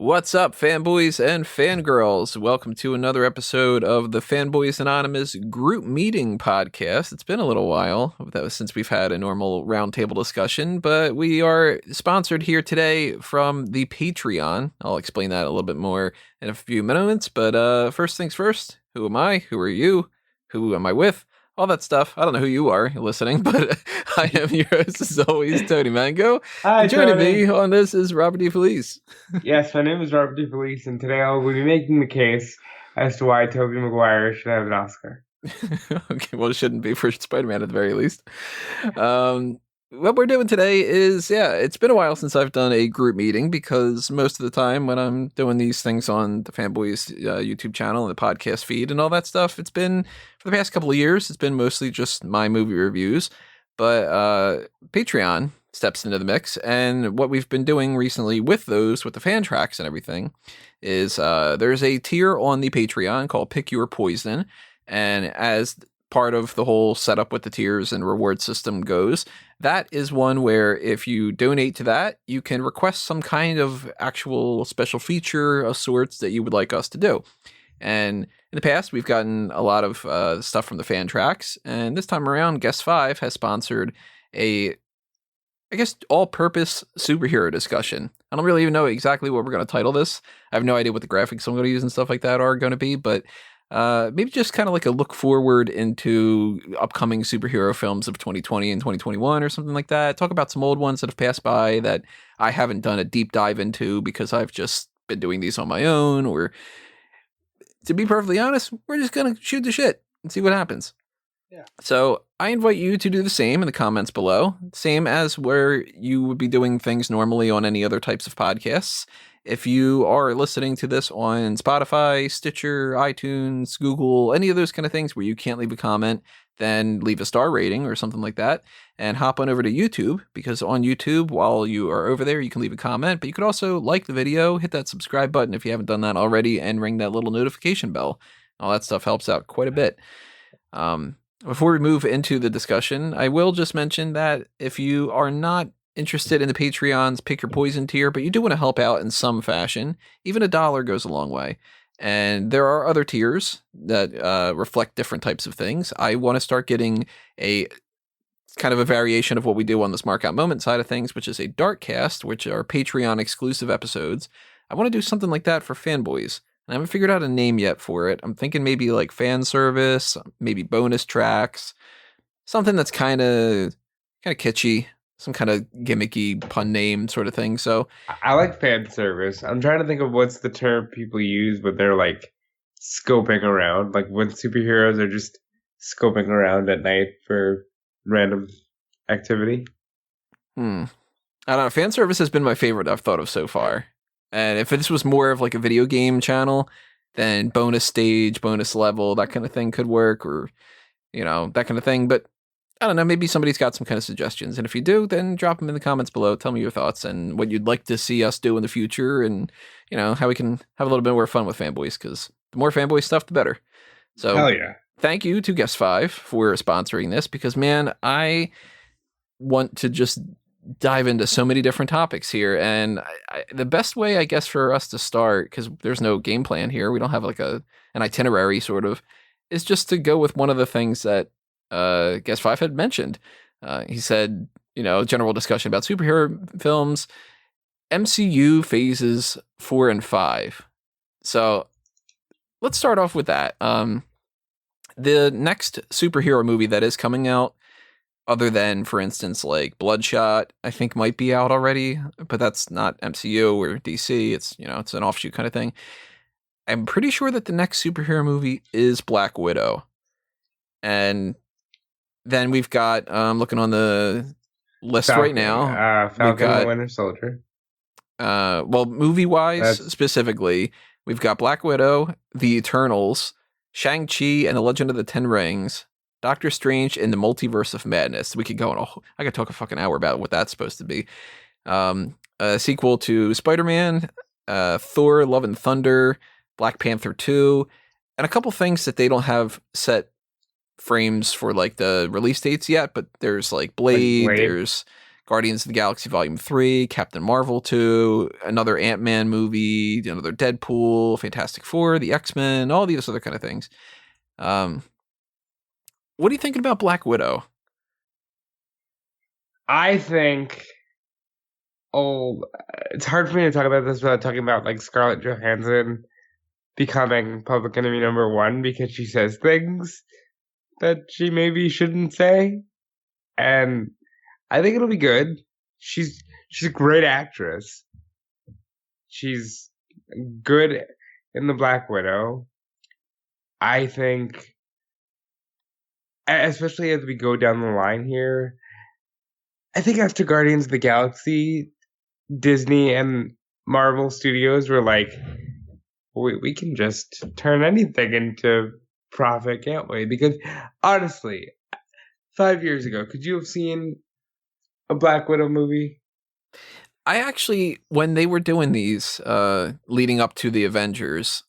What's up, fanboys and fangirls? Welcome to another episode of the Fanboys Anonymous group meeting podcast. It's been a little while since we've had a normal roundtable discussion, but we are sponsored here today from the Patreon. I'll explain that a little bit more in a few moments, but first things first, who am I? Who are you? Who am I with? All that stuff. I don't know who you are listening, but I am your host, as always, Tony Mango. Hi, And joining Tony. me on this is Robert DeFelice. Yes, my name is Robert DeFelice, and today I will be making the case as to why Tobey Maguire should have an Oscar. Okay, well, it shouldn't be for Spider-Man at the very least. What we're doing today is, it's been a while since I've done a group meeting because most of the time when I'm doing these things on the Fanboys YouTube channel and the podcast feed and all that stuff, it's been, for the past couple of years, it's been mostly just my movie reviews. But Patreon steps into the mix, and what we've been doing recently with those, with the fan tracks and everything, is there's a tier on the Patreon called Pick Your Poison, and as part of the whole setup with the tiers and reward system goes, that is one where if you donate to that, you can request some kind of actual special feature of sorts that you would like us to do. And in the past, we've gotten a lot of stuff from the fan tracks, and this time around, Guest 5 has sponsored all-purpose superhero discussion. I don't really even know exactly what we're going to title this. I have no idea what the graphics I'm going to use and stuff like that are going to be, but maybe just kind of like a look forward into upcoming superhero films of 2020 and 2021 or something like that. Talk about some old ones that have passed by that I haven't done a deep dive into because I've just been doing these on my own, or to be perfectly honest, we're just going to shoot the shit and see what happens. Yeah. So I invite you to do the same in the comments below, same as where you would be doing things normally on any other types of podcasts. If you are listening to this on Spotify, Stitcher, iTunes, Google, any of those kind of things where you can't leave a comment, then leave a star rating or something like that, and hop on over to YouTube, because on YouTube, while you are over there, you can leave a comment, but you could also like the video, hit that subscribe button if you haven't done that already, and ring that little notification bell. All that stuff helps out quite a bit. Before we move into the discussion, I will just mention that if you are not interested in the Patreon's Pick Your Poison tier, but you do want to help out in some fashion, even $1 goes a long way. And there are other tiers that reflect different types of things. I want to start getting a kind of a variation of what we do on the Smart Out Moment side of things, which is a dark cast, which are Patreon exclusive episodes. I want to do something like that for fanboys. I haven't figured out a name yet for it. I'm thinking maybe like fan service, maybe bonus tracks, something that's kind of kitschy, some kind of gimmicky pun name sort of thing. So I like fan service. I'm trying to think of what's the term people use when they're like scoping around, like when superheroes are just scoping around at night for random activity. I don't know. Fan service has been my favorite I've thought of so far. And if this was more of like a video game channel, then bonus stage, bonus level, that kind of thing could work, or, that kind of thing. But I don't know, maybe somebody's got some kind of suggestions. And if you do, then drop them in the comments below. Tell me your thoughts and what you'd like to see us do in the future, and, how we can have a little bit more fun with fanboys, because the more fanboy stuff, the better. So Hell yeah. Thank you to Guest 5 for sponsoring this, because, man, I want to just dive into so many different topics here, and the best way, I guess, for us to start, because there's no game plan here, we don't have like an itinerary sort of, is just to go with one of the things that Guest 5 had mentioned. He said, general discussion about superhero films, MCU phases 4 and 5. So let's start off with that. The next superhero movie that is coming out, other than, for instance, like Bloodshot, I think might be out already, but that's not MCU or DC. It's, it's an offshoot kind of thing. I'm pretty sure that the next superhero movie is Black Widow. And then we've got, looking on the list right now, Falcon and the Winter Soldier. Movie-wise, specifically, we've got Black Widow, The Eternals, Shang-Chi and the Legend of the Ten Rings, Doctor Strange in the Multiverse of Madness. We could go on I could talk a fucking hour about what that's supposed to be. A sequel to Spider-Man, Thor, Love and Thunder, Black Panther 2, and a couple things that they don't have set frames for like the release dates yet, but there's like Blade. There's Guardians of the Galaxy Volume 3, Captain Marvel 2, another Ant-Man movie, another Deadpool, Fantastic Four, the X-Men, all these other kind of things. What are you thinking about Black Widow? I think, it's hard for me to talk about this without talking about like Scarlett Johansson becoming public enemy number one because she says things that she maybe shouldn't say. And I think it'll be good. She's a great actress. She's good in the Black Widow. I think, especially as we go down the line here, I think after Guardians of the Galaxy, Disney and Marvel Studios were like, we can just turn anything into profit, can't we? Because honestly, 5 years ago, could you have seen a Black Widow movie? I actually, when they were doing these leading up to the Avengers,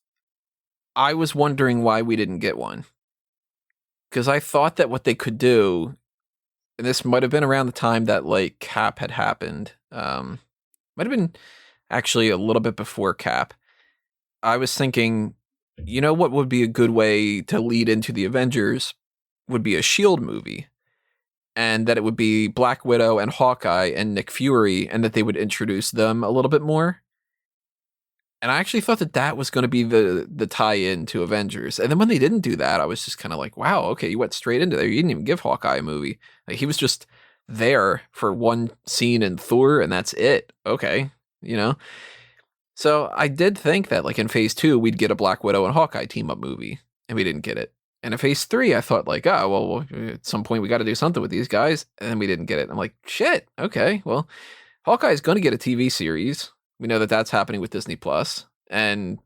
I was wondering why we didn't get one. Because I thought that what they could do, and this might have been around the time that like Cap had happened, might have been actually a little bit before Cap. I was thinking, you know what would be a good way to lead into the Avengers would be a Shield movie. And that it would be Black Widow and Hawkeye and Nick Fury, and that they would introduce them a little bit more. And I actually thought that that was going to be the tie-in to Avengers. And then when they didn't do that, I was just kind of like, wow, okay, you went straight into there. You didn't even give Hawkeye a movie. Like, he was just there for one scene in Thor, and that's it. Okay, you know? So I did think that, like, in Phase 2, we'd get a Black Widow and Hawkeye team-up movie, and we didn't get it. And in Phase 3, I thought, like, oh, well, at some point we got to do something with these guys, and then we didn't get it. I'm like, shit, okay, well, Hawkeye's going to get a TV series. We know that that's happening with Disney Plus, and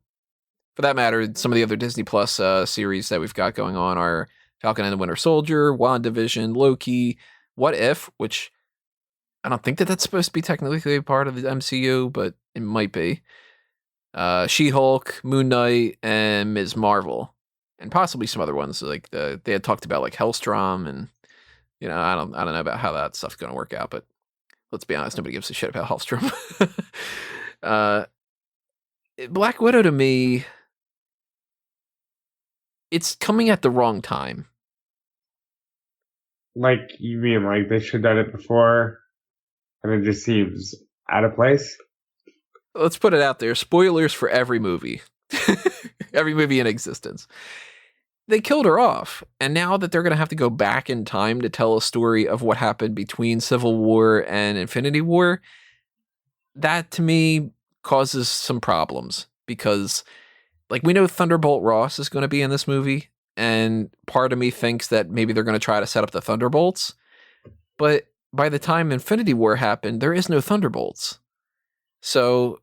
for that matter, some of the other Disney Plus series that we've got going on are Falcon and the Winter Soldier, WandaVision, Loki, What If, which I don't think that that's supposed to be technically a part of the MCU, but it might be. She-Hulk, Moon Knight, and Ms. Marvel, and possibly some other ones. Like they had talked about like Hellstrom, and you know, I don't know about how that stuff's going to work out, but let's be honest, nobody gives a shit about Hellstrom. Black Widow, to me, it's coming at the wrong time. Like, you mean like they should have done it before, and it just seems out of place? Let's put it out there. Spoilers for every movie. Every movie in existence. They killed her off. And now that they're going to have to go back in time to tell a story of what happened between Civil War and Infinity War, that to me causes some problems. Because, like, we know Thunderbolt Ross is going to be in this movie. And part of me thinks that maybe they're going to try to set up the Thunderbolts. But by the time Infinity War happened, there is no Thunderbolts. So,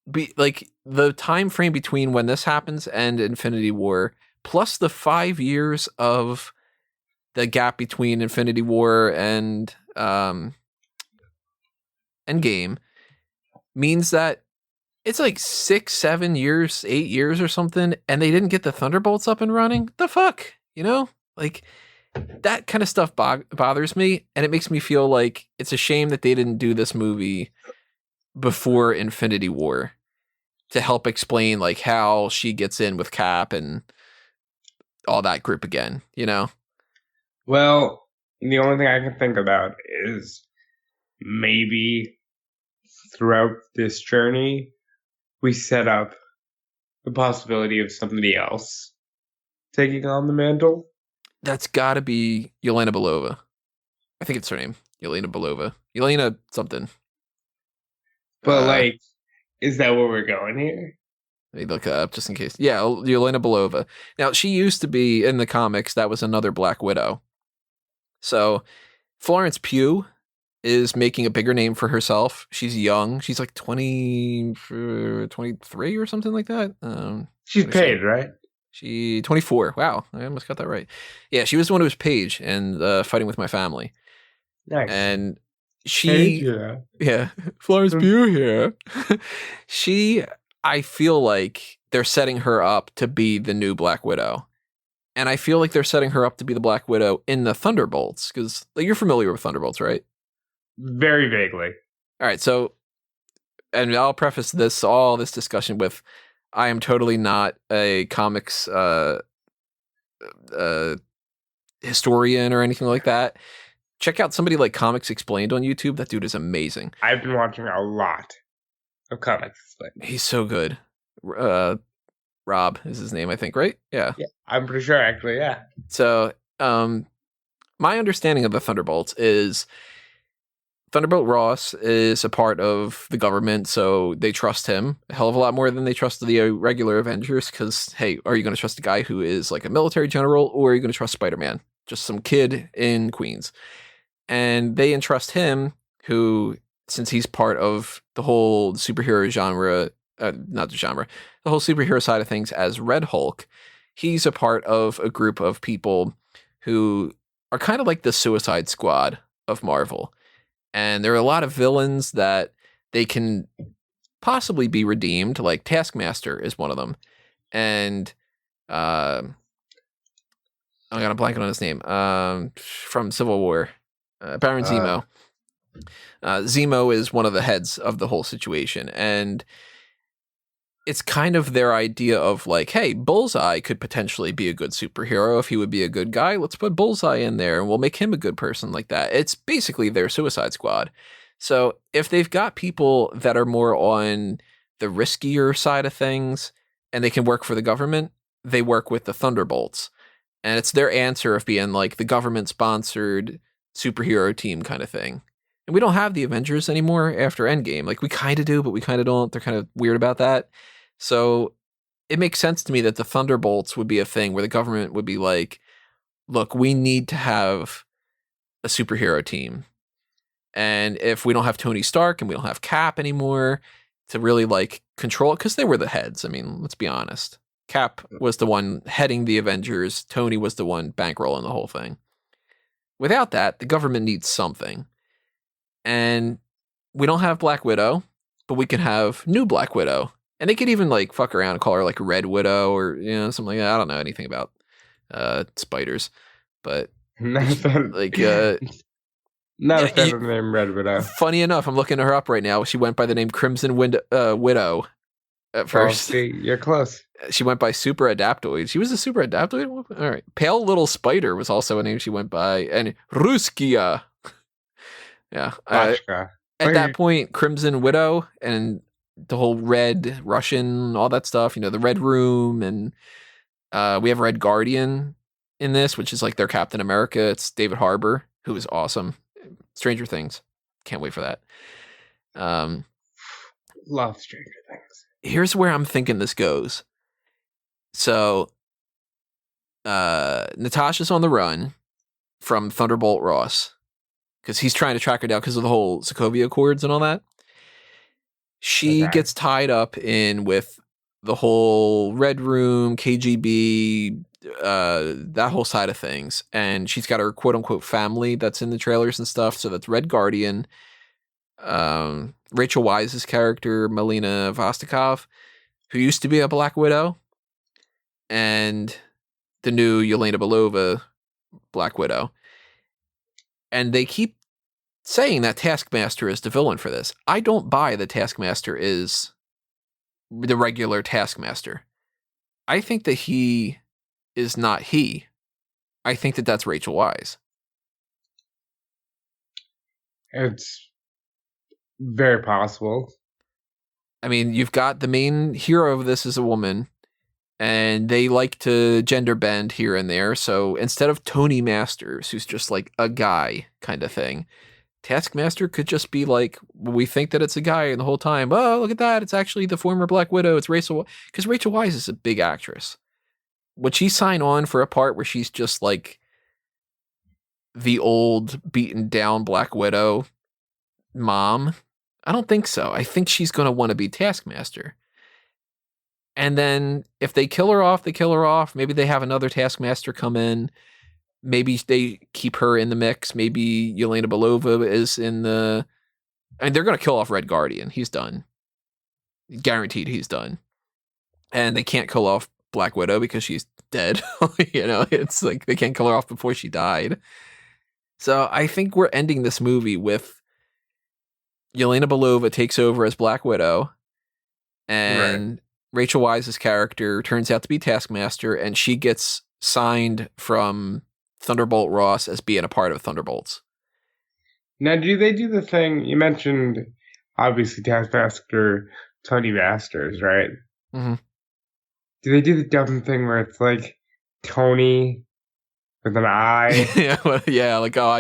the time frame between when this happens and Infinity War, plus the 5 years of the gap between Infinity War and Endgame, means that it's like 6, 7 years, 8 years or something, and they didn't get the Thunderbolts up and running. The fuck, you know? Like, that kind of stuff bothers me, and it makes me feel like it's a shame that they didn't do this movie before Infinity War to help explain like how she gets in with Cap and all that group again, you know? Well, the only thing I can think about is maybe throughout this journey, we set up the possibility of somebody else taking on the mantle. That's gotta be Yelena Belova. I think it's her name. Yelena Belova. Yelena something. But, like, is that where we're going here? Let me look up just in case. Yeah, Yelena Belova. Now, she used to be in the comics. That was another Black Widow. So, Florence Pugh is making a bigger name for herself. She's young. She's like 23 or something like that. She's paid, right? She 24. Wow, I almost got that right. Yeah, she was the one who was Paige and Fighting with My Family. Nice. And she, yeah, Florence Pugh here. I feel like they're setting her up to be the new Black Widow. And I feel like they're setting her up to be the Black Widow in the Thunderbolts. Because like, you're familiar with Thunderbolts, right? Very vaguely. All right, so, and I'll preface all this discussion with, I am totally not a comics uh, historian or anything like that. Check out somebody like Comics Explained on YouTube. That dude is amazing. I've been watching a lot of comics. He's so good. Rob is his name, I think, right? Yeah. I'm pretty sure, actually, yeah. So, my understanding of the Thunderbolts is Thunderbolt Ross is a part of the government, so they trust him a hell of a lot more than they trust the regular Avengers. Because, hey, are you going to trust a guy who is like a military general, or are you going to trust Spider-Man, just some kid in Queens? And they entrust him, who, since he's part of the whole superhero genre, not the genre, the whole superhero side of things as Red Hulk, he's a part of a group of people who are kind of like the Suicide Squad of Marvel. And there are a lot of villains that they can possibly be redeemed, like Taskmaster is one of them. And I got a blank on his name, from Civil War. Baron Zemo. Zemo is one of the heads of the whole situation. And it's kind of their idea of like, hey, Bullseye could potentially be a good superhero if he would be a good guy. Let's put Bullseye in there and we'll make him a good person like that. It's basically their Suicide Squad. So if they've got people that are more on the riskier side of things and they can work for the government, they work with the Thunderbolts. And it's their answer of being like the government-sponsored superhero team kind of thing. And we don't have the Avengers anymore after Endgame. Like, we kind of do, but we kind of don't. They're kind of weird about that. So it makes sense to me that the Thunderbolts would be a thing where the government would be like, look, we need to have a superhero team. And if we don't have Tony Stark and we don't have Cap anymore to really like control it, because they were the heads. I mean, let's be honest. Cap was the one heading the Avengers. Tony was the one bankrolling the whole thing. Without that, the government needs something. And we don't have Black Widow, but we can have new Black Widow. And they could even like fuck around and call her like Red Widow or, you know, something like that. I don't know anything about spiders, but like not a fan of the name Red Widow. Funny enough, I'm looking her up right now. She went by the name Crimson Widow at first. Oh, see, you're close. She went by Super Adaptoid. She was a Super Adaptoid? All right. Pale Little Spider was also a name she went by. And Ruskia. Yeah. At that point, Crimson Widow and the whole Red Russian, all that stuff, you know, the Red Room. And we have Red Guardian in this, which is like their Captain America. It's David Harbour, who is awesome. Stranger Things. Can't wait for that. Love Stranger Things. Here's where I'm thinking this goes. So, Natasha's on the run from Thunderbolt Ross because he's trying to track her down because of the whole Sokovia Accords and all that. She gets tied up in with the whole Red Room, KGB, that whole side of things. And she's got her quote unquote family that's in the trailers and stuff. So that's Red Guardian, Rachel Weisz's character, Melina Vostokov, who used to be a Black Widow, and the new Yelena Belova Black Widow. And they keep saying that Taskmaster is the villain for this. I don't buy that Taskmaster is the regular Taskmaster. I think that he is not he. I think that that's Rachel Weisz. It's very possible. I mean, you've got the main hero of this is a woman, and they like to gender bend here and there. So instead of Tony Masters, who's just like a guy kind of thing, Taskmaster could just be like, we think that it's a guy, and the whole time, oh, look at that, it's actually the former Black Widow, it's Rachel, because Rachel Weisz is a big actress. Would she sign on for a part where she's just like the old, beaten down Black Widow mom? I don't think so. I think she's going to want to be Taskmaster. And then if they kill her off, they kill her off. Maybe they have another Taskmaster come in. Maybe they keep her in the mix. Maybe Yelena Belova is in the... And they're going to kill off Red Guardian. He's done. Guaranteed he's done. And they can't kill off Black Widow because she's dead. You know, it's like they can't kill her off before she died. So I think we're ending this movie with Yelena Belova takes over as Black Widow, Right. and Rachel Weisz's character turns out to be Taskmaster, and she gets signed from Thunderbolt Ross as being a part of Thunderbolts. Now, do they do the thing you mentioned? Obviously, Taskmaster, Tony Masters, right? Mm-hmm. Do they do the dumb thing where it's like Tony with an I? Yeah, like, oh,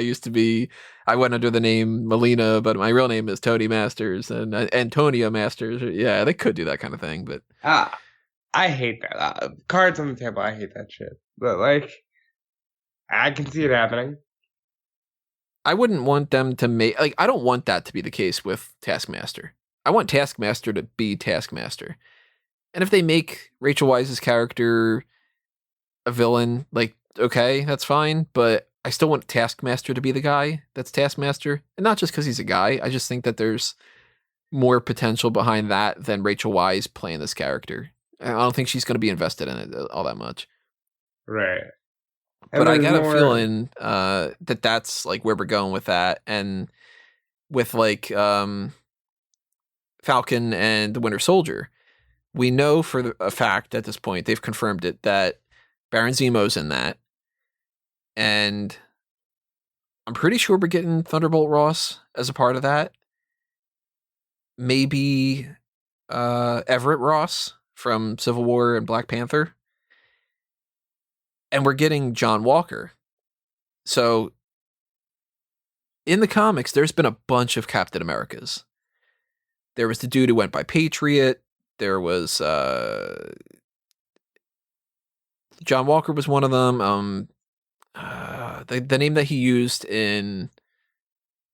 I went under the name Melina, but my real name is Tony Masters and Antonia Masters. Yeah, they could do that kind of thing, but I hate that. Cards on the table, I hate that shit. But like, I can see it happening. I wouldn't want them to make, like, I don't want that to be the case with Taskmaster. I want Taskmaster to be Taskmaster. And if they make Rachel Weisz's character a villain, like, okay, that's fine, but I still want Taskmaster to be the guy that's Taskmaster. And not just because he's a guy. I just think that there's more potential behind that than Rachel Weisz playing this character. I don't think she's going to be invested in it all that much. Right. But I got a feeling that that's like where we're going with that. And with like Falcon and the Winter Soldier, we know for a fact at this point, they've confirmed it, that Baron Zemo's in that. And I'm pretty sure we're getting Thunderbolt Ross as a part of that. Maybe Everett Ross from Civil War and Black Panther. And we're getting John Walker. So in the comics, there's been a bunch of Captain Americas. There was the dude who went by Patriot. There was John Walker was one of them. The name that he used in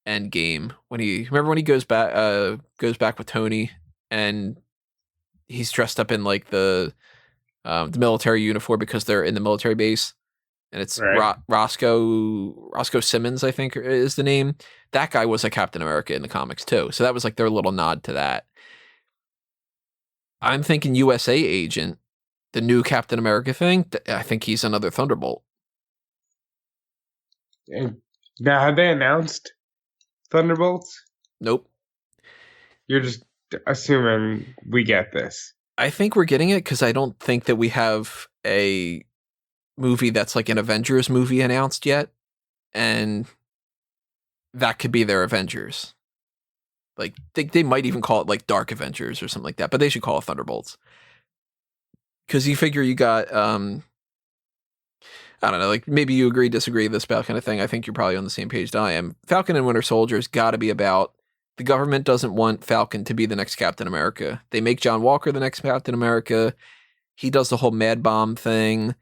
Endgame when he goes back with Tony and he's dressed up in like the military uniform because they're in the military base, and it's right. Roscoe Simmons, I think is the name. That guy was a Captain America in the comics too, so that was like their little nod to that. I'm thinking USA Agent, the new Captain America thing. I think he's another Thunderbolt. Now, have they announced Thunderbolts? Nope. You're just assuming we get this. I think we're getting it because I don't think that we have a movie that's like an Avengers movie announced yet, and that could be their Avengers. Like they might even call it like Dark Avengers or something like that, but they should call it Thunderbolts. Because you figure you got, I don't know, like maybe you agree, disagree, this about kind of thing. I think you're probably on the same page that I am. Falcon and Winter Soldier's got to be about, the government doesn't want Falcon to be the next Captain America. They make John Walker the next Captain America. He does the whole Mad Bomb thing,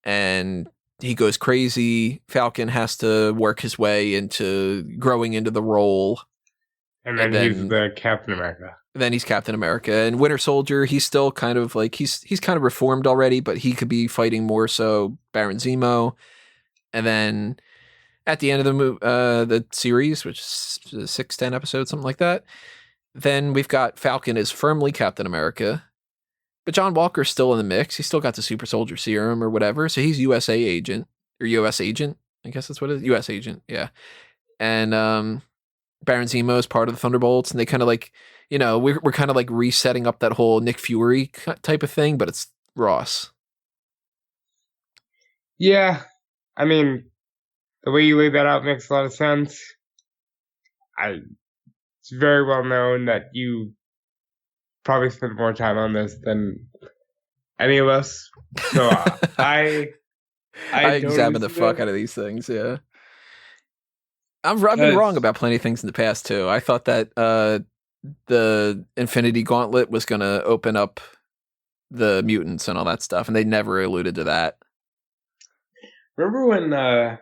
and he goes crazy. Falcon has to work his way into growing into the role. And then he's the Captain America. Then he's Captain America. And Winter Soldier, he's still kind of like, he's kind of reformed already, but he could be fighting more so Baron Zemo. And then at the end of the series, which is 6-10 episodes, something like that, then we've got Falcon is firmly Captain America. But John Walker's still in the mix. He's still got the super soldier serum or whatever. So he's USA Agent, or US Agent. I guess that's what it is. US Agent, yeah. And Baron Zemo is part of the Thunderbolts, and they kind of like, you know, we're kind of like resetting up that whole Nick Fury type of thing, but it's Ross. Yeah, I mean, the way you laid that out makes a lot of sense. It's very well known that you probably spent more time on this than any of us. So I examine the fuck out of these things, yeah. I've been wrong about plenty of things in the past too. I thought that the Infinity Gauntlet was going to open up the mutants and all that stuff, and they never alluded to that. Remember when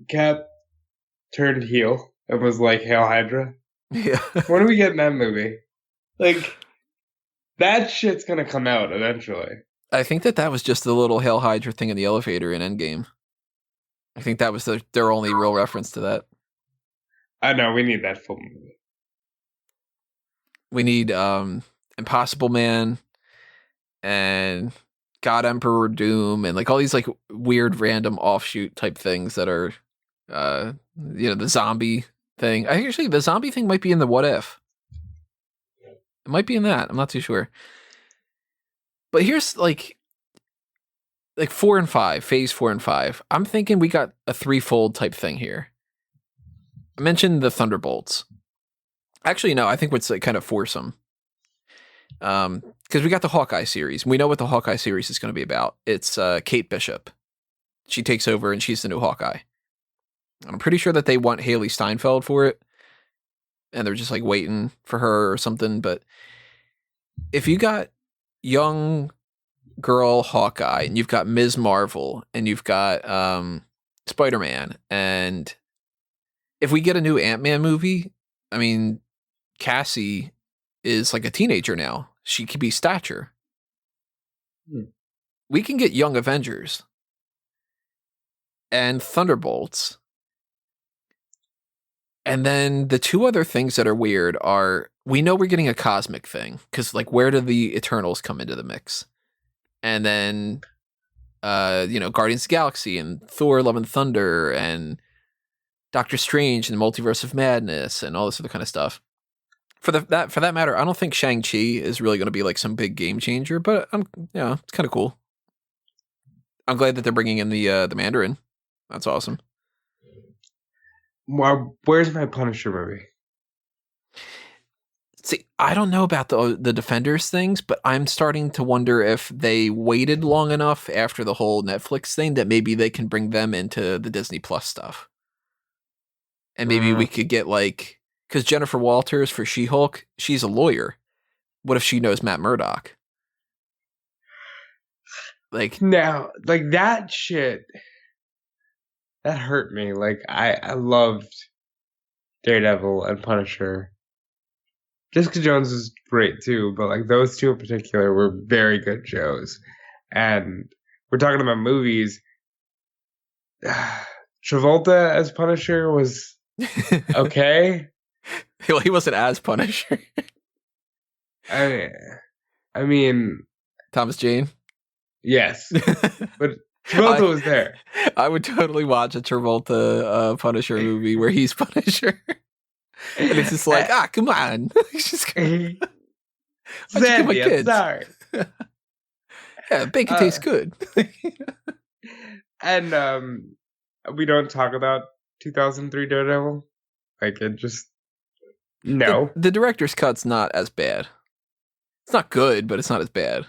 Cap turned heel and was like, "Hail Hydra"? Yeah. When are we getting that movie? Like, that shit's gonna come out eventually. I think that was just the little Hail Hydra thing in the elevator in Endgame. I think that was their only real reference to that. I know, we need that full movie. We need Impossible Man and God Emperor Doom and like all these like weird random offshoot type things that are the zombie thing. Actually, the zombie thing might be in the What If. It might be in that. I'm not too sure. But here's like 4 and 5, phase 4 and 5. I'm thinking we got a threefold type thing here. I mentioned the Thunderbolts. Actually, no, I think it's like kind of foursome. Because we got the Hawkeye series. We know what the Hawkeye series is going to be about. It's Kate Bishop. She takes over and she's the new Hawkeye. I'm pretty sure that they want Haley Steinfeld for it. And they're just like waiting for her or something. But if you got young girl Hawkeye and you've got Ms. Marvel and you've got Spider-Man, and if we get a new Ant-Man movie, I mean, Cassie is like a teenager now. She could be Stature. We can get young Avengers and Thunderbolts. And then the two other things that are weird are, we know we're getting a cosmic thing, because like, where do the Eternals come into the mix? And then, Guardians of the Galaxy and Thor: Love and Thunder and Doctor Strange and the Multiverse of Madness and all this other kind of stuff. For that matter, I don't think Shang-Chi is really going to be like some big game changer, but it's kind of cool. I'm glad that they're bringing in the Mandarin. That's awesome. Well, where's my Punisher movie? See, I don't know about the Defenders things, but I'm starting to wonder if they waited long enough after the whole Netflix thing that maybe they can bring them into the Disney Plus stuff. And maybe we could get like, because Jennifer Walters for She-Hulk, she's a lawyer. What if she knows Matt Murdock? Like, now, like that shit, that hurt me. Like I loved Daredevil and Punisher. Jessica Jones is great too, but like those two in particular were very good shows. And we're talking about movies. Travolta as Punisher was okay. Well, he wasn't as Punisher. I mean, Thomas Jane. Yes, but Travolta was there. I would totally watch a Travolta Punisher movie where he's Punisher. And it's just like, come on. He's just Sandy, I'm sorry. Yeah, bacon tastes good. And we don't talk about 2003 Daredevil. Like, it just... No. The director's cut's not as bad. It's not good, but it's not as bad.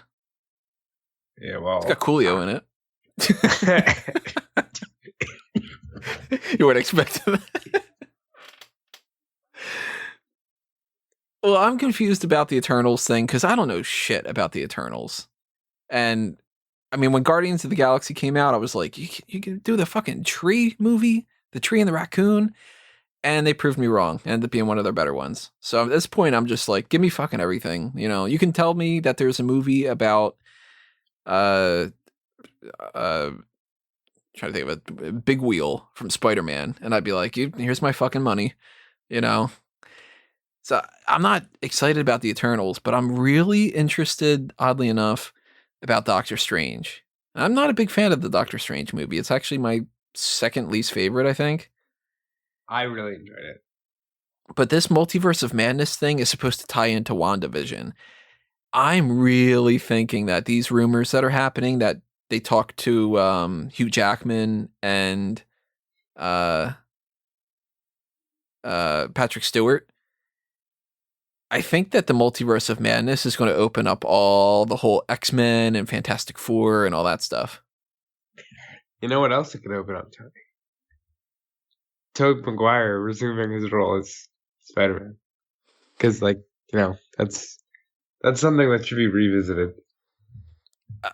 Yeah, well... It's got Coolio in it. You weren't expecting that. Well, I'm confused about the Eternals thing because I don't know shit about the Eternals. And I mean, when Guardians of the Galaxy came out, I was like, you can do the fucking tree movie, the tree and the raccoon. And they proved me wrong. Ended up being one of their better ones. So at this point, I'm just like, give me fucking everything. You know, you can tell me that there's a movie about, trying to think of a Big Wheel from Spider-Man. And I'd be like, here's my fucking money, you know? So I'm not excited about the Eternals, but I'm really interested, oddly enough, about Doctor Strange. I'm not a big fan of the Doctor Strange movie. It's actually my second least favorite, I think. I really enjoyed it. But this Multiverse of Madness thing is supposed to tie into WandaVision. I'm really thinking that these rumors that are happening, that they talk to Hugh Jackman and Patrick Stewart, I think that the Multiverse of Madness is going to open up all the whole X-Men and Fantastic Four and all that stuff. You know what else it could open up, Tony? Tobey Maguire resuming his role as Spider-Man. Because, like, you know, that's something that should be revisited.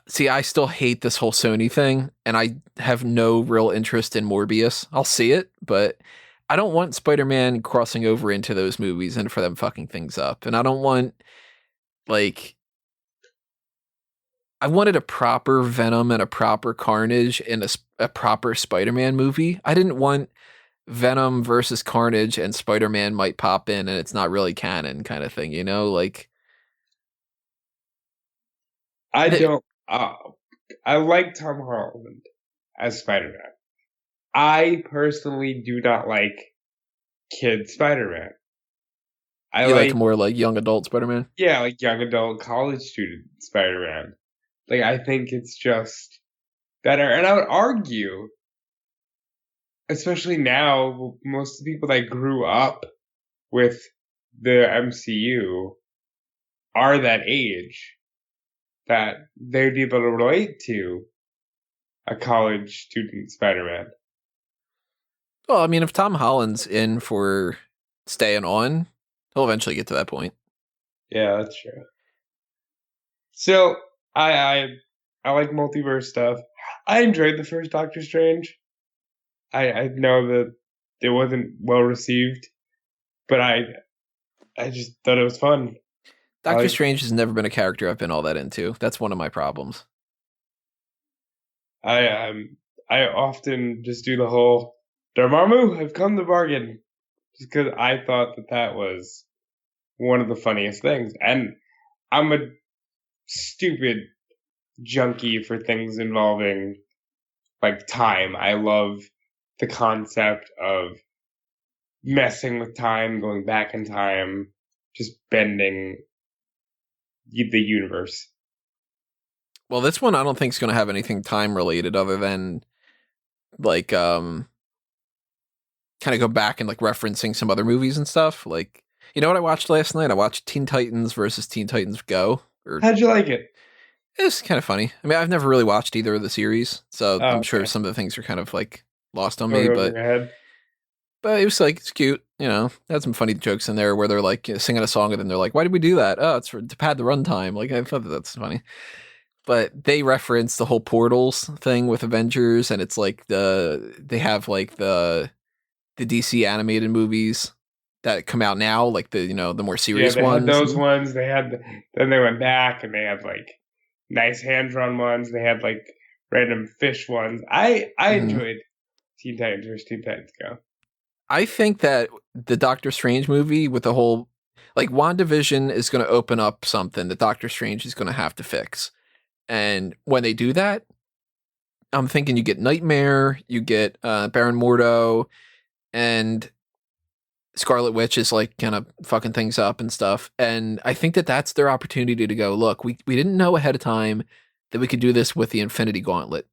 See, I still hate this whole Sony thing, and I have no real interest in Morbius. I'll see it, but I don't want Spider-Man crossing over into those movies and for them fucking things up. And I don't want, like, I wanted a proper Venom and a proper Carnage in a proper Spider-Man movie. I didn't want Venom versus Carnage and Spider-Man might pop in and it's not really canon kind of thing, you know? Like, I like Tom Holland as Spider-Man. I personally do not like kid Spider-Man. I You like like, more like young adult Spider-Man? yeah, like young adult college student Spider-Man. Like, I think it's just better. And I would argue, especially now, most of the people that grew up with the MCU are that age that they'd be able to relate to a college student Spider-Man. Well, I mean, if Tom Holland's in for staying on, he'll eventually get to that point. Yeah, that's true. So I I I like multiverse stuff. I enjoyed the first Doctor Strange. I know that it wasn't well received, but I just thought it was fun. I Doctor like Strange has never been a character I've been all that into. That's one of my problems. I often just do the whole Dormammu, I've come to bargain, just because I thought that that was one of the funniest things, and I'm a stupid junkie for things involving like time. I love the concept of messing with time, going back in time, just bending the universe. Well, this one I don't think is going to have anything time related other than like kind of go back and like referencing some other movies and stuff. Like, you know what I watched last night? I watched Teen Titans versus Teen Titans Go. Or How'd you like it? it's kind of funny. I mean, I've never really watched either of the series, so Oh, I'm sure okay. some of the things are kind of like lost on me. Going over But your head. it was like it's cute. You know, had some funny jokes in there where they're like singing a song and then they're like, "Why did we do that? Oh, it's to pad the runtime." Like I thought that's funny. But they reference the whole portals thing with Avengers, and it's like they have like the DC animated movies that come out now, like the the more Yeah, serious they had ones. those ones. Then they went back and they had like nice hand drawn ones. They had like random fish ones. I Mhm. enjoyed Teen Titans versus Teen Titans Go. I think that the Doctor Strange movie with the whole like WandaVision is going to open up something that Doctor Strange is going to have to fix. And when they do that, I'm thinking you get Nightmare, you get Baron Mordo, and Scarlet Witch is like kind of fucking things up and stuff. And I think that that's their opportunity to go, look, we didn't know ahead of time that we could do this with the Infinity Gauntlet,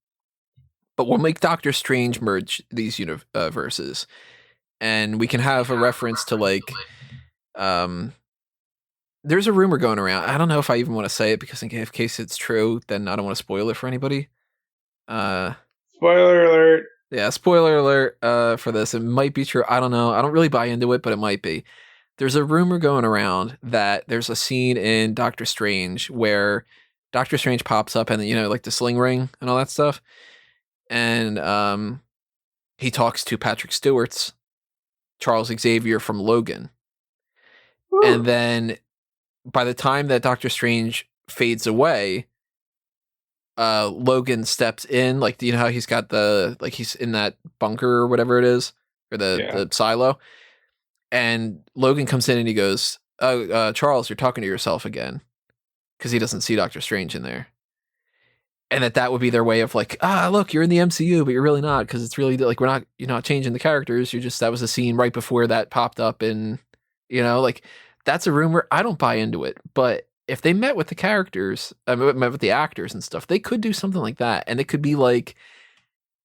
but we'll make Doctor Strange merge these universes. And we can have a reference to like, um, there's a rumor going around. I don't know if I even want to say it because in case it's true, then I don't want to spoil it for anybody. Uh, Spoiler alert. yeah, spoiler alert for this. It might be true. I don't know. I don't really buy into it, but it might be. There's a rumor going around that there's a scene in Doctor Strange where Doctor Strange pops up and like the sling ring and all that stuff, and he talks to Patrick Stewart's Charles Xavier from Logan, and Woo. then by the time that Doctor Strange fades away, Logan steps in, like how he's got the like he's in that bunker or whatever it is, or Yeah. the silo, and Logan comes in and he goes, "Oh, Charles, you're talking to yourself again," because he doesn't see Doctor Strange in there. And that would be their way of like, look, you're in the MCU, but you're really not, because it's really like you're not changing the characters. You're just that was a scene right before that popped up, and like that's a rumor. I don't buy into it, but if they met with the characters, met with the actors and stuff, they could do something like that, and it could be like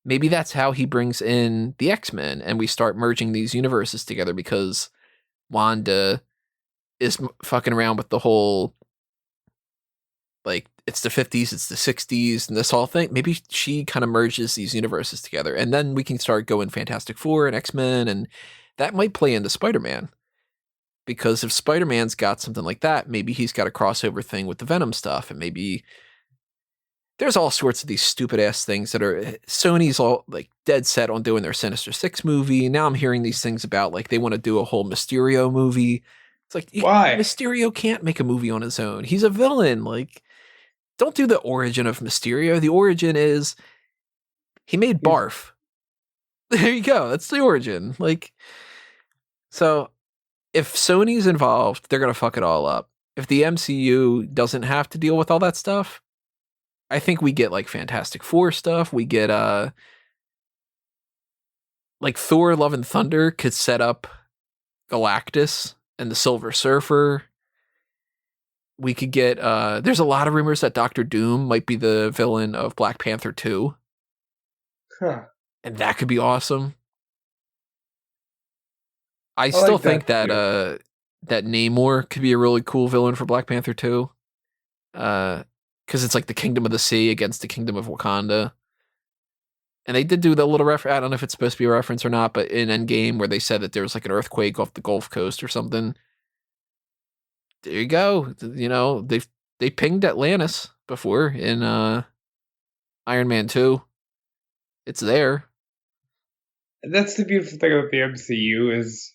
maybe that's how he brings in the X-Men, and we start merging these universes together because Wanda is fucking around with the whole like it's the 50s, it's the 60s, and this whole thing. Maybe she kind of merges these universes together, and then we can start going Fantastic Four and X-Men, and that might play into Spider-Man. Because if Spider-Man's got something like that, maybe he's got a crossover thing with the Venom stuff, and maybe there's all sorts of these stupid ass things that are Sony's all like dead set on doing their Sinister Six movie. Now I'm hearing these things about like they want to do a whole Mysterio movie. It's like Why? Mysterio can't make a movie on his own. He's a villain. Like, don't do the origin of Mysterio. The origin is he made He's barf. There you go. That's the origin. Like, so if Sony's involved, they're gonna fuck it all up. If the MCU doesn't have to deal with all that stuff, I think we get like Fantastic Four stuff. We get like Thor: Love and Thunder could set up Galactus and the Silver Surfer. We could get there's a lot of rumors that Doctor Doom might be the villain of Black Panther 2. Huh. And that could be awesome. I still like think that that that Namor could be a really cool villain for Black Panther 2. Because it's like the Kingdom of the Sea against the Kingdom of Wakanda. And they did do the little reference. I don't know if it's supposed to be a reference or not, but in Endgame where they said that there was like an earthquake off the Gulf Coast or something. There you go. You know, they pinged Atlantis before in Iron Man 2. It's there. That's the beautiful thing about the MCU is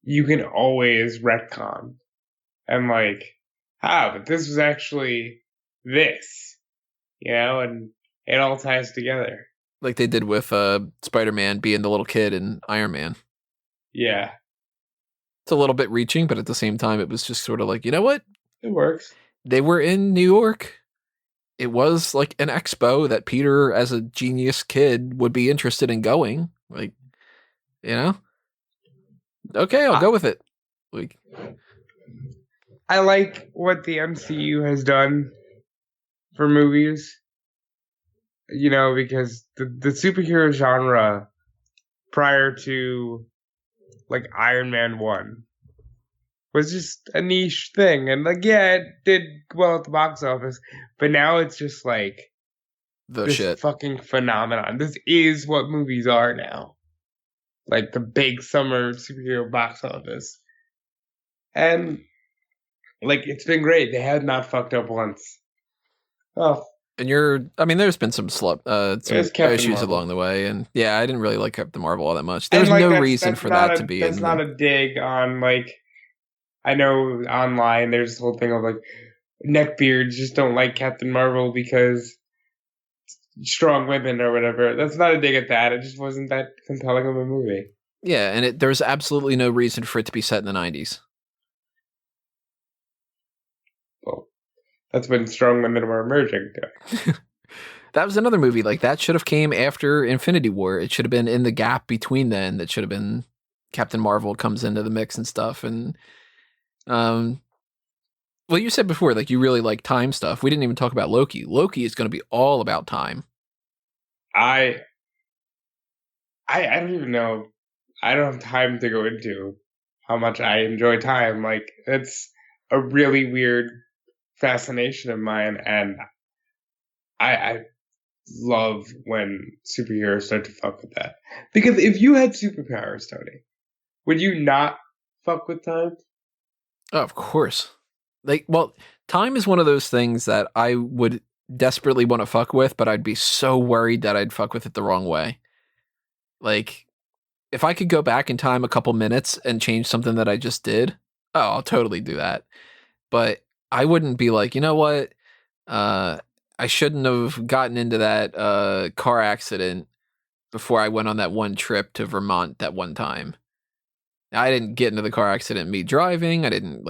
you can always retcon and like, but this was actually this, and it all ties together. Like they did with Spider-Man being the little kid in Iron Man. Yeah. It's a little bit reaching, but at the same time, it was just sort of like, you know what? It works. They were in New York. It was like an expo that Peter, as a genius kid, would be interested in going. Like, okay, I'll go with it. Like, I like what the MCU has done for movies. Because the superhero genre prior to like Iron Man 1 was just a niche thing. And like, yeah, it did well at the box office, but now it's just like this shit. Fucking phenomenon. This is what movies are now. Like the big summer superhero box office. And like, it's been great. They have not fucked up once. Oh. And there's been some issues along the way, and yeah, I didn't really like Captain Marvel all that much. There was no reason for that to be. That's not a dig on like. I know online there's this whole thing of like neckbeards just don't like Captain Marvel because strong women or whatever. That's not a dig at that. It just wasn't that compelling of a movie. Yeah, and there's absolutely no reason for it to be set in the 90s. Well, that's when strong women were emerging. That was another movie. Like, that should have came after Infinity War. It should have been in the gap between then. That should have been Captain Marvel comes into the mix and stuff. And, well, you said before, like, you really like time stuff. We didn't even talk about Loki. Loki is going to be all about time. I don't even know. I don't have time to go into how much I enjoy time. Like, it's a really weird fascination of mine, and I love when superheroes start to fuck with that. Because if you had superpowers, Tony, would you not fuck with time? Oh, of course. Like, well, time is one of those things that I would desperately want to fuck with, but I'd be so worried that I'd fuck with it the wrong way. Like, if I could go back in time a couple minutes and change something that I just did, I'll totally do that. But I wouldn't be like, you know what? I shouldn't have gotten into that car accident before I went on that one trip to Vermont that one time. I didn't get into the car accident me driving. I didn't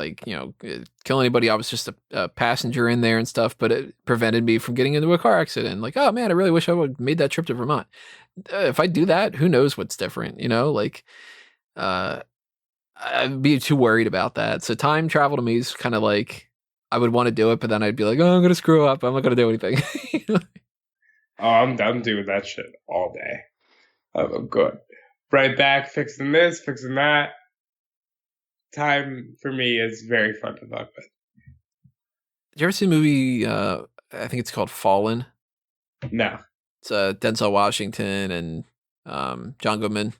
kill anybody. I was just a passenger in there and stuff, but it prevented me from getting into a car accident. Like, oh man, I really wish I would have made that trip to Vermont. If I do that, who knows what's different, I'd be too worried about that. So time travel to me is kind of like, I would want to do it, but then I'd be like, oh, I'm going to screw up. I'm not going to do anything. Oh, I'm doing that shit all day. I'm good. Right back, fixing this, fixing that. Time for me is very fun to fuck with. Did you ever see a movie? I think it's called Fallen. No. It's Denzel Washington and John Goodman.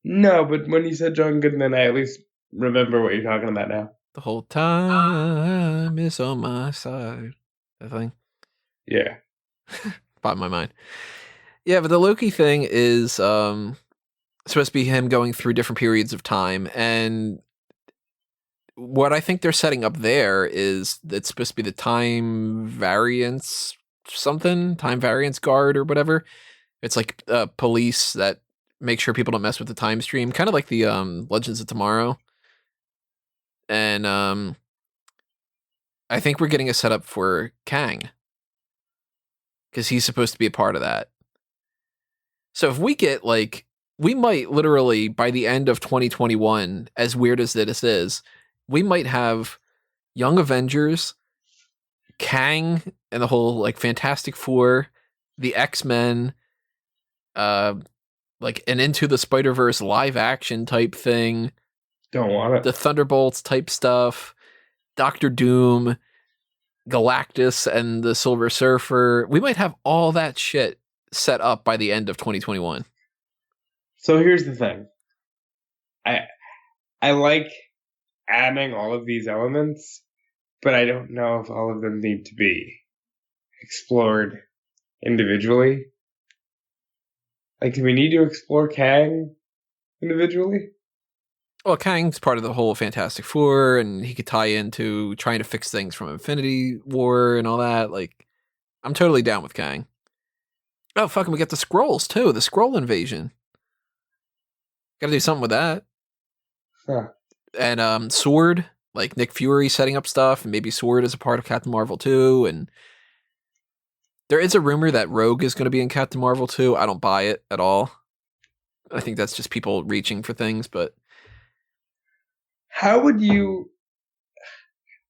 No, but when you said John Goodman, I at least remember what you're talking about now. The whole time is on my side. That thing. Yeah. Bottom of my mind. Yeah, but the Loki thing is supposed to be him going through different periods of time. And what I think they're setting up there is it's supposed to be the time variance guard or whatever. It's like police that make sure people don't mess with the time stream, kind of like the Legends of Tomorrow. And I think we're getting a setup for Kang because he's supposed to be a part of that. So if we get like we might literally, by the end of 2021, as weird as this is, we might have Young Avengers, Kang, and the whole like Fantastic Four, the X-Men, like an Into the Spider-Verse live action type thing, Don't want the it. Thunderbolts type stuff, Doctor Doom, Galactus and the Silver Surfer. We might have all that shit set up by the end of 2021. So here's the thing. I like adding all of these elements, but I don't know if all of them need to be explored individually. Like, do we need to explore Kang individually? Well, Kang's part of the whole Fantastic Four, and he could tie into trying to fix things from Infinity War and all that. Like, I'm totally down with Kang. Oh, fucking, we got the Skrulls, too. The Skrull invasion. Gotta do something with that. Huh. And Sword, like Nick Fury setting up stuff, and maybe Sword is a part of Captain Marvel, too. And there is a rumor that Rogue is going to be in Captain Marvel, too. I don't buy it at all. I think that's just people reaching for things, but... How would you...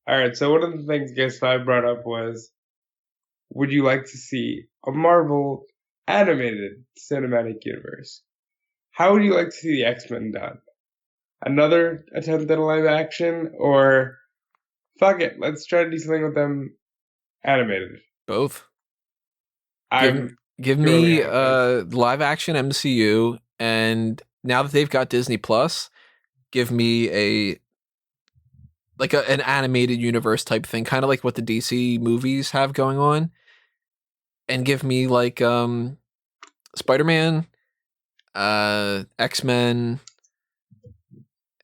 Alright, so one of the things Guest 5 brought up was, would you like to see a Marvel animated cinematic universe? How would you like to see the X-Men done? Another attempt at a live action? Or, fuck it, let's try to do something with them animated. Both. I'm Give me live action MCU, and now that they've got Disney Plus, give me an animated universe type thing, kind of like what the DC movies have going on, and give me like Spider-Man, X-Men,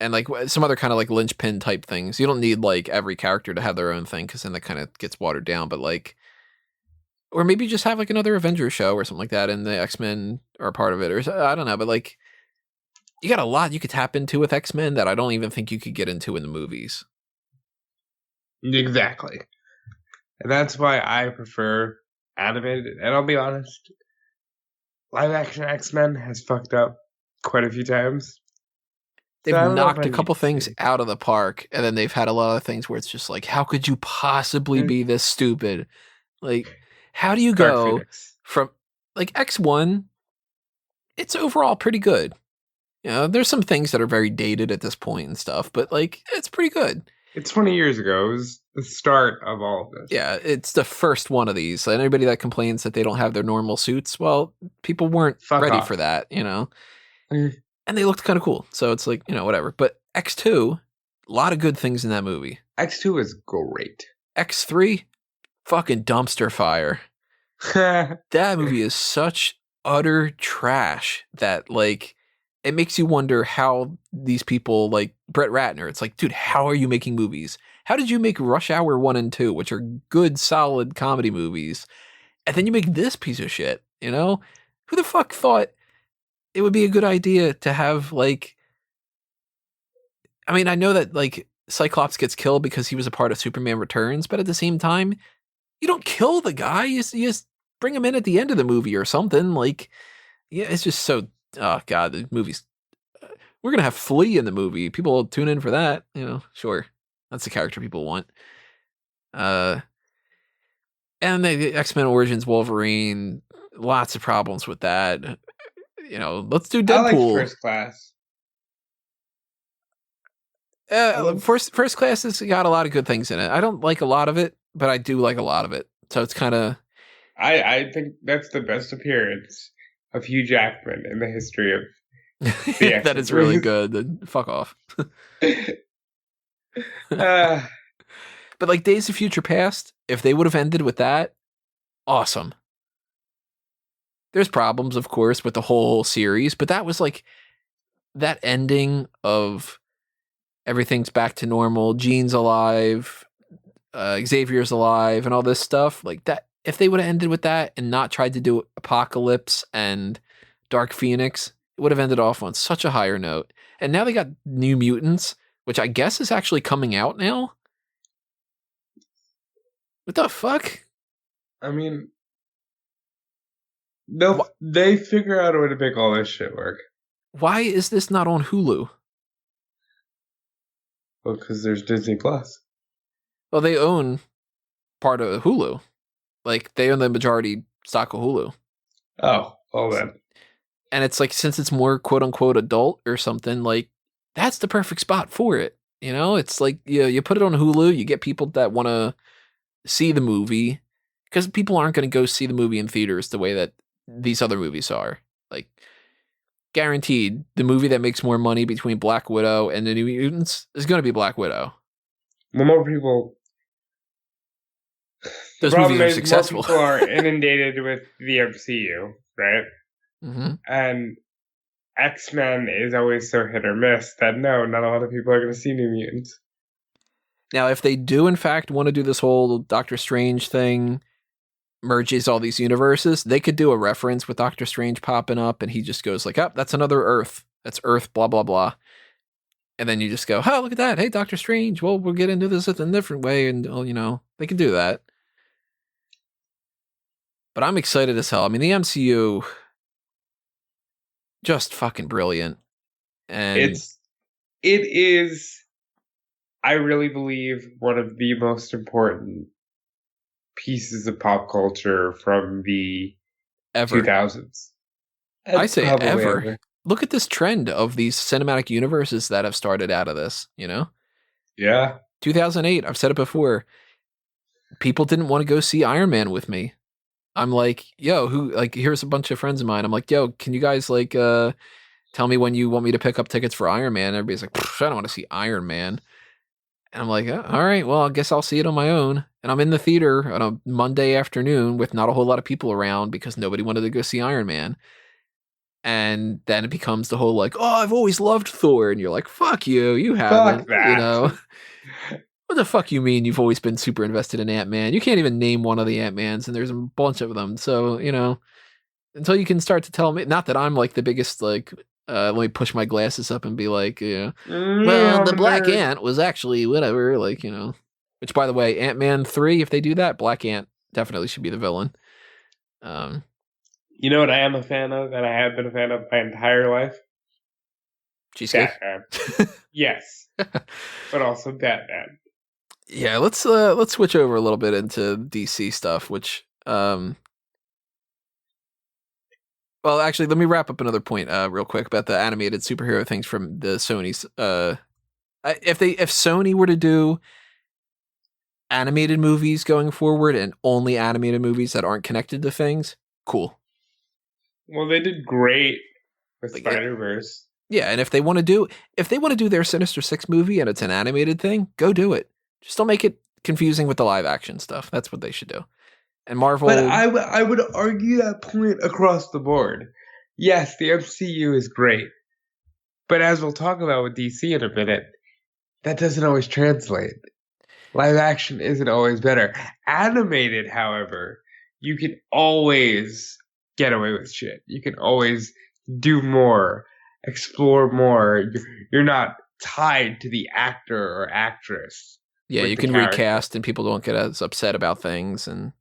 and like some other kind of like linchpin type things. You don't need like every character to have their own thing, because then that kind of gets watered down. But like, or maybe just have like another Avengers show or something like that, and the X-Men are a part of it, or I don't know. But like, you got a lot you could tap into with X-Men that I don't even think you could get into in the movies. Exactly. And that's why I prefer animated. And I'll be honest, live action X-Men has fucked up quite a few times. They've So I don't know if knocked I a couple need to things see. out of the park, and then they've had a lot of things where it's just like, how could you possibly be this stupid? Like, how do you Dark go Phoenix. from like X1? It's overall pretty good. You know, there's some things that are very dated at this point and stuff, but like, it's pretty good. It's 20 years ago. It was the start of all of this. Yeah, it's the first one of these. And anybody that complains that they don't have their normal suits, well, people weren't Fuck ready off. for that, you know? Mm. And they looked kind of cool. So it's like, you know, whatever. But X2, a lot of good things in that movie. X2 is great. X3, fucking dumpster fire. That movie is such utter trash that, like, it makes you wonder how these people, like Brett Ratner, it's like, dude, how are you making movies? How did you make Rush Hour 1 and 2, which are good, solid comedy movies, and then you make this piece of shit, you know? Who the fuck thought it would be a good idea to have, like... I mean, I know that, like, Cyclops gets killed because he was a part of Superman Returns, but at the same time, you don't kill the guy. You just bring him in at the end of the movie or something. Like, yeah, it's just so... Oh, God, the movie's... We're going to have Flea in the movie. People will tune in for that. You know, sure. That's the character people want. And the X-Men Origins Wolverine, lots of problems with that. You know, let's do Deadpool. I like First Class. First Class has got a lot of good things in it. I don't like a lot of it, but I do like a lot of it. So it's kind of... I think that's the best appearance of Hugh Jackman in the history of the X-Men. That is really good. Then fuck off. But like Days of Future Past, if they would have ended with that, awesome. There's problems, of course, with the whole series, but that was like that ending of everything's back to normal, Jean's alive, Xavier's alive, and all this stuff. Like that, if they would have ended with that and not tried to do Apocalypse and Dark Phoenix, it would have ended off on such a higher note. And now they got New Mutants, which I guess is actually coming out now. What the fuck? I mean, they figure out a way to make all this shit work. Why is this not on Hulu? Well, because there's Disney Plus. Well, they own part of Hulu. Like, they own the majority stock of Hulu. Oh, well then. And it's like, since it's more quote unquote adult or something, like, that's the perfect spot for it. You know, it's like, you put it on Hulu, you get people that want to see the movie, because people aren't going to go see the movie in theaters the way that these other movies are. Like, guaranteed, the movie that makes more money between Black Widow and the New Mutants is going to be Black Widow. Well, more people. Those movies are successful. More people are inundated with the MCU, right? Mm-hmm. And X-Men is always so hit or miss that no, not a lot of people are going to see New Mutants. Now, if they do, in fact, want to do this whole Doctor Strange thing, merges all these universes, they could do a reference with Doctor Strange popping up, and he just goes like, oh, that's another Earth. That's Earth, blah, blah, blah. And then you just go, oh, look at that. Hey, Doctor Strange. Well, we'll get into this in a different way. And, they can do that. But I'm excited as hell. I mean, the MCU, just fucking brilliant. And it is, I really believe, one of the most important pieces of pop culture from the 2000s. I say ever. Look at this trend of these cinematic universes that have started out of this, Yeah. 2008, I've said it before. People didn't want to go see Iron Man with me. I'm like, yo, here's a bunch of friends of mine. I'm like, yo, can you guys tell me when you want me to pick up tickets for Iron Man? And everybody's like, I don't want to see Iron Man. And I'm like, oh, all right, well, I guess I'll see it on my own. And I'm in the theater on a Monday afternoon with not a whole lot of people around because nobody wanted to go see Iron Man. And then it becomes the whole like, oh, I've always loved Thor. And you're like, fuck you, you haven't, fuck that. What the fuck you mean you've always been super invested in Ant-Man? You can't even name one of the Ant-Mans, and there's a bunch of them. So, until you can start to tell me, not that I'm like the biggest, like, let me push my glasses up and be like, well, the Black Ant was actually whatever, like, which, by the way, Ant-Man 3, if they do that, Black Ant definitely should be the villain. You know what I am a fan of, and I have been a fan of my entire life? Cheesecake? Batman. Yes. But also Batman. Yeah, let's switch over a little bit into DC stuff, which well, actually, let me wrap up another point real quick about the animated superhero things from the Sony's. If Sony were to do animated movies going forward and only animated movies that aren't connected to things, cool. Well, they did great with Spider-Verse. Yeah, and if they want to do their Sinister Six movie and it's an animated thing, go do it. Just don't make it confusing with the live action stuff. That's what they should do. And Marvel. But I would argue that point across the board. Yes, the MCU is great. But as we'll talk about with DC in a minute, that doesn't always translate. Live action isn't always better. Animated, however, you can always get away with shit. You can always do more, explore more. You're not tied to the actor or actress. Yeah, you can recast and people don't get as upset about things, and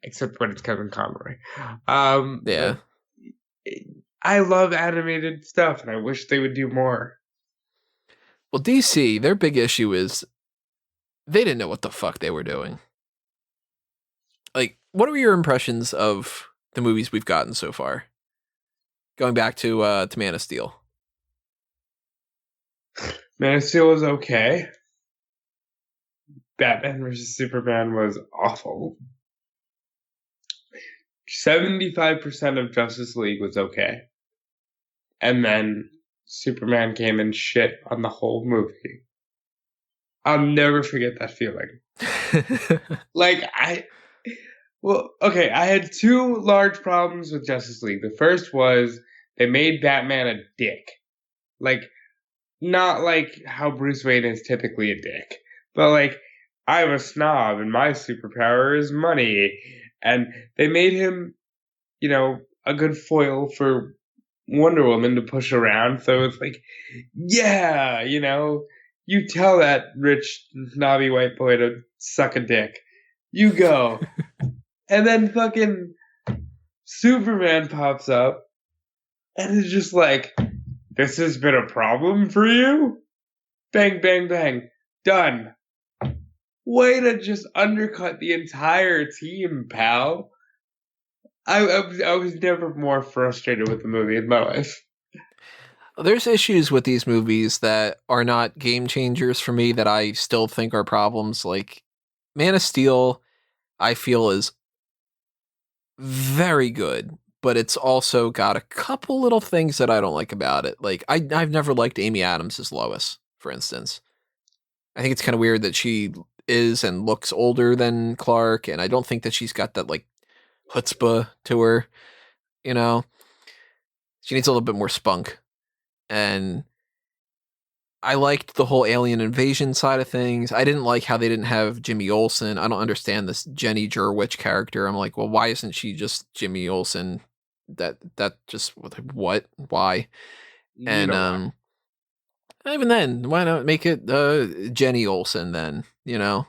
except when it's Kevin Conroy. Yeah. I love animated stuff, and I wish they would do more. Well, DC, their big issue is they didn't know what the fuck they were doing. Like, what are your impressions of the movies we've gotten so far? Going back to Man of Steel. Man of Steel was okay. Batman vs. Superman was awful. 75% of Justice League was okay. And then Superman came and shit on the whole movie. I'll never forget that feeling. I had two large problems with Justice League. The first was they made Batman a dick. Like, not like how Bruce Wayne is typically a dick, but like, I'm a snob and my superpower is money. And they made him, a good foil for Wonder Woman to push around. So it's like, yeah, you tell that rich, snobby white boy to suck a dick. You go. And then fucking Superman pops up and it's just like, This has been a problem for you? Bang, bang, bang. Done. Way to just undercut the entire team, pal. I was never more frustrated with the movie in my life. There's issues with these movies that are not game changers for me that I still think are problems. Like Man of Steel, I feel is very good, but it's also got a couple little things that I don't like about it. Like I've never liked Amy Adams as Lois, for instance. I think it's kind of weird that she is and looks older than Clark, and I don't think that she's got that like chutzpah to her. You know, she needs a little bit more spunk. And I liked the whole alien invasion side of things. I didn't like how they didn't have Jimmy Olsen. I don't understand this Jenny Jerwich character. I'm like, well, why isn't she just Jimmy Olsen? That just what? Why? You And know why. even then, why not make it Jenny Olsen then? You know,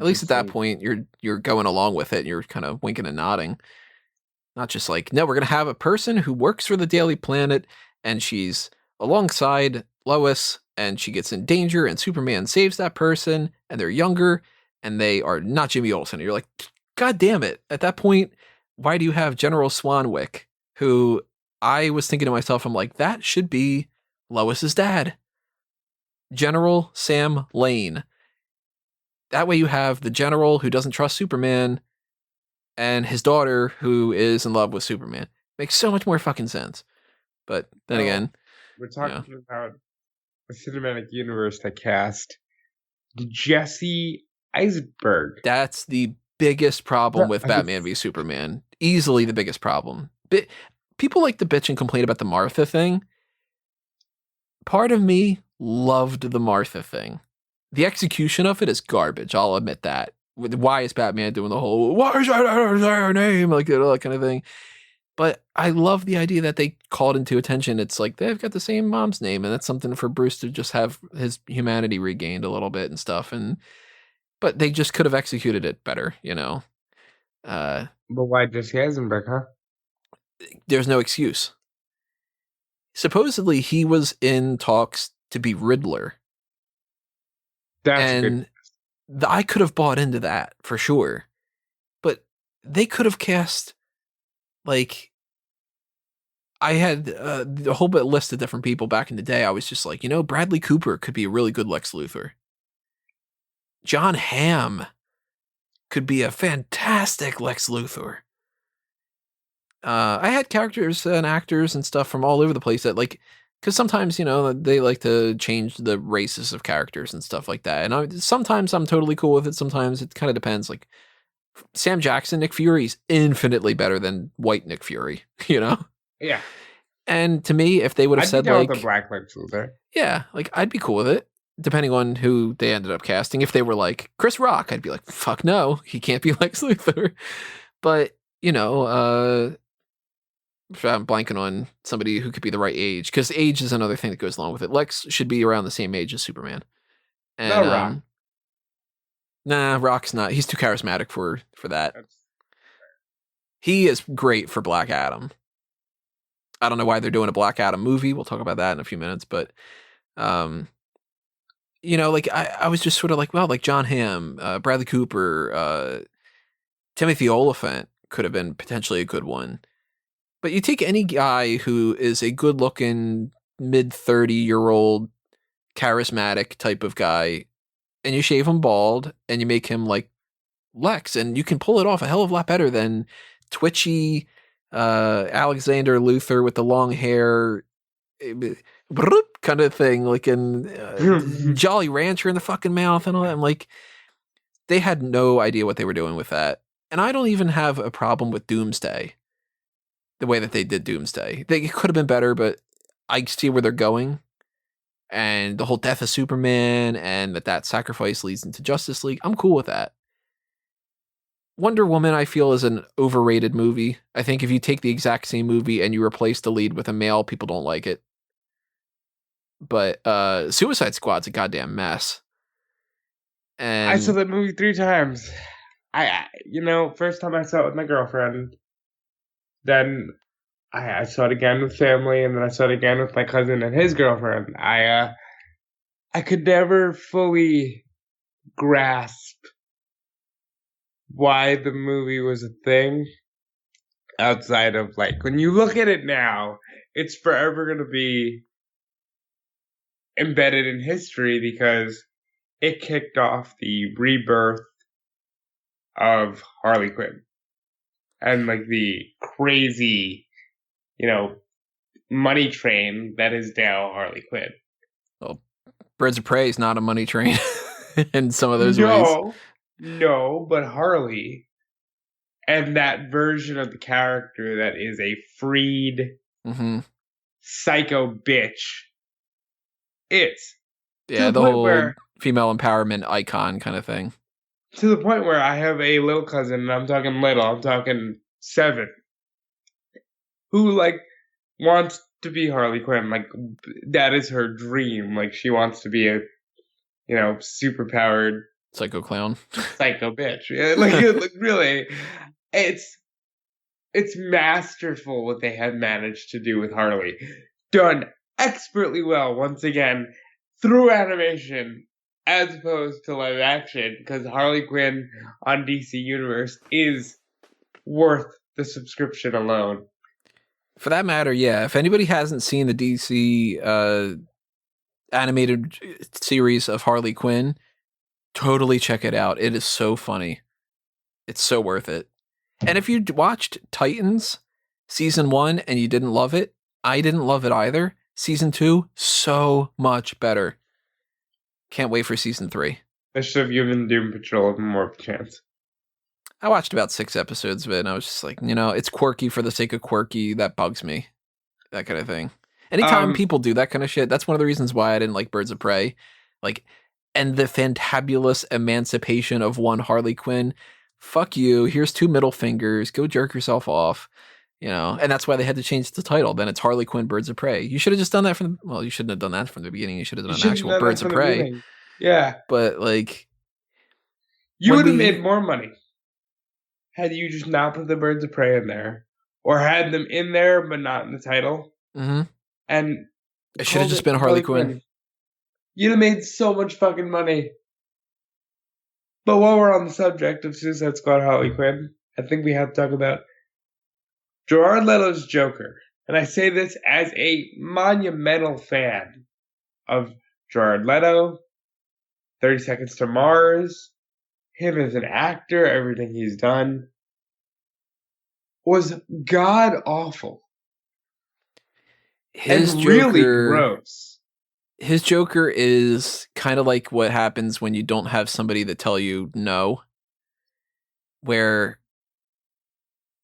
at least at Just that say, point, you're going along with it. And you're kind of winking and nodding. Not just like, no, we're going to have a person who works for the Daily Planet and she's alongside Lois and she gets in danger and Superman saves that person and they're younger and they are not Jimmy Olsen. And you're like, God damn it. At that point, why do you have General Swanwick, who I was thinking to myself, I'm like, that should be Lois's dad, General Sam Lane. That way you have the general who doesn't trust Superman and his daughter who is in love with Superman. Makes so much more fucking sense. But then well, again, we're you know, talking about a cinematic universe that cast Jesse Eisenberg. that's the biggest problem with Batman v Superman. Easily the biggest problem. People like to bitch and complain about the Martha thing. Part of me loved the Martha thing. The execution of it is garbage. I'll admit that. Why is Batman doing the whole "why is that her name" like that kind of thing? But I love the idea that they called into attention. It's like they've got the same mom's name, and that's something for Bruce to just have his humanity regained a little bit and stuff. And but they just could have executed it better, you know. Uh, But why Jesse Eisenberg, huh? there's no excuse. Supposedly, he was in talks to be Riddler, That's a good. and I could have bought into that for sure. But they could have cast like I had a whole bit list of different people back in the day. I was just like, Bradley Cooper could be a really good Lex Luthor. John Hamm could be a fantastic Lex Luthor. I had characters and actors and stuff from all over the place that because sometimes, they like to change the races of characters and stuff like that. And sometimes I'm totally cool with it. Sometimes it kind of depends. Like Sam Jackson, Nick Fury is infinitely better than white Nick Fury, Yeah, And to me, if they would have I'd be said down with the Black Lex Luthor. yeah, I'd be cool with it, depending on who they ended up casting. If they were like Chris Rock, I'd be like, fuck no, he can't be Lex Luthor. But I'm blanking on somebody who could be the right age because age is another thing that goes along with it. Lex should be around the same age as Superman, and No Rock. nah, Rock's not. He's too charismatic for that. That's, He is great for Black Adam. I don't know why they're doing a Black Adam movie. We'll talk about that in a few minutes, but I was just sort of like, well, like John Hamm, Bradley Cooper, Timothy Oliphant could have been potentially a good one. But you take any guy who is a good-looking mid-30-year-old charismatic type of guy, and you shave him bald, and you make him like Lex, and you can pull it off a hell of a lot better than twitchy Alexander Luthor with the long hair kind of thing, like in Jolly Rancher in the fucking mouth and all that. I'm like, they had no idea what they were doing with that. And I don't even have a problem with Doomsday, the way that they did Doomsday. It could have been better, but I see where they're going. And the whole death of Superman and that sacrifice leads into Justice League. I'm cool with that. Wonder Woman, I feel, is an overrated movie. I think if you take the exact same movie and you replace the lead with a male, people don't like it. But Suicide Squad's a goddamn mess. And I saw that movie 3 times. First time I saw it with my girlfriend. Then I saw it again with family, and then I saw it again with my cousin and his girlfriend. I could never fully grasp why the movie was a thing outside of like when you look at it now, it's forever going to be embedded in history because it kicked off the rebirth of Harley Quinn and like the crazy, you know, money train that is now Harley Quinn. Well, Birds of Prey is not a money train in some of those ways. No, but Harley and that version of the character that is a freed psycho bitch. It's yeah, the whole female empowerment icon kind of thing. To the point where I have a little cousin, and I'm talking little, I'm talking 7, who like wants to be Harley Quinn. Like that is her dream. Like she wants to be a, you know, super powered psycho clown, psycho bitch. Like really, it's masterful what they have managed to do with Harley. Done expertly well once again through animation as opposed to live action, because Harley Quinn on DC Universe is worth the subscription alone. For that matter, yeah. If anybody hasn't seen the DC animated series of Harley Quinn, totally check it out. It is so funny. It's so worth it. And if you watched Titans season 1 and you didn't love it, I didn't love it either. Season 2, so much better. Can't wait for season 3. I should have given Doom Patrol more of a chance. I watched about 6 episodes of it, and I was just like, you know, it's quirky for the sake of quirky. That bugs me. That kind of thing. Anytime people do that kind of shit, that's one of the reasons why I didn't like Birds of Prey. Like, and the fantabulous emancipation of one Harley Quinn. Fuck you. Here's 2 middle fingers. Go jerk yourself off. You know, and that's why they had to change the title. Then it's Harley Quinn Birds of Prey. You should have just done that from well, you shouldn't have done that from the beginning. You should have done an actual Birds of Prey. Yeah. But like you would have made more money had you just not put the Birds of Prey in there. Or had them in there but not in the title. Mm-hmm. And it should have just been Harley Quinn. You'd have made so much fucking money. But while we're on the subject of Suicide Squad Harley Quinn, I think we have to talk about Jared Leto's Joker. And I say this as a monumental fan of Jared Leto, 30 Seconds to Mars, him as an actor, everything he's done, was god awful. His and Joker, really gross. His Joker is kind of like what happens when you don't have somebody to tell you no, where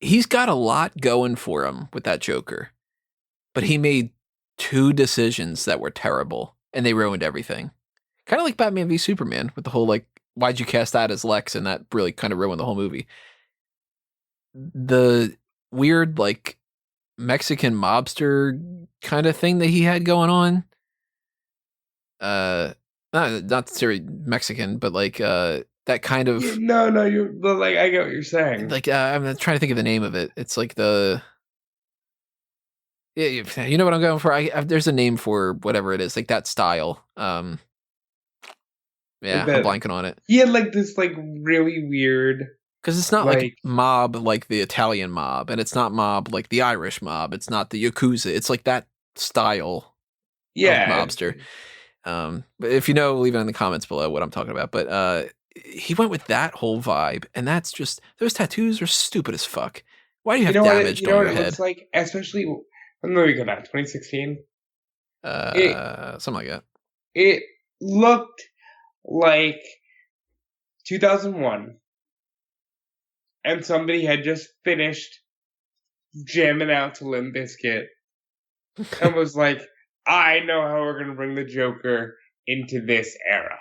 he's got a lot going for him with that Joker, but he made 2 decisions that were terrible and they ruined everything. Kind of like Batman v Superman with the whole like, why'd you cast that as Lex? And that really kind of ruined the whole movie. The weird like Mexican mobster kind of thing that he had going on. Not necessarily Mexican, but like that kind of but like I get what you're saying. Like I'm trying to think of the name of it. It's like the you know what I'm going for. There's a name for whatever it is, like that style. Yeah, I'm blanking on it. He had like this like really weird, because it's not like mob like the Italian mob, and it's not mob like the Irish mob. It's not the Yakuza. It's like that style of mobster. But if you know, leave it in the comments below what I'm talking about. But he went with that whole vibe, and that's just, those tattoos are stupid as fuck. Why do you have damage on your head? Looks like, especially when the movie came out, 2016. Something like that. It looked like 2001, and somebody had just finished jamming out to Limp Bizkit and was like, I know how we're going to bring the Joker into this era.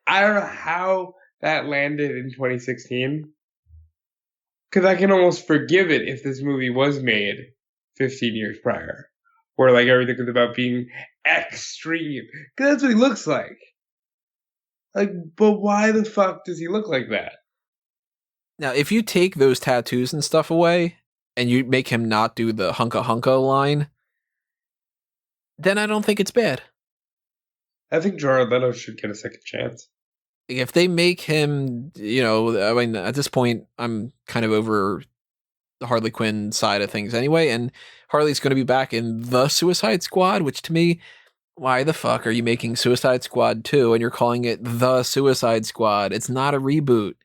I don't know how that landed in 2016. Because I can almost forgive it if this movie was made 15 years prior. Where like everything was about being extreme. Because that's what he looks like. Like, but why the fuck does he look like that? Now, if you take those tattoos and stuff away, and you make him not do the hunka hunka line, then I don't think it's bad. I think Jared Leto should get a second chance. If they make him, I mean, at this point, I'm kind of over the Harley Quinn side of things anyway, and Harley's going to be back in the Suicide Squad, which to me, why the fuck are you making Suicide Squad 2 and you're calling it the Suicide Squad? It's not a reboot.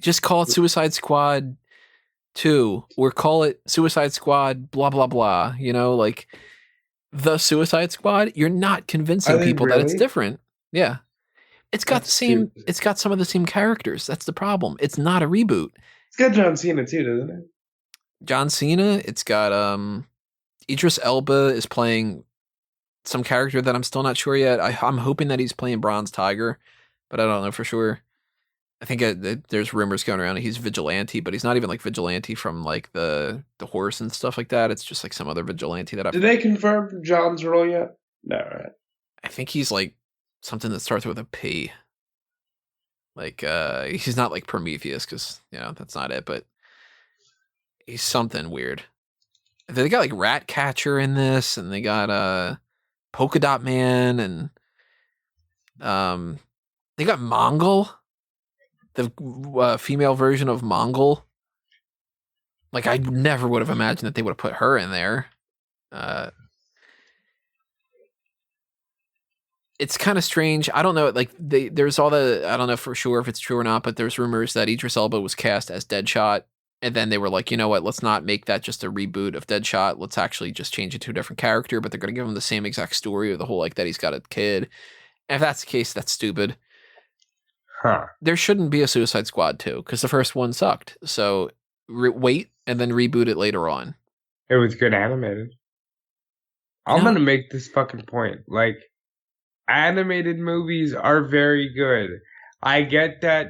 Just call it Suicide Squad 2 or call it Suicide Squad blah blah blah, like the Suicide Squad. You're not convincing people that it's different. Yeah. It's got it's got some of the same characters. That's the problem. It's not a reboot. It's got John Cena too, doesn't it? John Cena, it's got Idris Elba is playing some character that I'm still not sure yet. I'm hoping that he's playing Bronze Tiger, but I don't know for sure. I think there's rumors going around that he's Vigilante, but he's not even like Vigilante from like the horse and stuff like that. It's just like some other Vigilante that Did they confirm John's role yet? No, right? I think he's like something that starts with a P. Like he's not like Prometheus because that's not it, but he's something weird. They got like Ratcatcher in this, and they got Polka Dot Man, and they got Mongol, the female version of Mongol. Like I never would have imagined that they would have put her in there. It's kind of strange. I don't know. Like there's all I don't know for sure if it's true or not, but there's rumors that Idris Elba was cast as Deadshot. And then they were like, you know what? Let's not make that just a reboot of Deadshot. Let's actually just change it to a different character. But they're going to give him the same exact story of the whole, like, that he's got a kid. And if that's the case, that's stupid. Huh. There shouldn't be a Suicide Squad 2 because the first one sucked. So wait and then reboot it later on. It was good animated. I'm going to make this fucking point. Like, animated movies are very good. I get that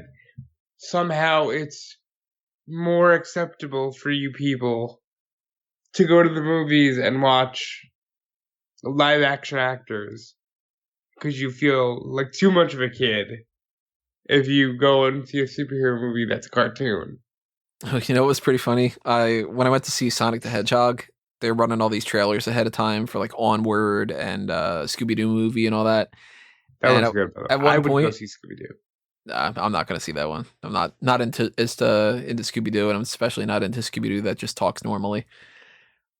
somehow it's more acceptable for you people to go to the movies and watch live action actors because you feel like too much of a kid if you go and see a superhero movie that's a cartoon. You know what was pretty funny? When I went to see Sonic the Hedgehog, they're running all these trailers ahead of time for like Onward and Scooby-Doo movie and all that. That was good. At one I would point, go see Scooby-Doo. I'm not going to see that one. I'm not into Scooby-Doo, and I'm especially not into Scooby-Doo that just talks normally.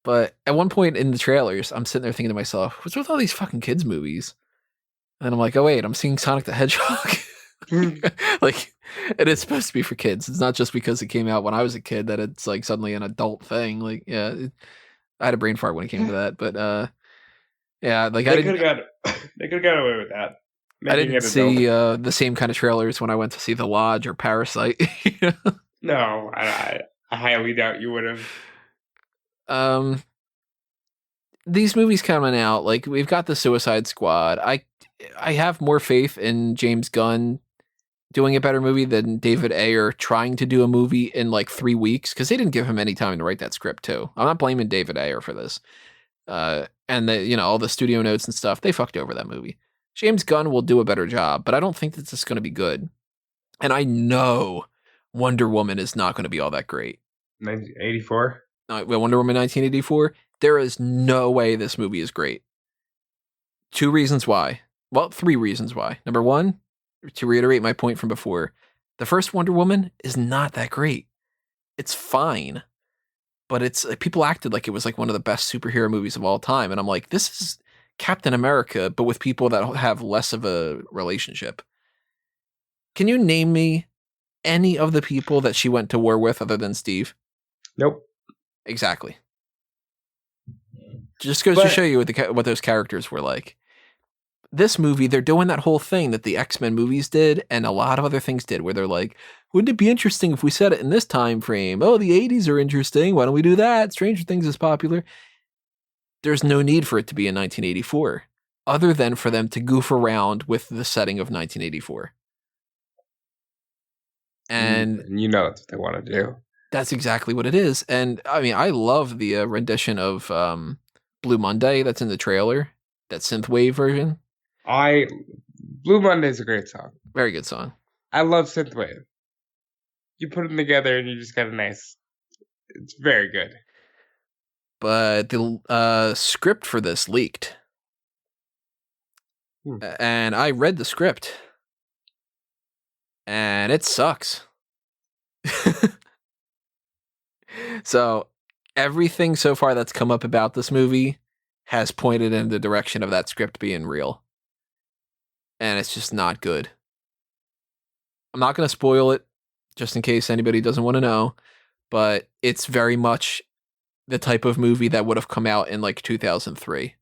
But at one point in the trailers, I'm sitting there thinking to myself, what's with all these fucking kids movies? And I'm like, oh wait, I'm seeing Sonic the Hedgehog. Like, it is supposed to be for kids. It's not just because it came out when I was a kid that it's like suddenly an adult thing. Like, yeah, I had a brain fart when it came to that. But yeah, like they could have got away with that. I didn't see the same kind of trailers when I went to see The Lodge or Parasite. No, I highly doubt you would have. These movies coming out, like we've got the Suicide Squad. I have more faith in James Gunn doing a better movie than David Ayer trying to do a movie in like 3 weeks because they didn't give him any time to write that script too. I'm not blaming David Ayer for this. And all the studio notes and stuff, they fucked over that movie. James Gunn will do a better job, but I don't think that this is going to be good. And I know Wonder Woman is not going to be all that great. 1984? Wonder Woman 1984? There is no way this movie is great. 2 reasons why. Well, 3 reasons why. Number 1, to reiterate my point from before, the first Wonder Woman is not that great. It's fine. But it's people acted like it was like one of the best superhero movies of all time. And I'm like, this is Captain America, but with people that have less of a relationship. Can you name me any of the people that she went to war with other than Steve? Nope. Exactly. Just goes to show you what those characters were like. This movie, they're doing that whole thing that the X-Men movies did and a lot of other things did where they're like, wouldn't it be interesting if we set it in this time frame? Oh, the 80s are interesting. Why don't we do that? Stranger Things is popular. There's no need for it to be in 1984 other than for them to goof around with the setting of 1984. And you know that's what they want to do. That's exactly what it is. And I mean, I love the rendition of Blue Monday that's in the trailer, that synthwave version. Blue Monday is a great song. Very good song. I love synthwave. You put them together and you just got a nice It's very good. But the script for this leaked. And I read the script. And it sucks. So everything so far that's come up about this movie has pointed in the direction of that script being real. And it's just not good. I'm not going to spoil it, just in case anybody doesn't want to know, but it's very much the type of movie that would have come out in like 2003,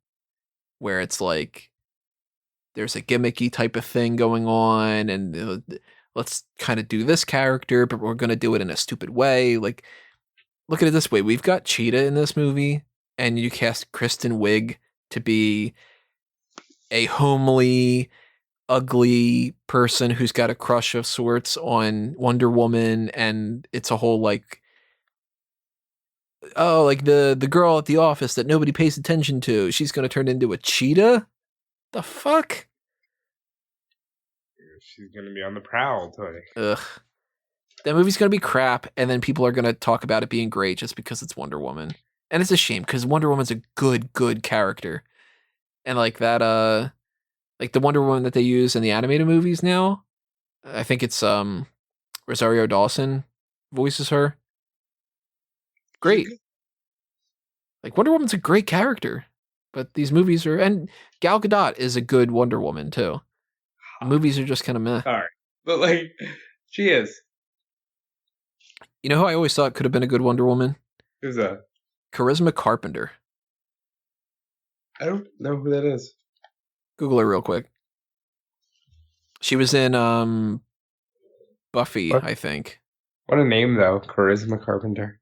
where it's like there's a gimmicky type of thing going on, and let's kind of do this character, but we're going to do it in a stupid way. Like, look at it this way. We've got Cheetah in this movie, and you cast Kristen Wiig to be a homely, ugly person who's got a crush of sorts on Wonder Woman, and it's a whole like, oh, like the girl at the office that nobody pays attention to, she's going to turn into a cheetah? The fuck? She's going to be on the prowl, Tony. Ugh. That movie's going to be crap, and then people are going to talk about it being great just because it's Wonder Woman. And it's a shame, because Wonder Woman's a good character. And like that, like the Wonder Woman that they use in the animated movies now, I think it's Rosario Dawson voices her. Great. Like, Wonder Woman's a great character, but these movies are, and Gal Gadot is a good Wonder Woman too. The movies are just kind of meh. All right, but like, she is. You know who I always thought could have been a good Wonder Woman? Who's that? Charisma Carpenter. I don't know who that is. Google her real quick. She was in Buffy, What? I think. What a name, though. Charisma Carpenter.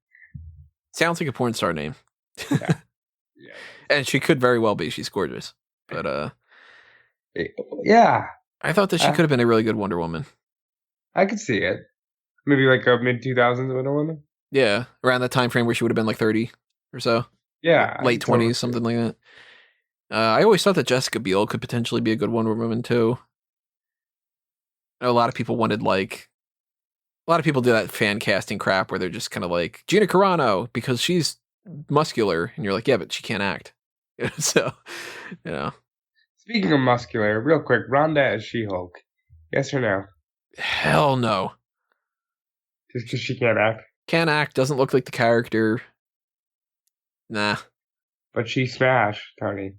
Sounds like a porn star name. Yeah. Yeah. And she could very well be. She's gorgeous. But yeah. I thought that she could have been a really good Wonder Woman. I could see it. Maybe like a mid-2000s Wonder Woman? Yeah, around that time frame where she would have been like 30 or so. Yeah. Late 20s, something like that. I always thought that Jessica Biel could potentially be a good Wonder Woman too. I know a lot of people wanted like, a lot of people do that fan casting crap where they're just kind of like Gina Carano because she's muscular, and you're like, yeah, but she can't act. So, you know. Speaking of muscular, real quick, Rhonda as She-Hulk. Yes or no? Hell no. Just because she can't act? Can't act, doesn't look like the character. Nah. But she smashed, Tony.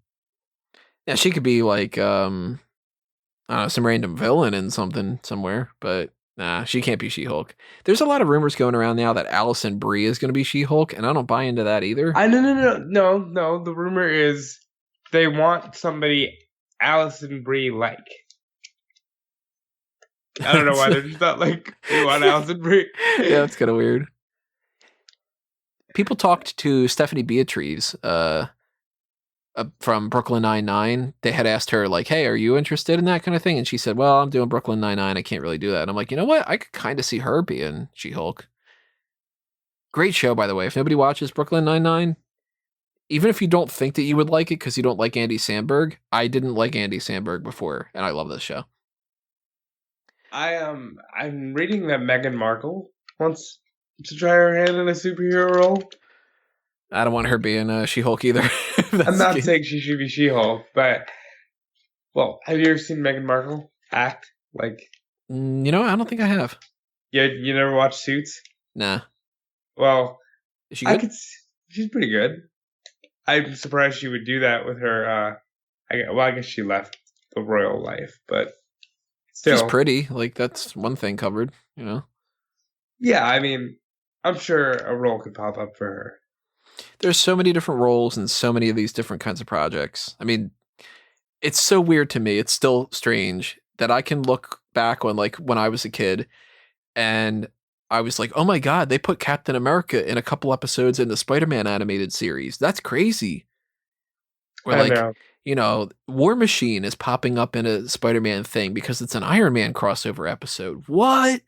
Yeah, she could be like, I don't know, some random villain in something somewhere, but nah, she can't be She-Hulk. There's a lot of rumors going around now that Allison Brie is going to be She-Hulk, and I don't buy into that either. No. The rumor is they want somebody Allison Brie like. I don't know why they're just not like, they want Allison Brie. Yeah, that's kind of weird. People talked to Stephanie Beatriz from Brooklyn Nine-Nine. They had asked her, like, hey, are you interested in that kind of thing? And she said, well, I'm doing Brooklyn Nine-Nine. I can't really do that. And I'm like, you know what? I could kind of see her being She-Hulk. Great show, by the way. If nobody watches Brooklyn Nine-Nine, even if you don't think that you would like it because you don't like Andy Samberg, I didn't like Andy Samberg before, and I love this show. I'm reading that Meghan Markle wants to try her hand in a superhero role. I don't want her being She-Hulk either. I'm not saying she should be She-Hulk, but well, have you ever seen Meghan Markle act? Like, you know, I don't think I have. You never watched Suits? Nah. Well, is she good? She's pretty good. I'm surprised she would do that with her. I guess she left the royal life, but still, she's pretty. Like, that's one thing covered, you know. Yeah, I mean, I'm sure a role could pop up for her. There's so many different roles and so many of these different kinds of projects. I mean, it's so weird to me. It's still strange that I can look back on like when I was a kid and I was like, oh my God, they put Captain America in a couple episodes in the Spider-Man animated series. That's crazy. Or like, you know, War Machine is popping up in a Spider-Man thing because it's an Iron Man crossover episode. What?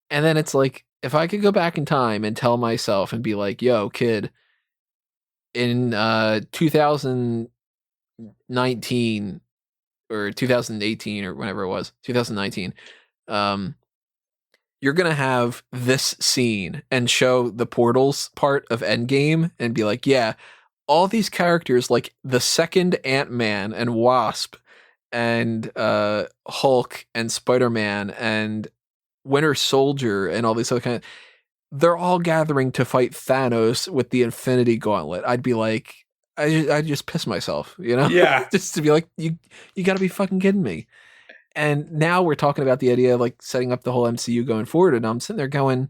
And then it's like, if I could go back in time and tell myself and be like, yo, kid, in 2019 or 2018 or whenever it was, 2019, you're you're going to have this scene and show the portals part of Endgame and be like, yeah, all these characters like the second Ant-Man and Wasp and Hulk and Spider-Man and Winter Soldier and all these other kind of, they're all gathering to fight Thanos with the Infinity Gauntlet. I'd be like, I'd just piss myself, Yeah. just to be like, you got to be fucking kidding me. And now we're talking about the idea of like setting up the whole MCU going forward, and I'm sitting there going,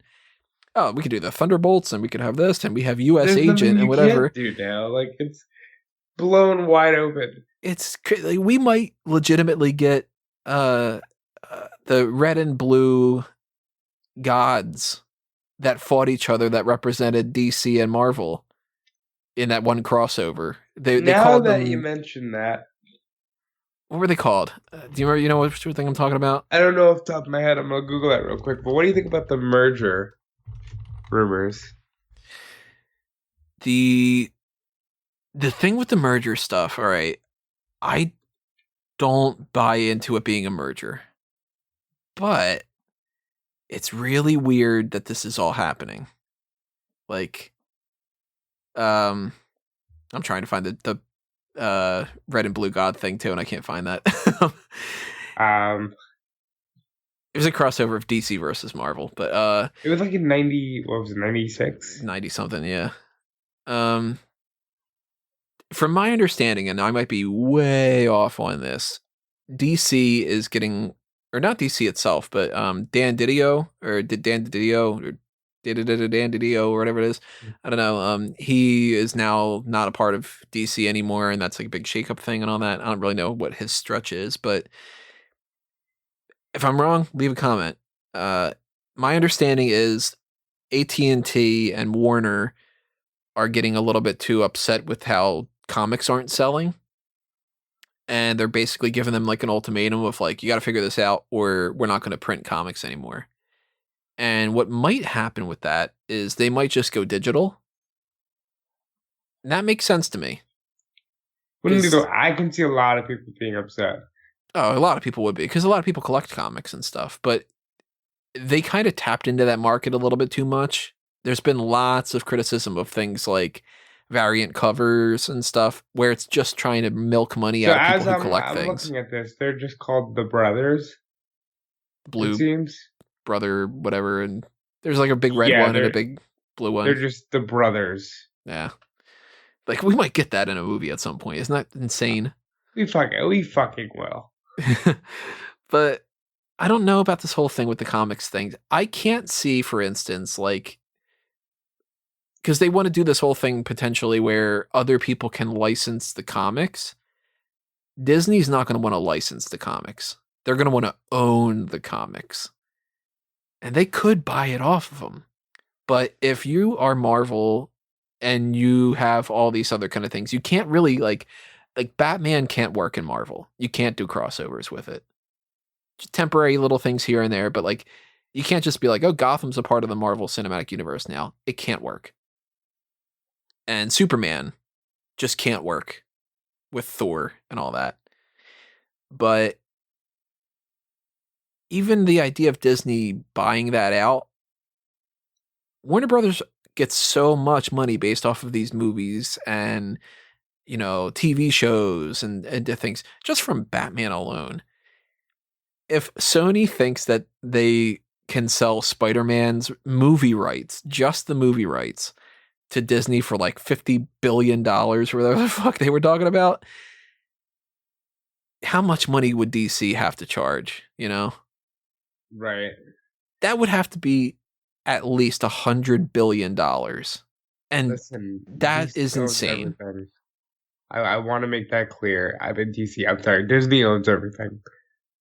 oh, we could do the Thunderbolts, and we could have this, and we have U.S. There's Agent and whatever. Can't do now, like it's blown wide open. It's like, we might legitimately get the red and blue gods that fought each other that represented DC and Marvel in that one crossover. They called them. Now that you mentioned that, what were they called? Do you remember? You know what thing I'm talking about? I don't know off the top of my head. I'm gonna Google that real quick. But what do you think about the merger rumors? The thing with the merger stuff. All right, I don't buy into it being a merger, but it's really weird that this is all happening. Like, I'm trying to find the red and blue god thing too, and I can't find that. It was a crossover of DC versus Marvel, but it was like in 90, what was it, 96? 90 something, yeah. From my understanding, and I might be way off on this, DC is getting, or not DC itself, but Dan Didio, or Dan Didio, or Dan Didio, or whatever it is. I don't know. He is now not a part of DC anymore, and that's like a big shakeup thing and all that. I don't really know what his stretch is, but if I'm wrong, leave a comment. My understanding is AT&T and Warner are getting a little bit too upset with how comics aren't selling. And they're basically giving them like an ultimatum of like, you got to figure this out or we're not going to print comics anymore. And what might happen with that is they might just go digital. And that makes sense to me. I can see a lot of people being upset. Oh, a lot of people would be, because a lot of people collect comics and stuff, but they kind of tapped into that market a little bit too much. There's been lots of criticism of things like variant covers and stuff where it's just trying to milk money out of people who collect things. I'm looking at this, they're just called the Brothers. Blue, it seems. Brother, whatever, and there's like a big red one and a big blue one. They're just the Brothers. Yeah. Like, we might get that in a movie at some point. Isn't that insane? We fucking will. But I don't know about this whole thing with the comics thing. I can't see, for instance, like, because they want to do this whole thing potentially where other people can license the comics. Disney's not going to want to license the comics. They're going to want to own the comics. And they could buy it off of them. But if you are Marvel and you have all these other kind of things, you can't really like Batman can't work in Marvel. You can't do crossovers with it. Just temporary little things here and there, but like you can't just be like, oh, Gotham's a part of the Marvel Cinematic Universe now. It can't work. And Superman just can't work with Thor and all that. But even the idea of Disney buying that out, Warner Brothers gets so much money based off of these movies and, you know, TV shows and things just from Batman alone. If Sony thinks that they can sell Spider-Man's movie rights, just the movie rights, to Disney for like $50 billion or whatever the fuck they were talking about, how much money would DC have to charge, you know? Right. That would have to be at least $100 billion. And listen, that DC is insane. I want to make that clear. I'm sorry, Disney owns everything.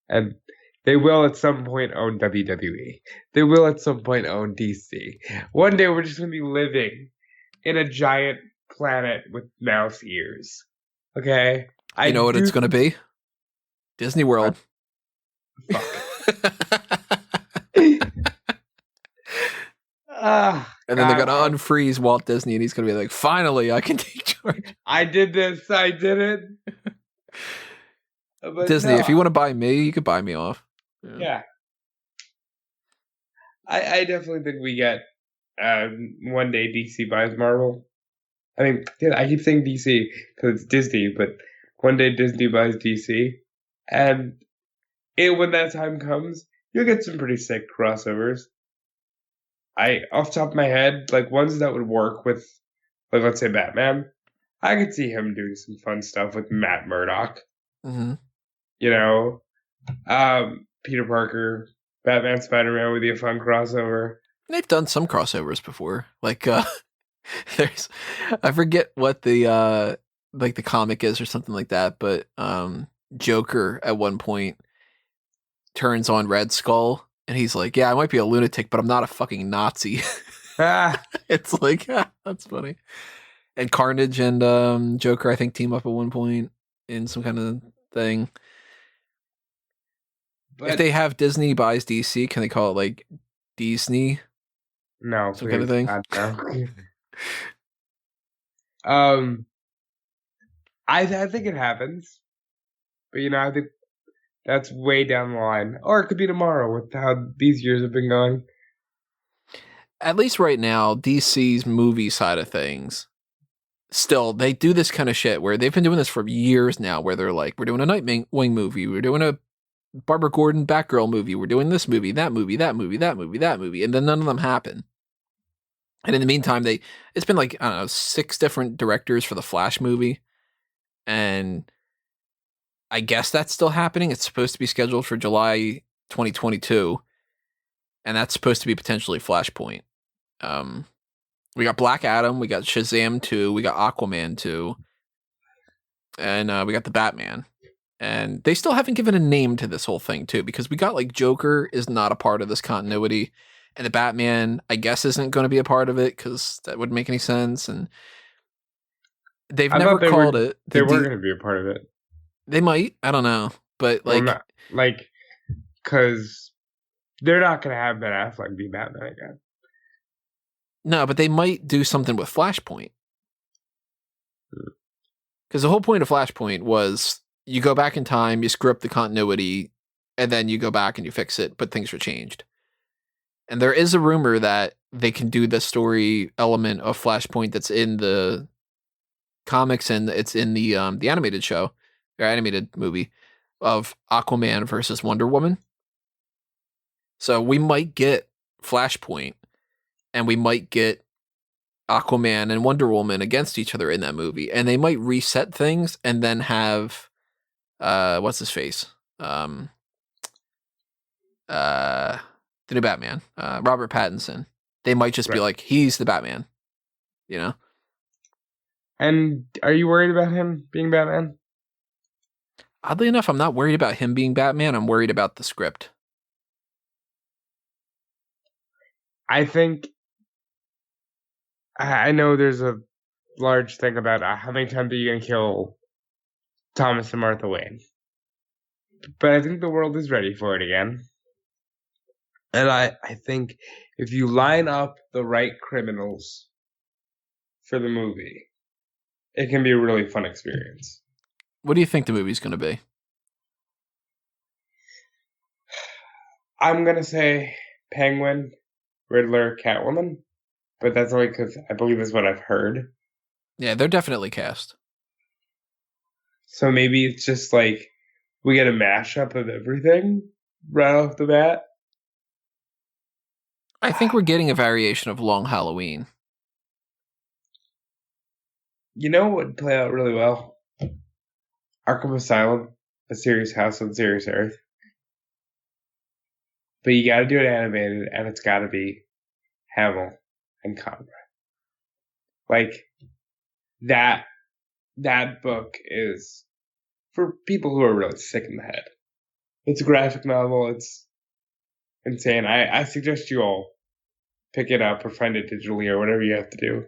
And they will at some point own WWE. They will at some point own DC. One day we're just going to be living in a giant planet with mouse ears. Okay? You know what it's going to be? Disney World. Fuck. And then they're going to unfreeze Walt Disney and he's going to be like, finally, I can take charge. I did this. I did it. Disney, if you want to buy me, you could buy me off. Yeah. I definitely think we get one day DC buys Marvel. I mean, dude, I keep saying DC because it's Disney, but one day Disney buys DC, and when that time comes, you'll get some pretty sick crossovers. Off the top of my head, like ones that would work with, like let's say Batman. I could see him doing some fun stuff with Matt Murdock. Mm-hmm. You know, Peter Parker, Batman, Spider-Man would be a fun crossover. They've done some crossovers before. Like there's I forget what the like the comic is or something like that, but Joker at one point turns on Red Skull and he's like, "Yeah, I might be a lunatic, but I'm not a fucking Nazi." Ah, It's like, that's funny. And Carnage and Joker, I think, team up at one point in some kind of thing. If but they have Disney buys DC, can they call it like Disney? no, Some kind of please, thing? God, no. um, I think it happens, but I think that's way down the line, or it could be tomorrow with how these years have been going. At least right now, DC's movie side of things, still, they do this kind of shit where they've been doing this for years now, where they're like, we're doing a Nightwing movie, we're doing a Barbara Gordon Batgirl movie, we're doing this movie, that movie, that movie, that movie, that movie, and then none of them happen. And in the meantime, it's been like, I don't know, 6 different directors for the Flash movie. And I guess that's still happening. It's supposed to be scheduled for July 2022. And that's supposed to be potentially Flashpoint. We got Black Adam, we got Shazam 2, we got Aquaman 2, and we got the Batman. And they still haven't given a name to this whole thing, too, because we got like Joker is not a part of this continuity. And the Batman, I guess, isn't going to be a part of it because that wouldn't make any sense. And they've I never thought called it. they were going to be a part of it. They might. I don't know. But Well, like, not like because they're not going to have Ben Affleck be Batman again. no, but they might do something with Flashpoint. Because the whole point of Flashpoint was you go back in time, you screw up the continuity, and then you go back and you fix it, but things are changed. And there is a rumor that they can do the story element of Flashpoint that's in the comics and it's in the animated show or animated movie of Aquaman versus Wonder Woman. So we might get Flashpoint and we might get Aquaman and Wonder Woman against each other in that movie, and they might reset things and then have what's his face? The new Batman, Robert Pattinson. They might just be like, he's the Batman, you know? And are you worried about him being Batman? Oddly enough, I'm not worried about him being Batman. I'm worried about the script. I think I know there's a large thing about how many times are you going to kill Thomas and Martha Wayne? But I think the world is ready for it again. And I think if you line up the right criminals for the movie, it can be a really fun experience. What do you think the movie's going to be? I'm going to say Penguin, Riddler, Catwoman. But that's only because I believe is what I've heard. Yeah, they're definitely cast. So maybe it's just like we get a mashup of everything right off the bat. I think we're getting a variation of Long Halloween. You know what would play out really well? Arkham Asylum, A Serious House on Serious Earth. But you gotta do it animated, and it's gotta be Hamill and Conrad. Like, that book is for people who are really sick in the head. It's a graphic novel, it's insane. I suggest you all pick it up or find it digitally or whatever you have to do.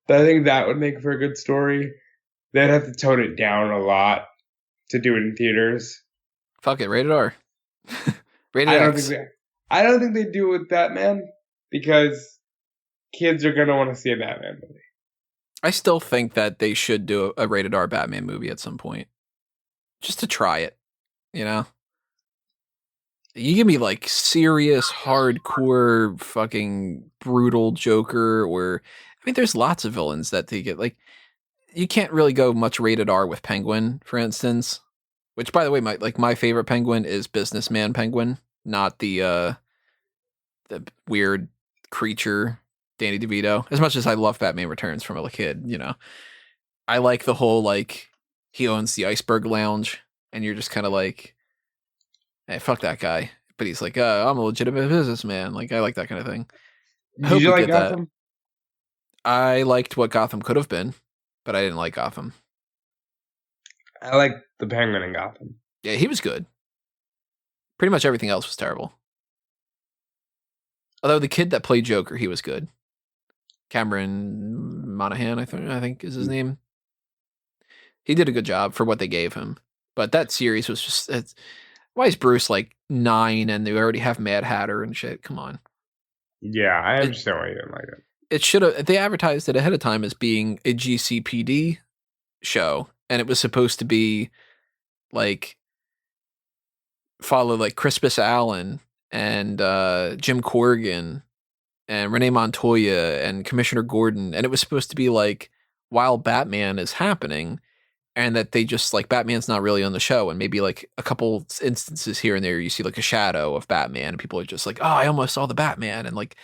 But I think that would make for a good story. They'd have to tone it down a lot to do it in theaters. Fuck it, rated R. Rated X. I don't think they do it with Batman because kids are gonna want to see a Batman movie. I still think that they should do a rated R Batman movie at some point. Just to try it, you know? You give me like serious, hardcore, fucking brutal Joker, or I mean, there's lots of villains that they get like. You can't really go much rated R with Penguin, for instance. Which, by the way, my favorite Penguin is Businessman Penguin, not the weird creature Danny DeVito. As much as I love Batman Returns from a kid, I like the whole like he owns the Iceberg Lounge, and you're just kind of like, hey, fuck that guy. But he's like, I'm a legitimate businessman. Like I like that kind of thing. I Did hope you we like get that. Gotham? I liked what Gotham could have been, but I didn't like Gotham. I like the Penguin in Gotham. Yeah, he was good. Pretty much everything else was terrible. Although the kid that played Joker, he was good. Cameron Monaghan, I think is his name. He did a good job for what they gave him. But that series was just why is Bruce like 9 and they already have Mad Hatter and shit? Come on. Yeah, I It understand why you didn't like it. it should have they advertised it ahead of time as being a GCPD show, and it was supposed to be like follow like Crispus Allen and Jim Corrigan and Renee Montoya and Commissioner Gordon, and it was supposed to be like while Batman is happening, and that they just like Batman's not really on the show, and maybe like a couple instances here and there you see like a shadow of Batman, and people are just like, oh, I almost saw the Batman, and like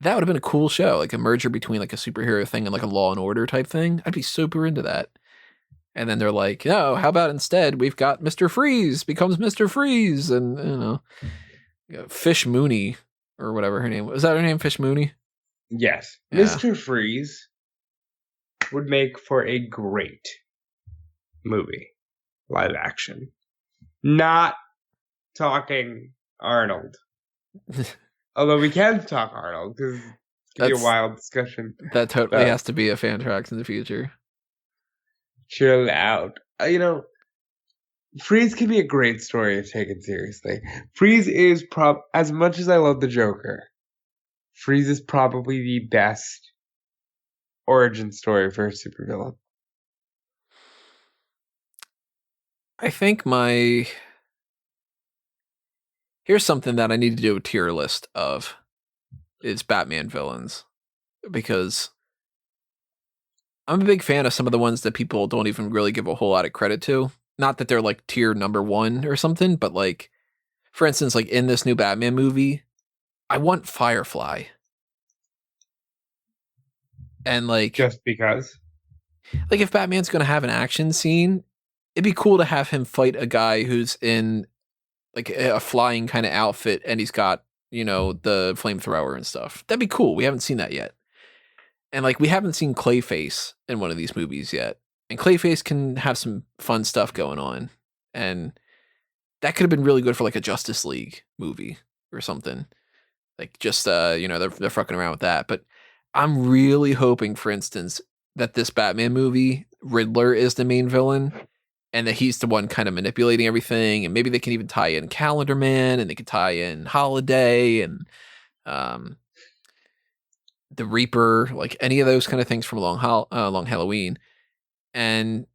that would have been a cool show, like a merger between like a superhero thing and like a Law and Order type thing. I'd be super into that. And then they're like, no, how about instead we've got Mr. Freeze becomes Mr. Freeze, and Fish Mooney or whatever her name was. That her name, Fish Mooney? Yes, Yeah. Mr. Freeze would make for a great movie, live action. Not talking Arnold. Although we can talk Arnold because it could be a wild discussion. That totally has to be a fan track in the future. Chill out. Freeze can be a great story if taken seriously. Freeze is as much as I love the Joker, Freeze is probably the best origin story for a supervillain. I think here's something that I need to do a tier list of is Batman villains, because I'm a big fan of some of the ones that people don't even really give a whole lot of credit to. Not that they're like tier number 1 or something, but like, for instance, like in this new Batman movie, I want Firefly. And like, just because, like if Batman's going to have an action scene, it'd be cool to have him fight a guy who's in like a flying kind of outfit and he's got, the flamethrower and stuff. That'd be cool. We haven't seen that yet. And like we haven't seen Clayface in one of these movies yet. And Clayface can have some fun stuff going on. And that could have been really good for like a Justice League movie or something. Like just they're fucking around with that. But I'm really hoping, for instance, that this Batman movie, Riddler is the main villain, and that he's the one kind of manipulating everything, and maybe they can even tie in Calendar Man, and they could tie in Holiday and the Reaper, like any of those kind of things from Long Halloween. And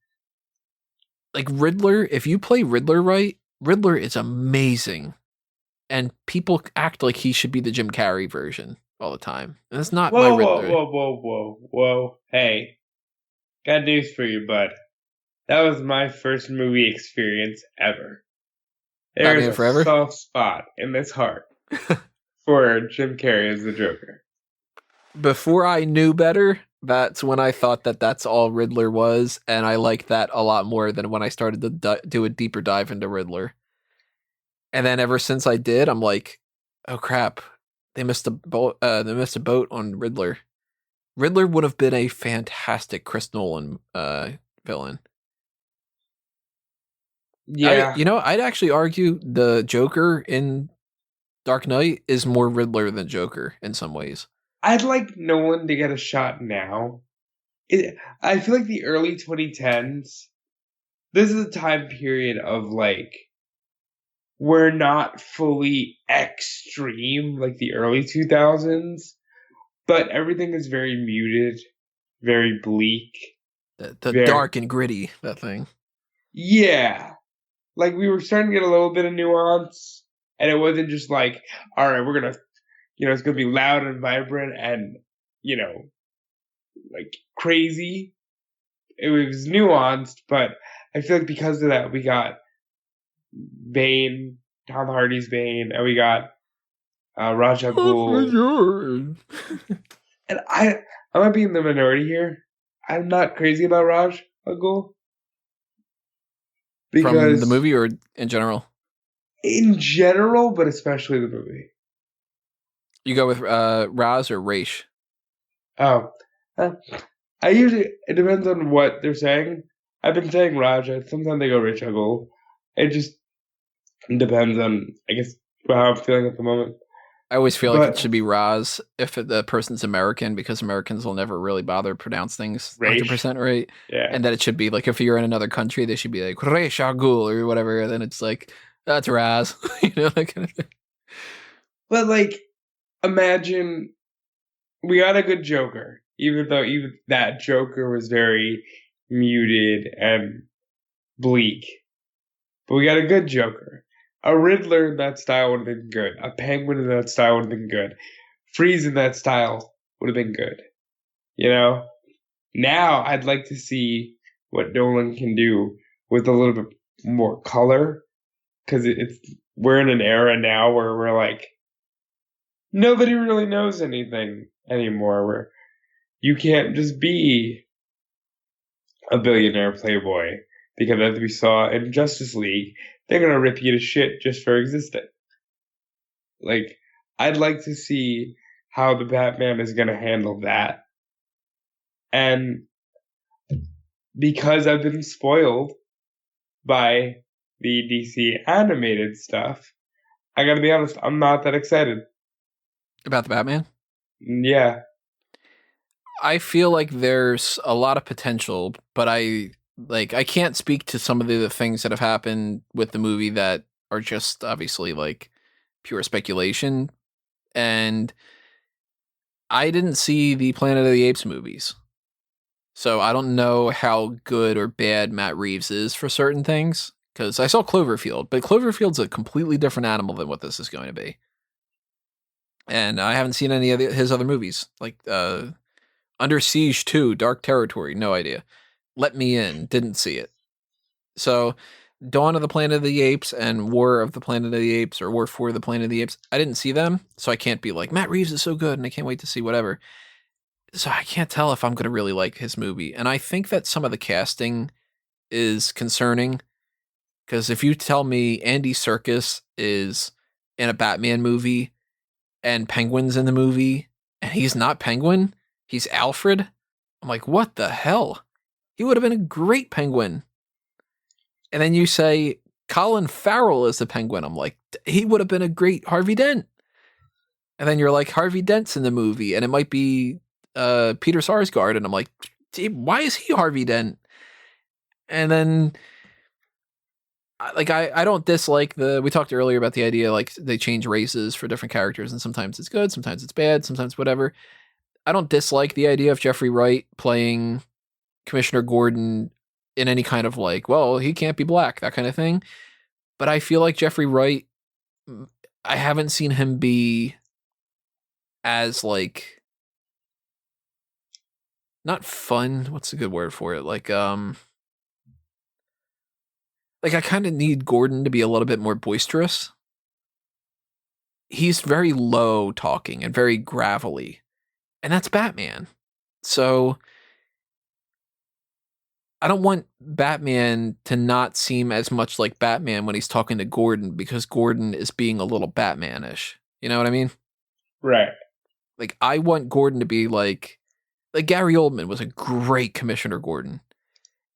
like Riddler, if you play Riddler right, Riddler is amazing. And people act like he should be the Jim Carrey version all the time. And it's not my Riddler. Whoa. Hey, got news for you, bud. That was my first movie experience ever. There's a soft spot in this heart for Jim Carrey as the Joker. Before I knew better, that's when I thought that that's all Riddler was, and I liked that a lot more than when I started to do a deeper dive into Riddler. And then ever since I did, I'm like, oh crap, they missed a boat. They missed a boat on Riddler. Riddler would have been a fantastic Chris Nolan villain. Yeah, I'd actually argue the Joker in Dark Knight is more Riddler than Joker in some ways. I'd like Nolan to get a shot now. I feel like the early 2010s, this is a time period of like, we're not fully extreme like the early 2000s, but everything is very muted, very bleak. The dark and gritty, that thing. Yeah. Like we were starting to get a little bit of nuance, And it wasn't just like, all right, we're gonna, it's gonna be loud and vibrant and, you know, like crazy. It was nuanced, but I feel like because of that, we got Bane, Tom Hardy's Bane, and we got Raja Ghul. And I might be in the minority here. I'm not crazy about Raj Ghul From the because, movie or in general? in general, but especially the movie. You go with Raz or Raish? Oh, I usually it depends on what they're saying. I've been saying Raja. Sometimes they go Rich Ghul. It just depends on, I guess, how I'm feeling at the moment. I always feel like it But should be Raz if the person's American, because Americans will never really bother to pronounce things Raish, 100% right. yeah. And that it should be like, if you're in another country, they should be like Raish Agul or whatever. And then it's like, that's Raz. That kind of thing. But like, imagine we got a good Joker, even though even that Joker was very muted and bleak. But we got a good Joker. A Riddler in that style would have been good. A Penguin in that style would have been good. Freeze in that style would have been good. Now I'd like to see what Nolan can do with a little bit more color, because we're in an era now where we're like, nobody really knows anything anymore. Where you can't just be a billionaire playboy, because as we saw in Justice League, they're gonna rip you to shit just for existing. Like, I'd like to see how the Batman is gonna handle that. And because I've been spoiled by the DC animated stuff, I gotta be honest, I'm not that excited. About the Batman? Yeah. I feel like there's a lot of potential, but I can't speak to some of the things that have happened with the movie that are just obviously like pure speculation. And I didn't see the Planet of the Apes movies. So I don't know how good or bad Matt Reeves is for certain things, because I saw Cloverfield, but Cloverfield's a completely different animal than what this is going to be. And I haven't seen any of his other movies, like Under Siege 2, Dark Territory, no idea. Let Me In, didn't see it. So Dawn of the Planet of the Apes and War of the Planet of the Apes, or War for the Planet of the Apes, I didn't see them, so I can't be like, Matt Reeves is so good and I can't wait to see whatever. So I can't tell if I'm going to really like his movie. And I think that some of the casting is concerning, because if you tell me Andy Serkis is in a Batman movie and Penguin's in the movie and he's not Penguin, he's Alfred, I'm like, what the hell? He would have been a great Penguin. And then you say Colin Farrell is the Penguin, I'm like, he would have been a great Harvey Dent. And then you're like, Harvey Dent's in the movie and it might be Peter Sarsgaard, and I'm like, why is he Harvey Dent? And then I don't dislike we talked earlier about the idea like they change races for different characters, and sometimes it's good, sometimes it's bad, sometimes whatever. I don't dislike the idea of Jeffrey Wright playing Commissioner Gordon in any kind of like, well, he can't be black, that kind of thing. But I feel like Jeffrey Wright, I haven't seen him be as like, not fun. What's a good word for it? Like I kind of need Gordon to be a little bit more boisterous. He's very low talking and very gravelly, and that's Batman. So I don't want Batman to not seem as much like Batman when he's talking to Gordon, because Gordon is being a little Batman-ish. You know what I mean? Right. Like, I want Gordon to be like Gary Oldman was a great Commissioner Gordon.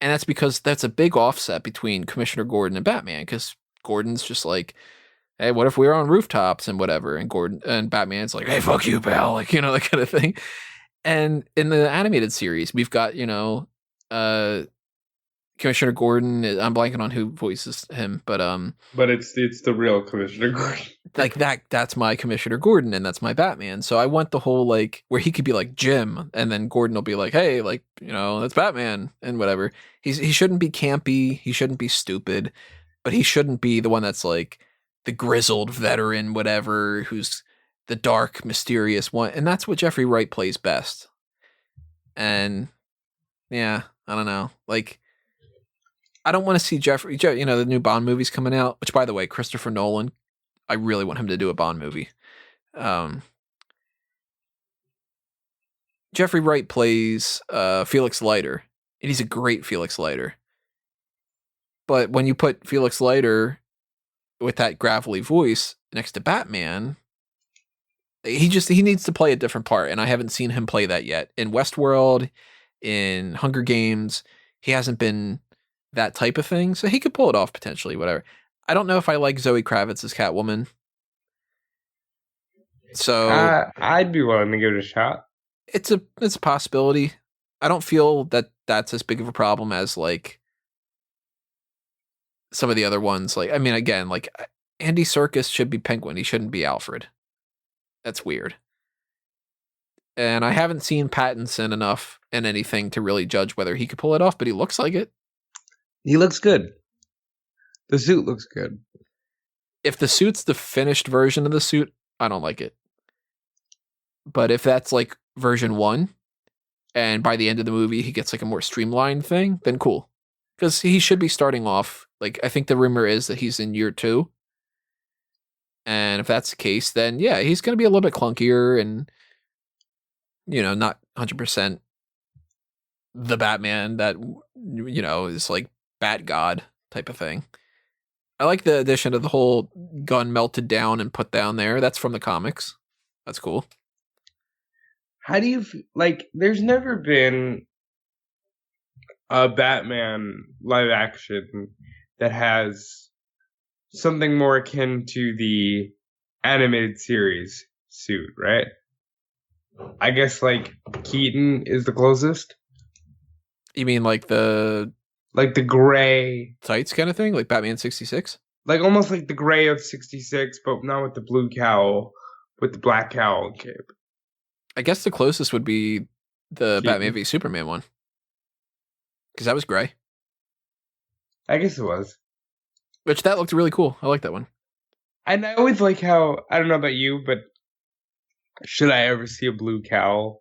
And that's because that's a big offset between Commissioner Gordon and Batman, because Gordon's just like, hey, what if we were on rooftops and whatever? And Batman's like, hey, fuck you, pal. Like, that kind of thing. And in the animated series, we've got, Commissioner Gordon. I'm blanking on who voices him, but it's the real Commissioner Gordon. Like that's my Commissioner Gordon, and that's my Batman. So I want the whole like where he could be like Jim, and then Gordon will be like, hey, like, that's Batman and whatever. He shouldn't be campy, he shouldn't be stupid, but he shouldn't be the one that's like, the grizzled veteran, whatever, who's the dark, mysterious one. And that's what Jeffrey Wright plays best. And yeah, I don't know. Like, I don't want to see Jeffrey, the new Bond movie's coming out, which, by the way, Christopher Nolan, I really want him to do a Bond movie. Jeffrey Wright plays Felix Leiter, and he's a great Felix Leiter. But when you put Felix Leiter with that gravelly voice next to Batman, he needs to play a different part, and I haven't seen him play that yet. In Westworld, in Hunger Games, he hasn't been that type of thing, so he could pull it off potentially, whatever. I don't know if I like Zoe Kravitz as Catwoman. So I'd be willing to give it a shot. It's a possibility. I don't feel that that's as big of a problem as like some of the other ones. Like, I mean, again, like Andy Serkis should be Penguin. He shouldn't be Alfred. That's weird. And I haven't seen Pattinson enough in anything to really judge whether he could pull it off, but he looks like it. He looks good. The suit looks good. If the suit's the finished version of the suit, I don't like it. But if that's like version 1, and by the end of the movie he gets like a more streamlined thing, then cool. Because he should be starting off, like, I think the rumor is that he's in year 2. And if that's the case, then yeah, he's going to be a little bit clunkier and, not 100% the Batman that, is like Bat God type of thing. I like the addition of the whole gun melted down and put down there. That's from the comics. That's cool. How do you, there's never been a Batman live action that has something more akin to the animated series suit, right? I guess, Keaton is the closest. You mean like the gray tights kind of thing? Like Batman 66? Almost like the gray of 66, but not with the blue cowl, with the black cowl and cape. I guess the closest would be the Keaton. Batman v Superman one. Because that was gray. I guess it was. Which that looked really cool. I like that one. And I always like how, I don't know about you, but should I ever see a blue cowl,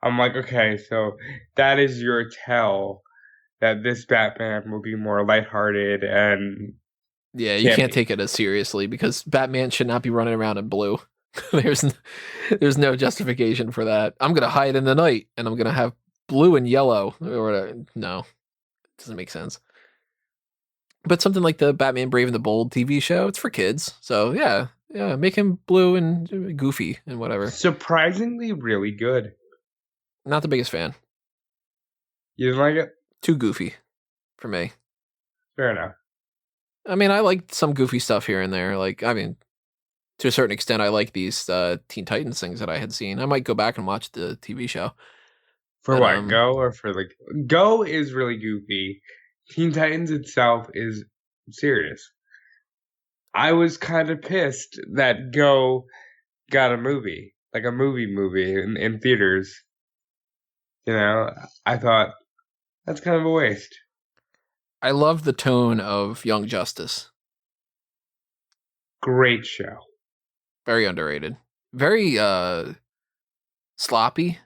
I'm like, okay, so that is your tell that this Batman will be more lighthearted and... Yeah, you can't take it as seriously because Batman should not be running around in blue. There's no justification for that. I'm going to hide in the night and I'm going to have blue and yellow or whatever. No, it doesn't make sense. But something like the Batman Brave and the Bold TV show, it's for kids. So yeah, make him blue and goofy and whatever. Surprisingly really good. Not the biggest fan. You didn't like it? Too goofy for me. Fair enough. I mean, I like some goofy stuff here and there. To a certain extent, I like these Teen Titans things that I had seen. I might go back and watch the TV show. For what, Go? Or for Go is really goofy. Teen Titans itself is serious. I was kind of pissed that Go got a movie. A movie in theaters. I thought, that's kind of a waste. I love the tone of Young Justice. Great show. Very underrated. Very sloppy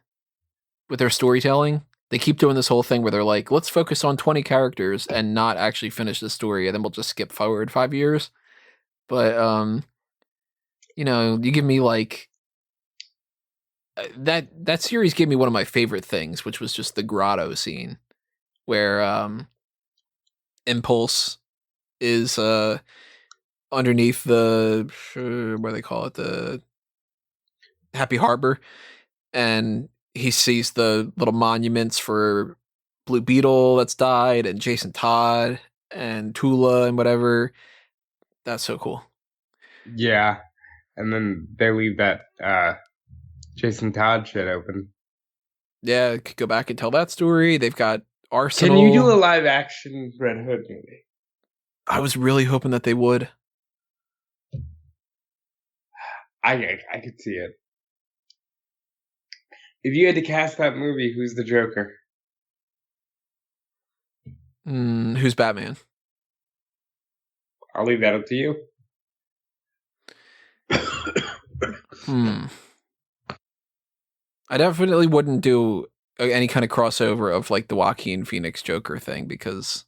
with their storytelling. They keep doing this whole thing where they're like, let's focus on 20 characters and not actually finish the story, and then we'll just skip forward 5 years. But, you give me that series gave me one of my favorite things, which was just the grotto scene where Impulse is underneath the what do they call it, the Happy Harbor, and he sees the little monuments for Blue Beetle that's died and Jason Todd and Tula and whatever. That's so cool. Yeah, and then they leave that Jason Todd shit open. Yeah, could go back and tell that story. They've got Arsenal. Can you do a live action Red Hood movie? I was really hoping that they would. I could see it. If you had to cast that movie, who's the Joker? Who's Batman? I'll leave that up to you. Hmm. I definitely wouldn't do any kind of crossover of like the Joaquin Phoenix Joker thing because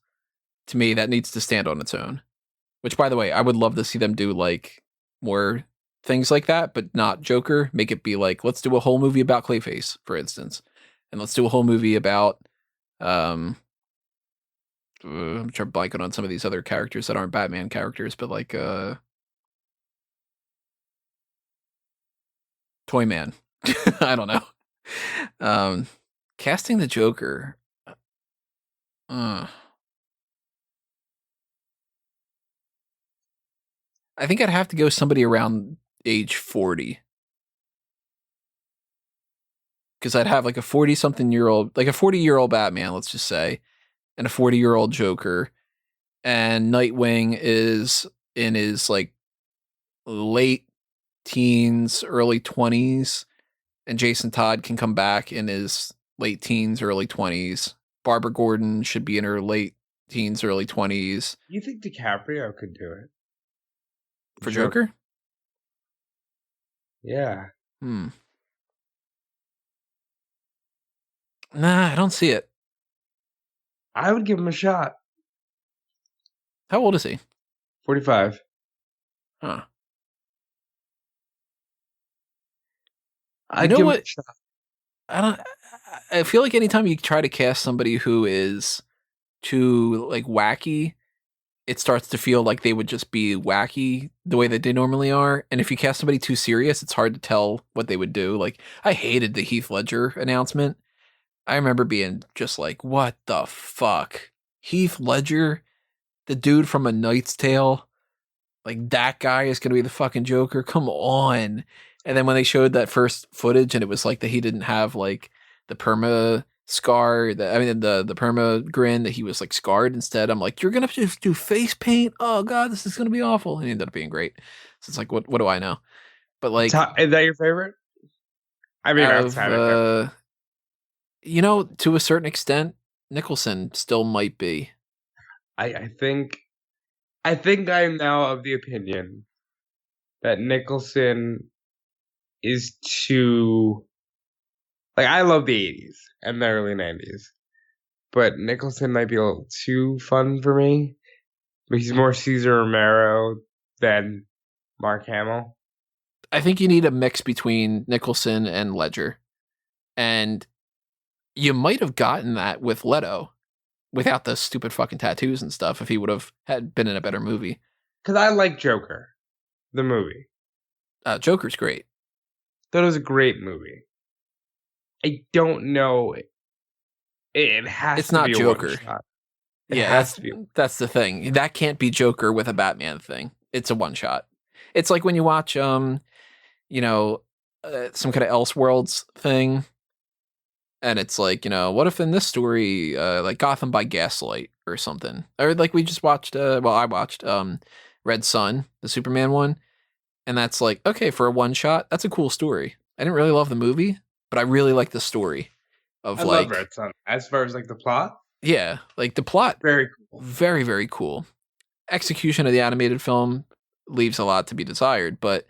to me that needs to stand on its own. Which, by the way, I would love to see them do like more things like that, but not Joker. Make it be like, let's do a whole movie about Clayface, for instance, and let's do a whole movie about. I'm trying blanking on some of these other characters that aren't Batman characters, but like Toyman. I don't know. Um, Casting the Joker. Uh, I think I'd have to go somebody around age 40. Because I'd have like a 40 something year old, like a 40-year-old Batman, let's just say, and a 40-year-old Joker. And Nightwing is in his like late teens, early 20s. And Jason Todd can come back in his late teens, early 20s. Barbara Gordon should be in her late teens, early 20s. You think DiCaprio could do it? For Joker? Yeah. Nah, I don't see it. I would give him a shot. How old is he? 45. Huh. I'd You know give him what? a shot. I feel like anytime you try to cast somebody who is too like wacky, it starts to feel like they would just be wacky the way that they normally are. And if you cast somebody too serious, it's hard to tell what they would do. Like I hated the Heath Ledger announcement. I remember being just like, what the fuck? Heath Ledger, the dude from A Knight's Tale, like that guy is gonna be the fucking Joker. Come on. And then when they showed that first footage and it was like that he didn't have like the perma scar, the perma grin, that he was like scarred instead. I'm like, you're gonna just do face paint? Oh god, this is gonna be awful. And he ended up being great. So it's like, what do I know? But like Is that your favorite? I mean, out of outside of it. to a certain extent, Nicholson still might be. I think I'm now of the opinion that Nicholson is too, like, I love the 80s and the early 90s, but Nicholson might be a little too fun for me. But he's more Caesar Romero than Mark Hamill. I think you need a mix between Nicholson and Ledger. And you might have gotten that with Leto without the stupid fucking tattoos and stuff if he would have had been in a better movie. Because I like Joker, the movie. Joker's great. That was a great movie. I don't know. It has It's to not be a one Joker. shot. Yeah, that's the thing. That can't be Joker with a Batman thing. It's a one shot. It's like when you watch you know, some kind of Elseworlds thing, and it's like, what if in this story, like Gotham by Gaslight or something, or like we just watched, I watched Red Sun, the Superman one, and that's like, okay, for a one shot, that's a cool story. I didn't really love the movie, but I really like the story of I love like, Red Sun. As far as like the plot, yeah, like the plot, very cool. very, very cool. Execution of the animated film leaves a lot to be desired, but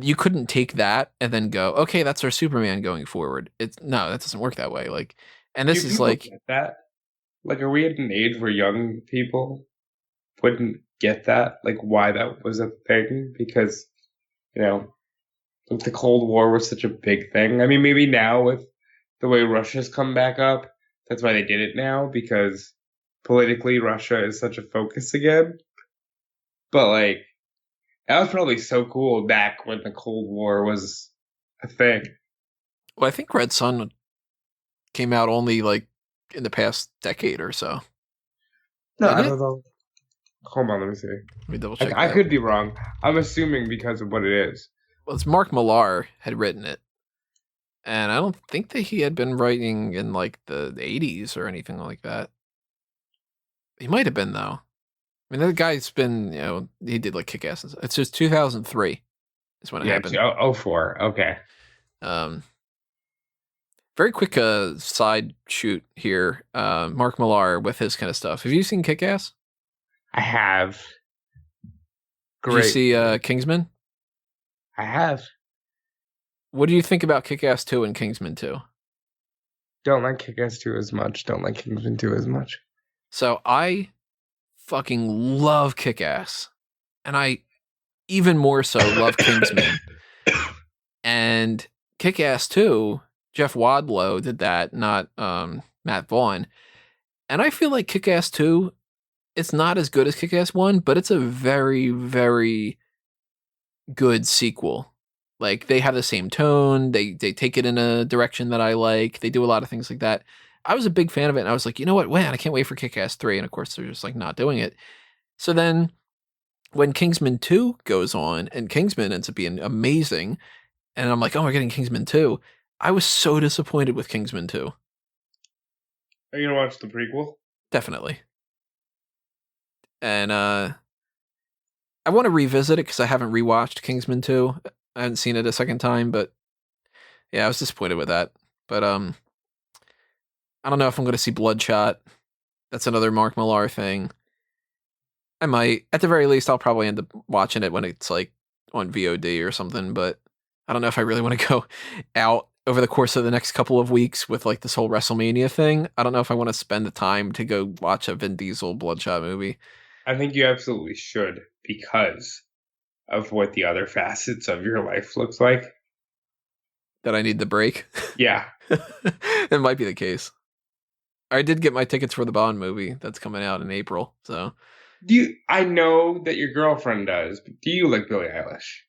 you couldn't take that and then go, okay, that's our Superman going forward. It's no, that doesn't work that way. Like, and this Do is people like, get that? Like, are we at an age where young people wouldn't get that? Like, why that was a thing? Because, you know, like the Cold War was such a big thing. I mean, maybe now with the way Russia's come back up, that's why they did it now, because politically Russia is such a focus again. But, like, that was probably so cool back when the Cold War was a thing. well, I think Red Sun came out only like in the past decade or so. No, Didn't I it? don't know. Hold on, let me see. Let me double check I that. could be wrong. I'm assuming because of what it is. Well, it's Mark Millar had written it, and I don't think that he had been writing in like the 80s or anything like that. He might have been though. I mean, that guy's been, he did like Kick Ass. It's just 2003 is when it Yeah, happened. 04. Okay. Um, Very quick side shoot here. Mark Millar with his kind of stuff. Have you seen Kick Ass? I have. Did you Great. see Kingsman? I have. What do you think about Kick-Ass 2 and Kingsman 2? Don't like Kick-Ass 2 as much. Don't like Kingsman 2 as much. So I fucking love Kick-Ass, and I even more so love Kingsman. And Kick-Ass 2, Jeff Wadlow did that, not Matt Vaughn. And I feel like Kick-Ass 2, it's not as good as Kick-Ass 1, but it's a very, very good sequel. Like, they have the same tone, they take it in a direction that I like, they do a lot of things like that. I was a big fan of it, and I was like, you know what, man, I can't wait for Kick-Ass 3, and of course they're just like not doing it. So then when Kingsman 2 goes on, and Kingsman ends up being amazing, and I'm like, oh, we're getting Kingsman 2, I was so disappointed with Kingsman 2. Are you gonna watch the prequel? Definitely. And I want to revisit it because I haven't rewatched Kingsman 2. I haven't seen it a second time, but yeah, I was disappointed with that. But I don't know if I'm going to see Bloodshot. That's another Mark Millar thing. I might. At the very least, I'll probably end up watching it when it's like on VOD or something, but I don't know if I really want to go out over the course of the next couple of weeks with like this whole WrestleMania thing. I don't know if I want to spend the time to go watch a Vin Diesel Bloodshot movie. I think you absolutely should because of what the other facets of your life looks like. That I need the break. Yeah. It might be the case. I did get my tickets for the Bond movie that's coming out in April, so. I know that your girlfriend does, but do you like Billie Eilish?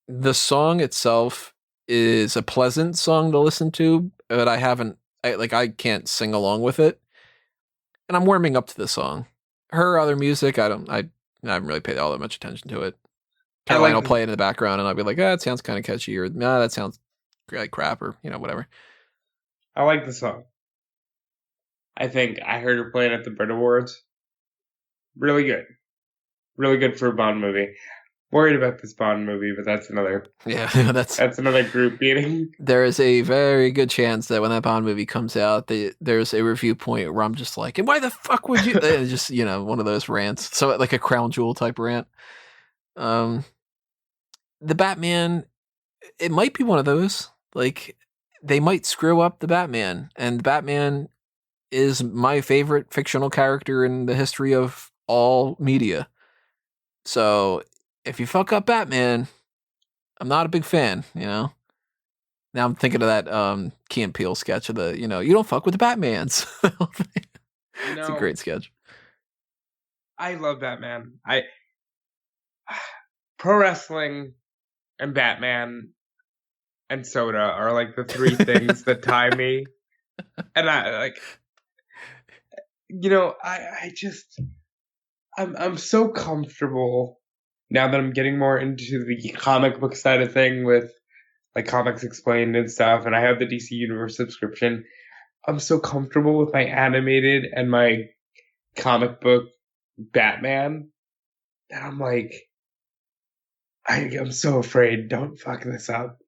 The song itself is a pleasant song to listen to, but I can't sing along with it. And I'm warming up to the song. Her other music, I haven't really paid all that much attention to it. Caroline will play it in the background and I'll be like, it sounds kind of catchy, or nah, that sounds like crap, or whatever. I like the song. I think I heard her play it at the Brit Awards. Really good. Really good for a Bond movie. Worried about this Bond movie, but that's another that's another group meeting. There is a very good chance that when that Bond movie comes out, there's a review point where I'm just like, and why the fuck would you just one of those rants. So like a Crown Jewel type rant. The Batman, it might be one of those. Like, they might screw up the Batman, and Batman is my favorite fictional character in the history of all media. So if you fuck up Batman, I'm not a big fan, Now I'm thinking of that Key and Peele sketch of the, you don't fuck with the Batmans. It's a great sketch. I love Batman. Pro wrestling and Batman and soda are like the three things that tie me. And I'm so comfortable now that I'm getting more into the comic book side of thing with like Comics Explained and stuff, and I have the DC Universe subscription. I'm so comfortable with my animated and my comic book Batman that I'm like, I'm so afraid. Don't fuck this up.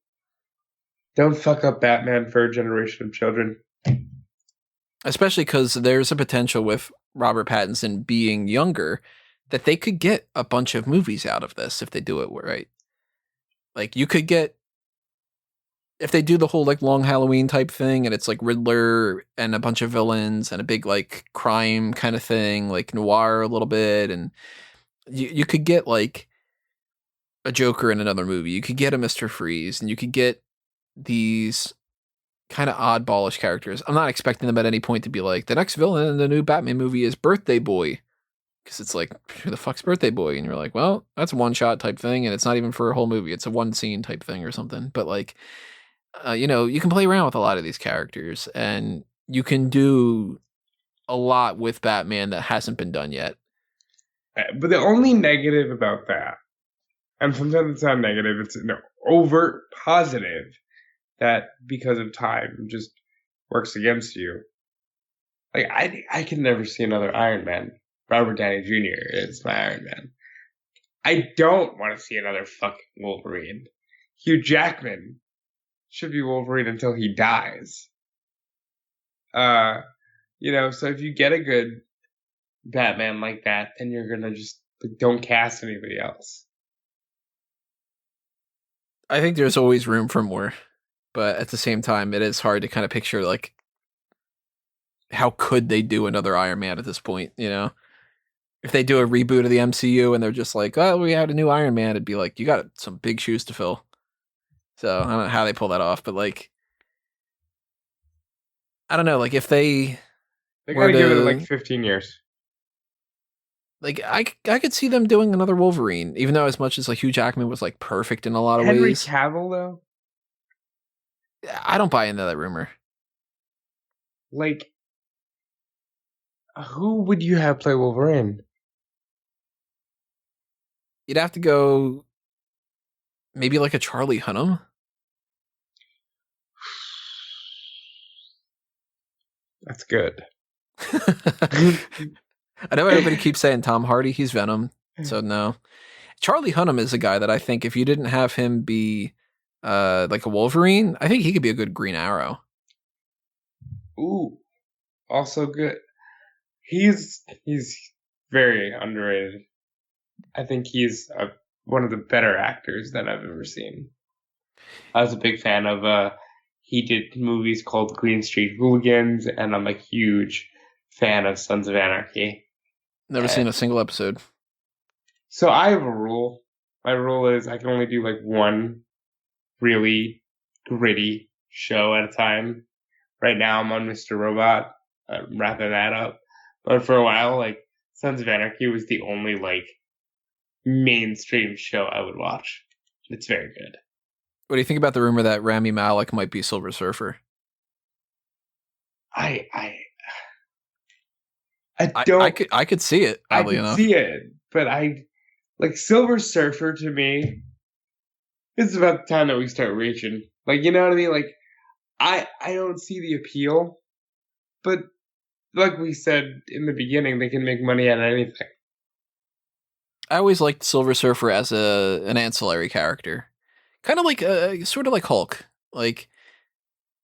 Don't fuck up Batman for a generation of children. Especially because there's a potential with Robert Pattinson being younger that they could get a bunch of movies out of this if they do it right. Like, you could get, if they do the whole like long Halloween type thing and it's like Riddler and a bunch of villains and a big like crime kind of thing, like noir a little bit, and you could get like a Joker in another movie. You could get a Mr. Freeze, and you could get these kind of oddballish characters. I'm not expecting them at any point to be like, the next villain in the new Batman movie is Birthday Boy. Because it's like, who the fuck's Birthday Boy? And you're like, well, that's a one-shot type thing, and it's not even for a whole movie. It's a one-scene type thing or something. But like, you can play around with a lot of these characters, and you can do a lot with Batman that hasn't been done yet. But the only negative about that, and sometimes it's not negative, it's overt positive, that because of time just works against you. Like, I can never see another Iron Man. Robert Downey Jr. is my Iron Man. I don't want to see another fucking Wolverine. Hugh Jackman should be Wolverine until he dies. So if you get a good Batman like that, then you're gonna just don't cast anybody else. I think there's always room for more, but at the same time, it is hard to kind of picture like how could they do another Iron Man at this point? You know, if they do a reboot of the MCU and they're just like, oh, we had a new Iron Man, it'd be like you got some big shoes to fill. So I don't know how they pull that off, but like, I don't know, like if they got to give it like to 15 years. like I could see them doing another Wolverine, even though as much as like Hugh Jackman was like perfect in a lot of Henry ways. Cavill though, I don't buy into that rumor. like, who would you have play Wolverine? You'd have to go maybe like a Charlie Hunnam. That's good. I know everybody keeps saying Tom Hardy, he's Venom, so no. Charlie Hunnam is a guy that I think if you didn't have him be like a Wolverine, I think he could be a good Green Arrow. Ooh, also good. He's very underrated. I think he's one of the better actors that I've ever seen. I was a big fan of. He did movies called Green Street Hooligans, and I'm a huge fan of Sons of Anarchy. Never seen a single episode. So I have a rule. My rule is I can only do like one really gritty show at a time. Right now I'm on Mr. Robot. I'm wrapping that up. But for a while, like, Sons of Anarchy was the only, like, mainstream show I would watch. It's very good. What do you think about the rumor that Rami Malek might be Silver Surfer? I could see it, oddly enough. See it, but like, Silver Surfer to me, it's about the time that we start reaching. Like, you know what I mean? Like, I don't see the appeal, but like we said in the beginning, they can make money out of anything. I always liked Silver Surfer as an ancillary character, kind of like sort of like Hulk, like.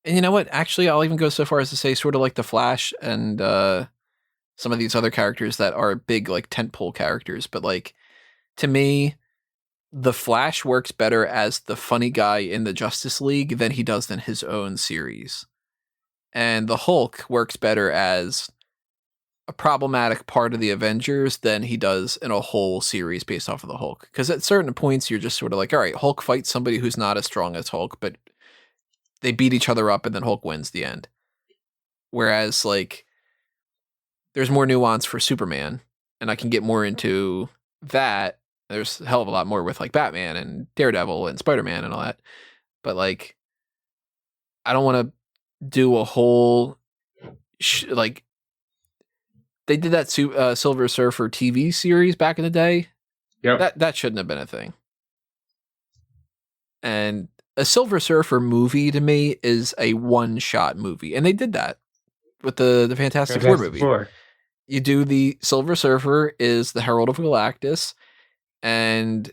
And you know what? Actually, I'll even go so far as to say, sort of like the Flash and some of these other characters that are big, like tentpole characters. But like to me, the Flash works better as the funny guy in the Justice League than he does in his own series. And the Hulk works better as a problematic part of the Avengers than he does in a whole series based off of the Hulk. Because at certain points, you're just sort of like, all right, Hulk fights somebody who's not as strong as Hulk, but they beat each other up and then Hulk wins the end. Whereas, like, there's more nuance for Superman, and I can get more into that. There's a hell of a lot more with, like, Batman and Daredevil and Spider-Man and all that. But, like, I don't want to do a whole like they did that Silver Surfer TV series back in the day. Yep. That shouldn't have been a thing. And a Silver Surfer movie to me is a one-shot movie, and they did that with the Fantastic Four movie. You do the Silver Surfer is the Herald of Galactus, and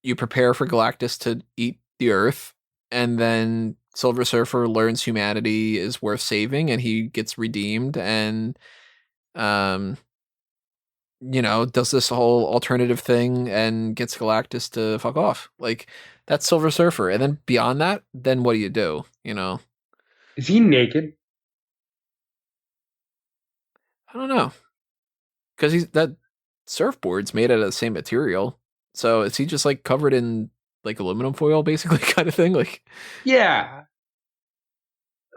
you prepare for Galactus to eat the Earth, and then Silver Surfer learns humanity is worth saving, and he gets redeemed, and does this whole alternative thing and gets Galactus to fuck off. Like, that's Silver Surfer. And then beyond that, then what do you do? Is he naked? I don't know. Because that surfboard's made out of the same material. So is he just like covered in like aluminum foil, basically, kind of thing? Like, yeah.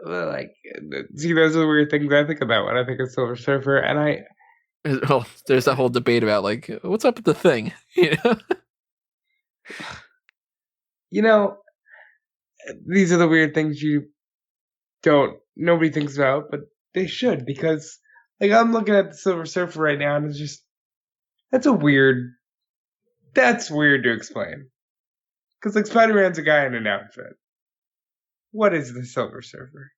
Well, like, see, those are the weird things I think about when I think of Silver Surfer, and well, there's that whole debate about like, what's up with the thing? These are the weird things nobody thinks about, but they should, because, like, I'm looking at the Silver Surfer right now, and it's just, that's weird to explain. Because, like, Spider-Man's a guy in an outfit. What is the Silver Surfer?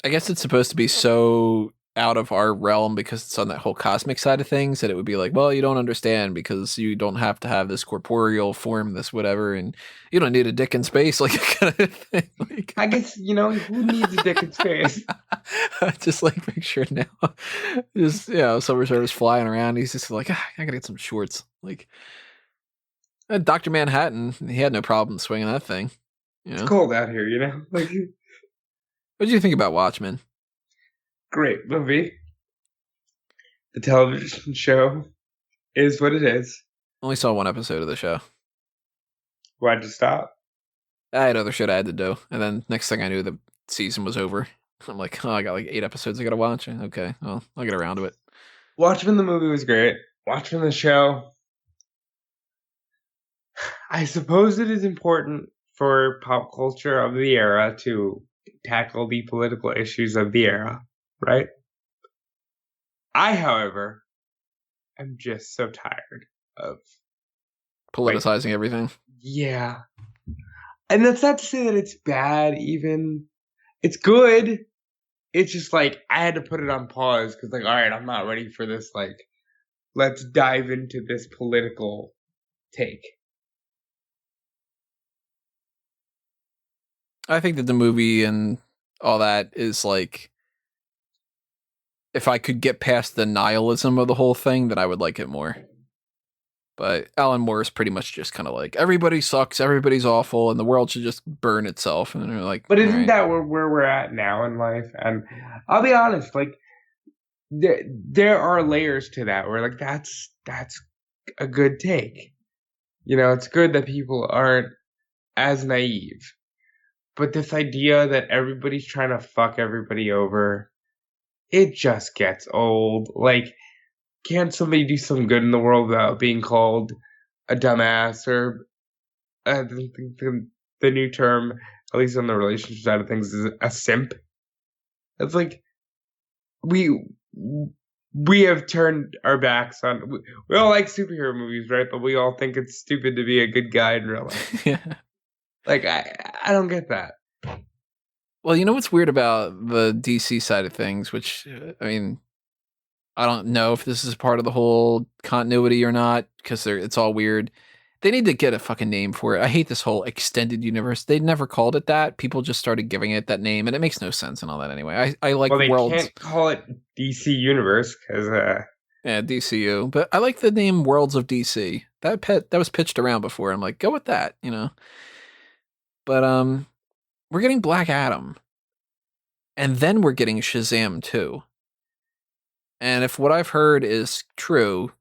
I guess it's supposed to be so out of our realm because it's on that whole cosmic side of things that it would be like, well, you don't understand because you don't have to have this corporeal form, this whatever, and you don't need a dick in space, like kind of thing. Like, I guess, who needs a dick in space? Just like picture it now. Just, Silver Surfer's flying around. He's just like, I gotta get some shorts. Like, Dr. Manhattan, he had no problem swinging that thing. You It's know? cold out here, you know? Like, What did you think about Watchmen? great movie. The television show is what it is. Only saw one episode of the show. Why'd you stop? I had other shit I had to do, and then next thing I knew, the season was over. I'm like, oh, I got like 8 episodes I gotta watch. Okay, well, I'll get around to it. Watchmen the movie was great. Watchmen the show, I suppose it is important for pop culture of the era to tackle the political issues of the era, right? I, however, am just so tired of, like, Politicizing everything. yeah. And that's not to say that it's bad, even. It's good. It's just like, I had to put it on pause because, like, all right, I'm not ready for this, like, let's dive into this political take. I think that the movie and all that is like, if I could get past the nihilism of the whole thing, then I would like it more. But Alan Moore is pretty much just kind of like, everybody sucks, everybody's awful, and the world should just burn itself. And they're like, But all isn't right. that where we're at now in life? And I'll be honest, like, there are layers to that where, like, that's a good take. You know, it's good that people aren't as naive. But this idea that everybody's trying to fuck everybody over, it just gets old. Like, can't somebody do some good in the world without being called a dumbass or the new term, at least on the relationship side of things, is a simp? It's like we have turned our backs on. We all like superhero movies, right? But we all think it's stupid to be a good guy in real life. Yeah. Like, I don't get that. Well, you know what's weird about the DC side of things, which, I mean, I don't know if this is part of the whole continuity or not, because it's all weird. They need to get a fucking name for it. I hate this whole extended universe. They never called it that. People just started giving it that name, and it makes no sense and all that anyway. I like Well, they worlds. can't call it DC Universe because Yeah, DCU, but I like the name Worlds of DC. That was pitched around before. I'm like, go with that, you know. But we're getting Black Adam, and then we're getting Shazam too. And if what I've heard is true,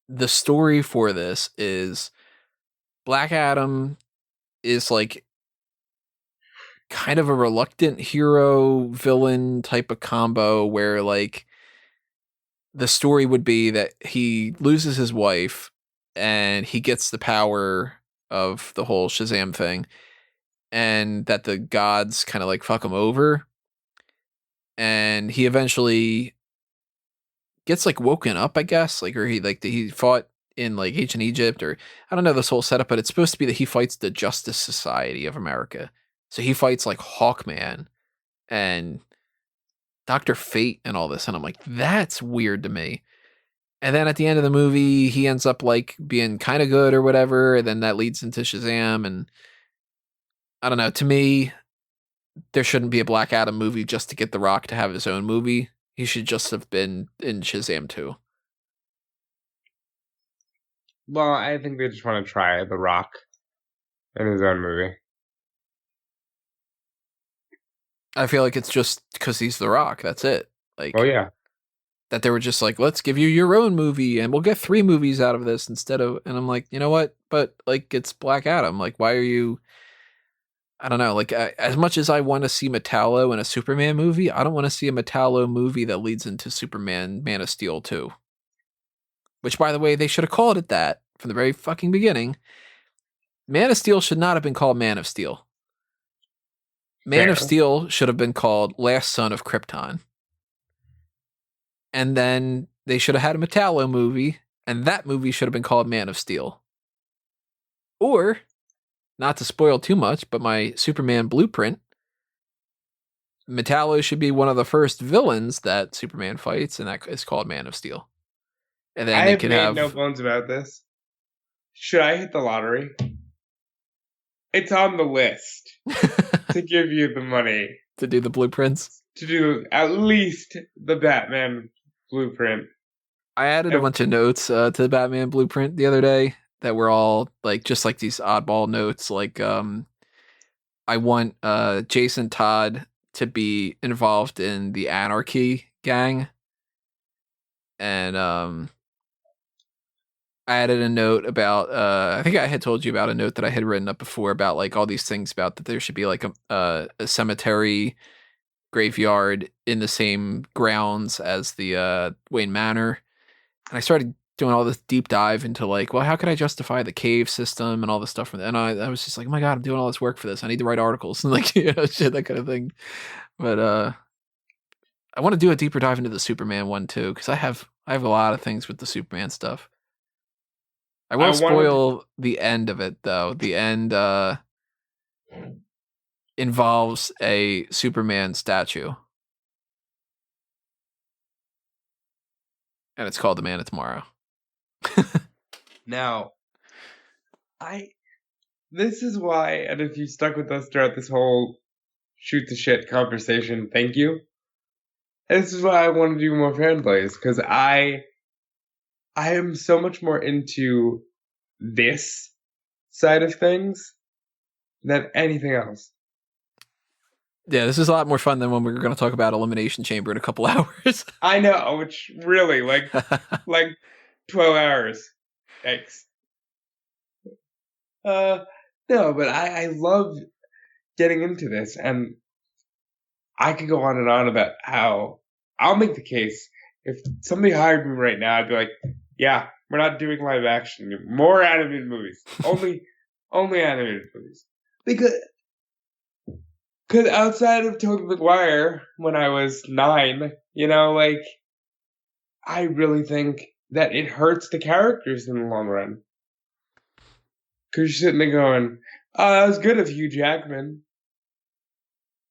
the story for this is Black Adam is like kind of a reluctant hero villain type of combo where like the story would be that he loses his wife and he gets the power of the whole Shazam thing, and that the gods kind of like fuck him over, and he eventually gets like woken up, I guess, like, or he fought in like ancient Egypt, or I don't know this whole setup, but it's supposed to be that he fights the Justice Society of America. So he fights like Hawkman and Dr. Fate and all this, and I'm like, that's weird to me. And then at the end of the movie, he ends up like being kind of good or whatever, and then that leads into Shazam, and I don't know, to me, there shouldn't be a Black Adam movie just to get The Rock to have his own movie. He should just have been in Shazam 2. well, I think they just want to try The Rock in his own movie. I feel like it's just because he's The Rock. That's it. Like, Oh yeah, that they were just like, let's give you your own movie and we'll get 3 movies out of this instead of, and I'm like, you know what? But like, it's Black Adam. Like, why are you, I don't know. Like, as much as I want to see Metallo in a Superman movie, I don't want to see a Metallo movie that leads into Superman Man of Steel 2. Which, by the way, they should have called it that from the very fucking beginning. Man of Steel should not have been called Man of Steel. Man fair. of Steel should have been called Last Son of Krypton. And then they should have had a Metallo movie, and that movie should have been called Man of Steel. Or, not to spoil too much, but my Superman blueprint, Metallo should be one of the first villains that Superman fights, and that is called Man of Steel. And then I they have can made have no bones about this. Should I hit the lottery? It's on the list to give you the money to do the blueprints. to do at least the Batman blueprint. I added a bunch of notes to the Batman blueprint the other day, that were all like just like these oddball notes. Like I want Jason Todd to be involved in the Anarchy gang, and I added a note about I think I had told you about a note that I had written up before about like all these things about that there should be like a cemetery graveyard in the same grounds as the Wayne Manor. And I started doing all this deep dive into like, well, how could I justify the cave system and all this stuff? And I was just like, oh my God, I'm doing all this work for this. I need to write articles and like, shit, that kind of thing. But I want to do a deeper dive into the Superman one too, because I have a lot of things with the Superman stuff. I will spoil the end of it though. The end involves a Superman statue. And it's called The Man of Tomorrow. Now, this is why, and if you stuck with us throughout this whole shoot the shit conversation, thank you. And this is why I want to do more fan plays, because I am so much more into this side of things than anything else. Yeah, this is a lot more fun than when we were going to talk about Elimination Chamber in a couple hours. I know, which really, like 12 hours. Thanks. No, but I love getting into this, and I could go on and on about how I'll make the case. If somebody hired me right now, I'd be like, yeah, we're not doing live action. More animated movies. Only animated movies. Because outside of Tobey Maguire, when I was 9, like, I really think that it hurts the characters in the long run. Because you're sitting there going, oh, that was good of Hugh Jackman.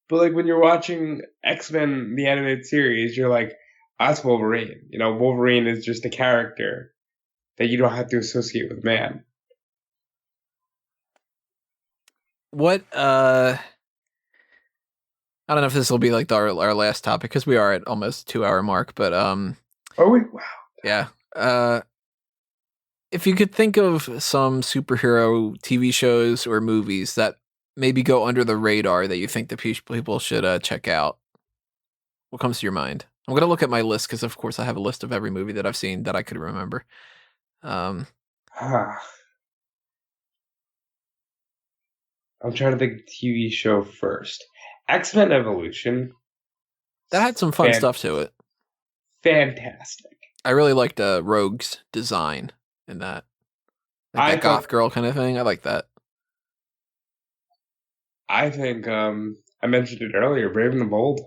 But, like, when you're watching X-Men, the animated series, you're like, that's Wolverine. Wolverine is just a character that you don't have to associate with man. What, I don't know if this will be like our last topic, because we are at almost 2-hour mark, but, Are we? Wow. Yeah. If you could think of some superhero TV shows or movies that maybe go under the radar that you think that people should check out, what comes to your mind? I'm going to look at my list because, of course, I have a list of every movie that I've seen that I could remember. I'm trying to think of TV show first. X-Men Evolution. That had some fun stuff to it. Fantastic. I really liked Rogue's design in that. Like that goth girl kind of thing. I like that. I think I mentioned it earlier, Brave and the Bold.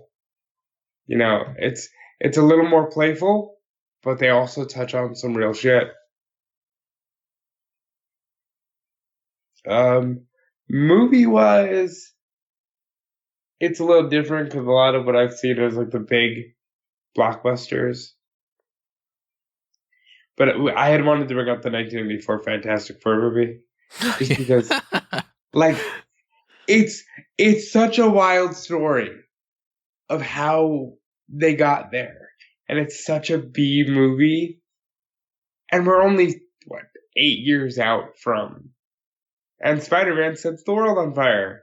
It's a little more playful, but they also touch on some real shit. Movie-wise, it's a little different because a lot of what I've seen is like the big blockbusters. But I had wanted to bring up the 1994 Fantastic Four movie, just because, like, it's such a wild story of how they got there, and it's such a B movie, and we're only 8 years out from, and Spider-Man sets the world on fire.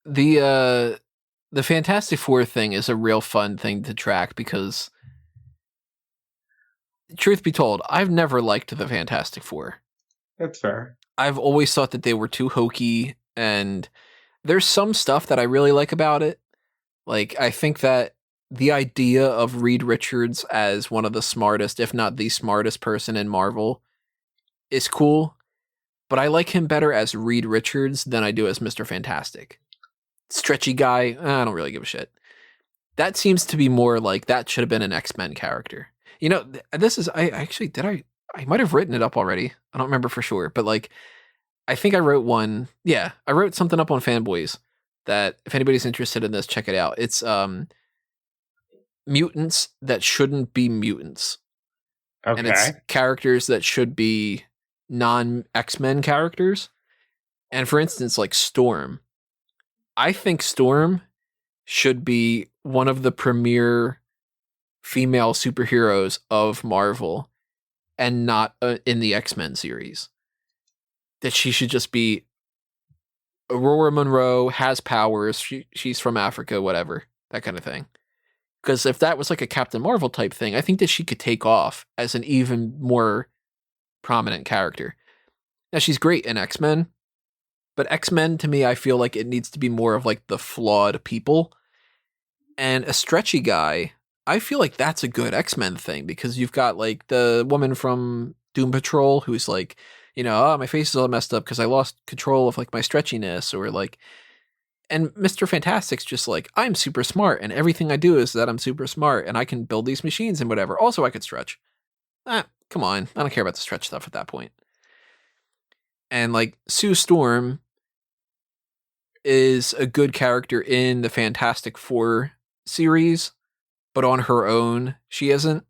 The Fantastic Four thing is a real fun thing to track because, truth be told, I've never liked the Fantastic Four. That's fair. I've always thought that they were too hokey, and there's some stuff that I really like about it. Like, I think that the idea of Reed Richards as one of the smartest, if not the smartest person in Marvel is cool, but I like him better as Reed Richards than I do as Mr. Fantastic. Stretchy guy, I don't really give a shit. That seems to be more like that should have been an X-Men character. This is, I might have written it up already. I don't remember for sure, but like, I think I wrote one. Yeah, I wrote something up on Fanboys that if anybody's interested in this, check it out. It's mutants that shouldn't be mutants. Okay. And it's characters that should be non-X-Men characters. And for instance, like Storm. I think Storm should be one of the premier female superheroes of Marvel. and not in the X-Men series. That she should just be Aurora Monroe, has powers, she's from Africa, whatever, that kind of thing. Because if that was like a Captain Marvel type thing, I think that she could take off as an even more prominent character. Now, she's great in X-Men, but X-Men, to me, I feel like it needs to be more of like the flawed people. And a stretchy guy, I feel like that's a good X-Men thing, because you've got like the woman from Doom Patrol who's like, oh, my face is all messed up because I lost control of like my stretchiness, or like, and Mr. Fantastic's just like, I'm super smart and everything I do is that I'm super smart and I can build these machines and whatever. Also, I could stretch. Come on. I don't care about the stretch stuff at that point. And like Sue Storm is a good character in the Fantastic Four series, but on her own, she isn't.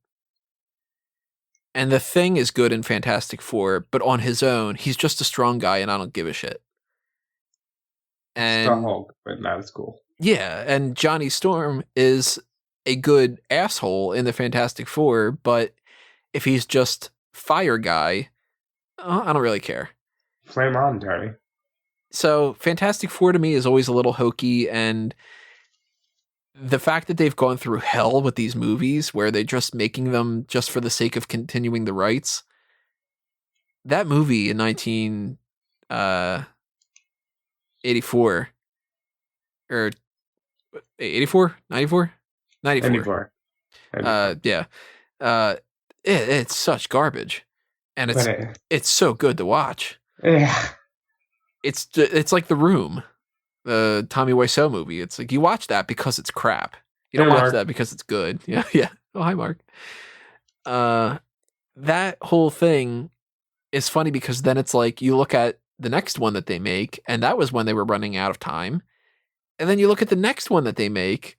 And the Thing is good in Fantastic Four, but on his own, he's just a strong guy and I don't give a shit. And Hulk, but not as cool. Yeah, and Johnny Storm is a good asshole in the Fantastic Four, but if he's just fire guy, I don't really care. Flame on, Tony. So Fantastic Four to me is always a little hokey, and the fact that they've gone through hell with these movies where they're just making them just for the sake of continuing the rights. That movie in 1984 or 84, 94, 94. 94. Yeah. It's such garbage, and it's so good to watch. Yeah. It's like The Room, the Tommy Wiseau movie. It's like you watch that because it's crap. You don't watch that because it's good. Yeah, yeah. Oh, hi, Mark. That whole thing is funny because then it's like you look at the next one that they make, and that was when they were running out of time. And then you look at the next one that they make,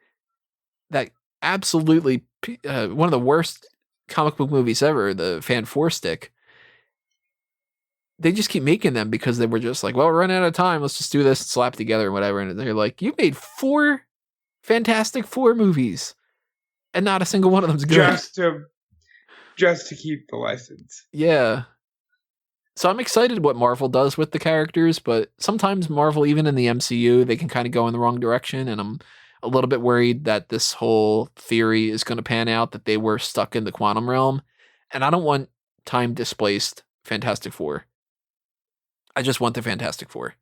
that absolutely one of the worst comic book movies ever, the Fan Four Stick. They just keep making them because they were just like, well, we're running out of time. Let's just do this and slap together and whatever. And they're like, you made 4 Fantastic Four movies, and not a single one of them's good. Just to keep the license. Yeah. So I'm excited what Marvel does with the characters, but sometimes Marvel, even in the MCU, they can kind of go in the wrong direction, and I'm a little bit worried that this whole theory is going to pan out, that they were stuck in the quantum realm, and I don't want time-displaced Fantastic Four. I just want the Fantastic Four.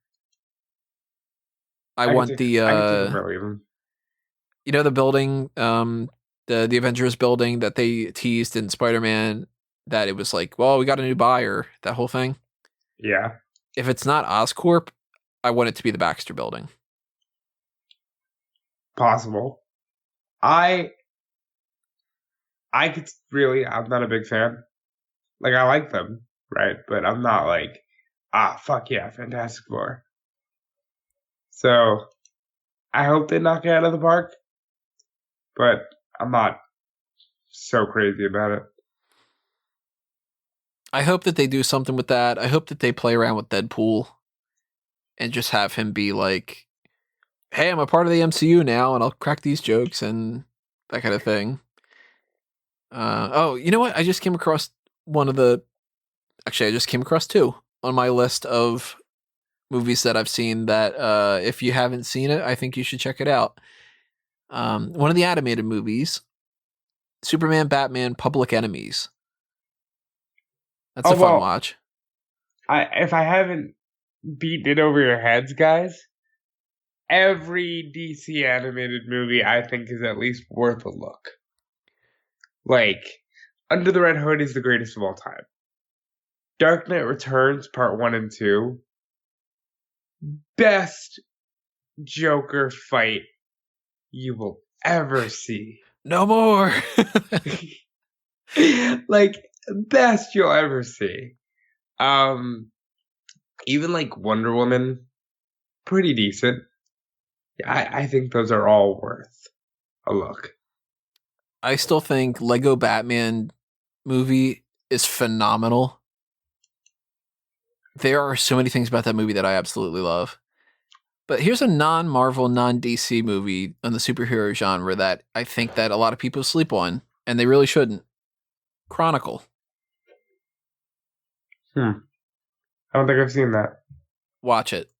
I want the building, the Avengers building that they teased in Spider-Man, that it was like, well, we got a new buyer, that whole thing. Yeah. If it's not Oscorp, I want it to be the Baxter building. Possible. I'm not a big fan. Like, I like them, right? But I'm not like, fuck yeah, Fantastic Four. So, I hope they knock it out of the park. But I'm not so crazy about it. I hope that they do something with that. I hope that they play around with Deadpool and just have him be like, hey, I'm a part of the MCU now, and I'll crack these jokes and that kind of thing. You know what? I just came across I just came across 2 on my list of movies that I've seen that if you haven't seen it, I think you should check it out. One of the animated movies, Superman, Batman, Public Enemies. That's a fun watch. If I haven't beaten it over your heads, guys, every DC animated movie I think is at least worth a look. Like, Under the Red Hood is the greatest of all time. Dark Knight Returns, Part 1 and 2. Best Joker fight you will ever see. No more! Like, best you'll ever see. Even like Wonder Woman, pretty decent. I think those are all worth a look. I still think Lego Batman movie is phenomenal. There are so many things about that movie that I absolutely love. But here's a non-Marvel, non-DC movie in the superhero genre that I think that a lot of people sleep on, and they really shouldn't. Chronicle. I don't think I've seen that. Watch it.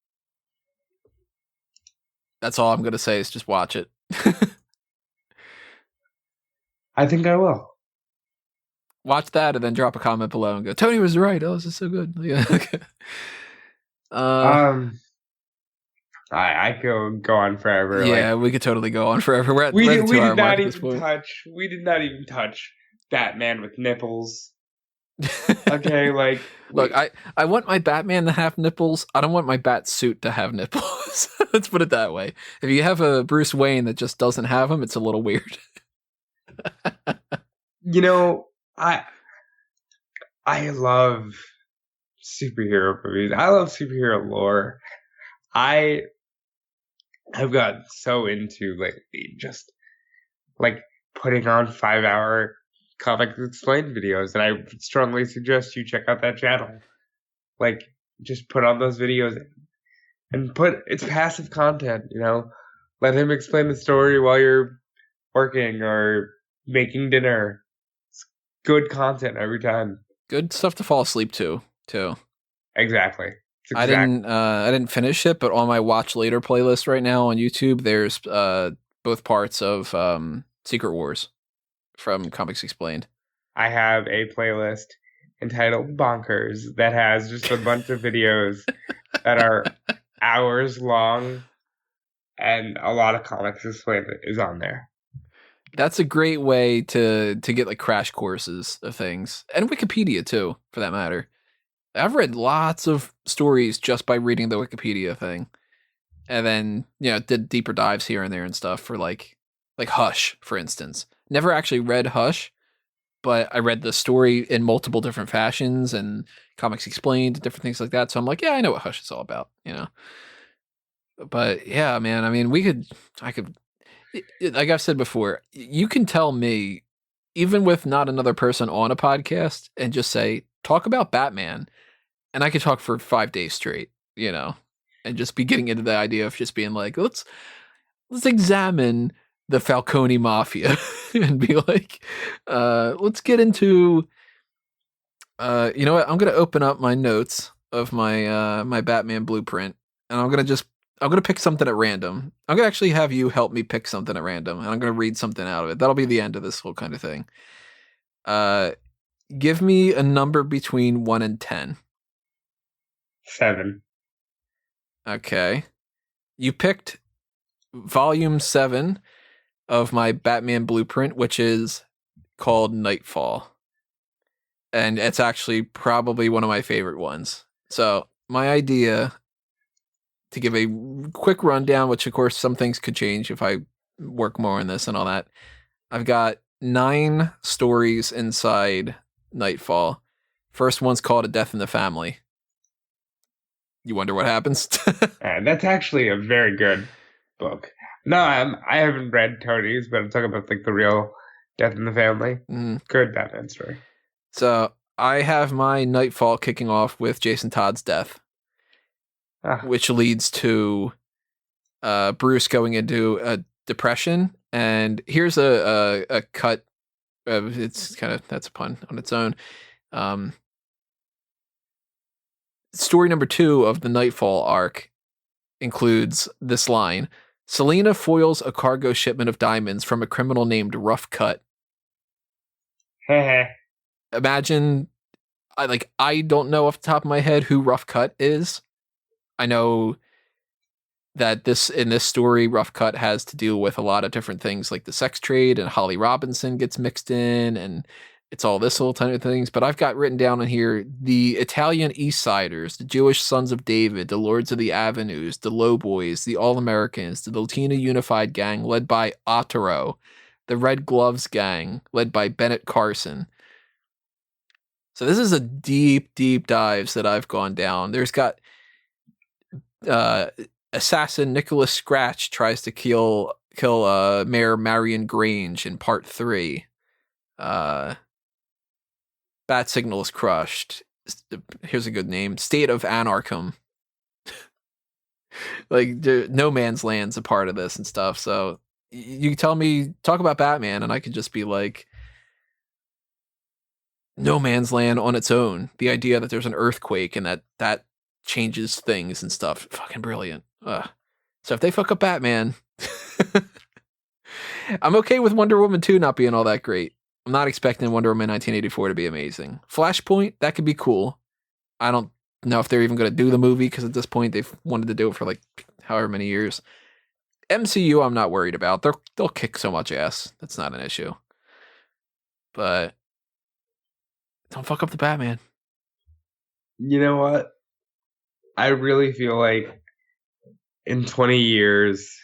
That's all I'm going to say is just watch it. I think I will. Watch that and then drop a comment below and go, Tony was right. Oh, this is so good. Yeah. Okay. I could go on forever. Yeah, Like, we could totally go on forever. We're at we the did 2 hour mark not at this even point. touch Batman with nipples. Okay, like, look, I want my Batman to have nipples. I don't want my bat suit to have nipples. Let's put it that way. If you have a Bruce Wayne that just doesn't have them, it's a little weird. you know, I love superhero movies. I love superhero lore. I have gotten so into lately just like putting on 5-hour Comics Explained videos, and I strongly suggest you check out that channel. Like, just put on those videos and it's passive content, you know? Let him explain the story while you're working or making dinner. It's good content every time. Good stuff to fall asleep to, too. Exactly. I didn't finish it, but on my watch later playlist right now on YouTube, there's both parts of Secret Wars from Comics Explained. I have a playlist entitled Bonkers that has just a bunch of videos that are hours long, and a lot of Comics Explained is on there. That's a great way to get like crash courses of things, and Wikipedia too, for that matter. I've read lots of stories just by reading the Wikipedia thing, and then did deeper dives here and there and stuff for like Hush, for instance. Never actually read Hush, but I read the story in multiple different fashions and Comics Explained, different things like that. So I'm like, yeah, I know what Hush is all about, But yeah, man, I mean, I could, like I've said before, you can tell me, even with not another person on a podcast, and just say, talk about Batman, and I could talk for 5 days straight, and just be getting into the idea of just being like, let's examine the Falcone Mafia and be like, let's get into, you know what? I'm going to open up my notes of my, my Batman blueprint, and I'm going to pick something at random. I'm going to actually have you help me pick something at random, and I'm going to read something out of it. That'll be the end of this whole kind of thing. Give me a number between 1 and 10. 7. Okay. You picked volume 7 of my Batman blueprint, which is called Nightfall. And it's actually probably one of my favorite ones. So my idea, to give a quick rundown, which of course some things could change if I work more on this and all that. I've got 9 stories inside Nightfall. First one's called A Death in the Family. You wonder what happens? That's actually a very good book. No, I haven't read Tony's, but I'm talking about like the real Death in the Family. Good Batman story. So I have my Nightfall kicking off with Jason Todd's death, which leads to Bruce going into a depression. And here's a cut. It's kind of, that's a pun on its own. Story number 2 of the Nightfall arc includes this line: Selena foils a cargo shipment of diamonds from a criminal named Rough Cut. Imagine, I don't know off the top of my head who Rough Cut is. I know that in this story, Rough Cut has to deal with a lot of different things, like the sex trade, and Holly Robinson gets mixed in, and it's all this whole ton of things. But I've got written down in here the Italian East Siders, the Jewish Sons of David, the Lords of the Avenues, the Lowboys, the All-Americans, the Latina Unified Gang, led by Otero, the Red Gloves Gang, led by Bennett Carson. So this is a deep, deep dives that I've gone down. There's got assassin Nicholas Scratch tries to kill Mayor Marion Grange in part 3. Bat Signal is crushed. Here's a good name: State of Anarchy. No Man's Land's a part of this and stuff. So you tell me, talk about Batman, and I could just be like, no man's land on its own. The idea that there's an earthquake and that changes things and stuff. Fucking brilliant. Ugh. So if they fuck up Batman, I'm okay with Wonder Woman 2 not being all that great. I'm not expecting Wonder Woman 1984 to be amazing. Flashpoint, that could be cool. I don't know if they're even going to do the movie because at this point they've wanted to do it for like however many years. MCU, I'm not worried about. They'll kick so much ass. That's not an issue. But don't fuck up the Batman. You know what? I really feel like in 20 years,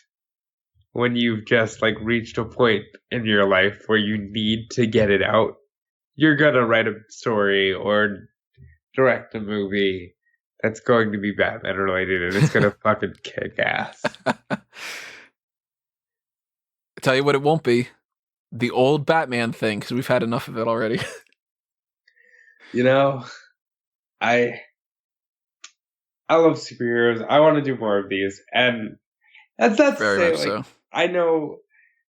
when you've just like reached a point in your life where you need to get it out, you're gonna write a story or direct a movie that's going to be Batman related, and it's gonna fucking kick ass. I tell you what, it won't be the old Batman thing because we've had enough of it already. You know, I love superheroes. I want to do more of these, and that's not to Very say much like so. I know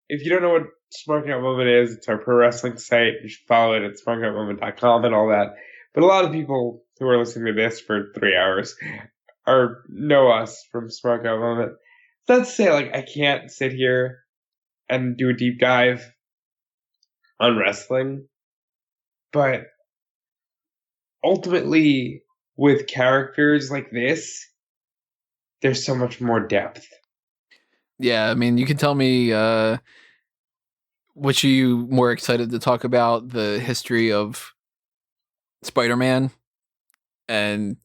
if you don't know what Smoking Out Moment is, it's our pro wrestling site. You should follow it at smokingOutmoment.com and all that. But a lot of people who are listening to this for 3 hours know us from Smoking Out Moment. That's to say, like, I can't sit here and do a deep dive on wrestling, but ultimately, with characters like this, there's so much more depth. Yeah, I mean, you can tell me which are you more excited to talk about, the history of Spider-Man and,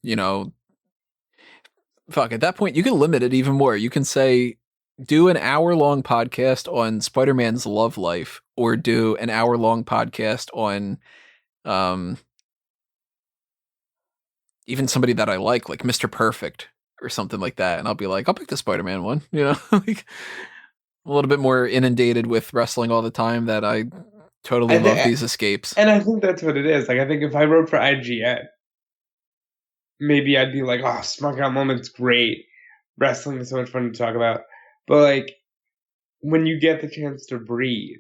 fuck, at that point, you can limit it even more. You can say, do an hour-long podcast on Spider-Man's love life or do an hour-long podcast on even somebody that I like Mr. Perfect or something like that. And I'll be like, I'll pick the Spider-Man one, like a little bit more inundated with wrestling all the time that I totally love these escapes. And I think that's what it is. Like, I think if I wrote for IGN, maybe I'd be like, oh, Smoking Out Moment's great. Wrestling is so much fun to talk about. But, like, when you get the chance to breathe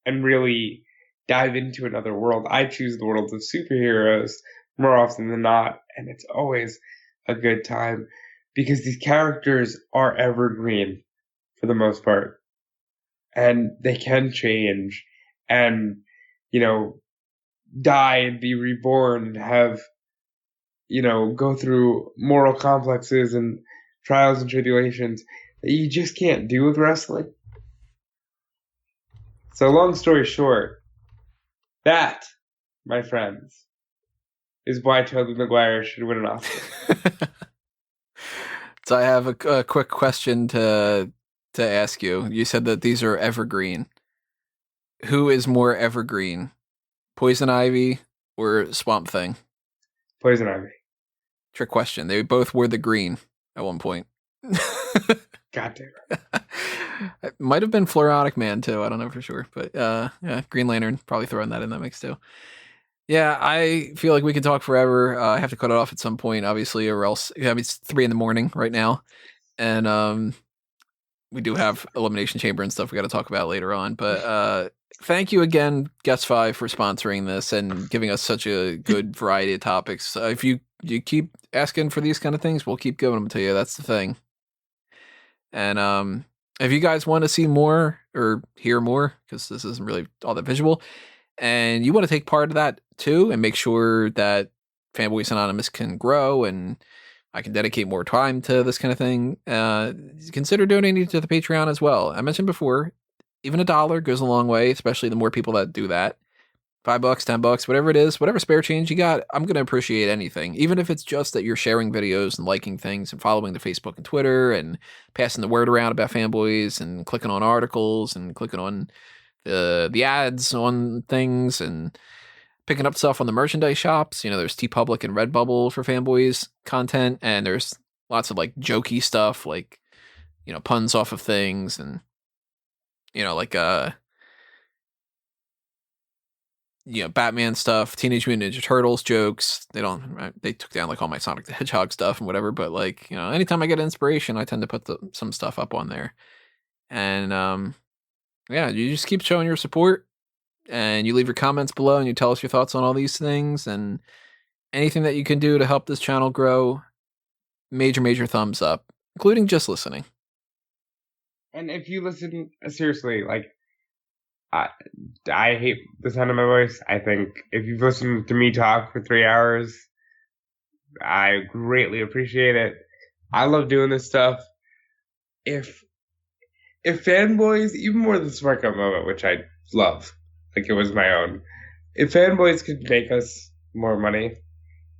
and really dive into another world, I choose the worlds of superheroes more often than not. And it's always a good time because these characters are evergreen for the most part. And they can change and, die and be reborn and have, go through moral complexes and trials and tribulations that you just can't do with wrestling. So long story short, that, my friends, is why Tobey Maguire should win an Oscar. So I have a quick question to ask you. You said that these are evergreen. Who is more evergreen, Poison Ivy or Swamp Thing? Poison Ivy. Trick question. They both wore the green at one point. God damn it. It might have been Floronic Man too. I don't know for sure, but yeah, Green Lantern probably throwing that in that mix too. Yeah, I feel like we could talk forever. I have to cut it off at some point, obviously, or else. I mean, it's 3 a.m. right now, and we do have Elimination Chamber and stuff we got to talk about later on. But thank you again, Guest 5, for sponsoring this and giving us such a good variety of topics. If you keep asking for these kind of things, we'll keep giving them to you. That's the thing. And if you guys want to see more or hear more, because this isn't really all that visual, and you want to take part of that too and make sure that Fanboys Anonymous can grow and I can dedicate more time to this kind of thing, consider donating to the Patreon as well. I mentioned before, even $1 goes a long way, especially the more people that do that. $5, $10, whatever it is, whatever spare change you got, I'm going to appreciate anything. Even if it's just that you're sharing videos and liking things and following the Facebook and Twitter and passing the word around about Fanboys and clicking on articles and clicking on the ads on things and picking up stuff on the merchandise shops. There's TeePublic and Redbubble for Fanboys content, and there's lots of like jokey stuff, like, puns off of things and, like, Batman stuff, Teenage Mutant Ninja Turtles jokes. They took down like all my Sonic the Hedgehog stuff and whatever, but like, anytime I get inspiration, I tend to put some stuff up on there. And, yeah, you just keep showing your support. and you leave your comments below and you tell us your thoughts on all these things and anything that you can do to help this channel grow, major thumbs up, including just listening. And if you listen, seriously, like, I hate the sound of my voice. I think if you've listened to me talk for 3 hours, I greatly appreciate it. I love doing this stuff. If fanboys, even more than Smart Guy Moment, which I love, like it was my own, if fanboys could make us more money,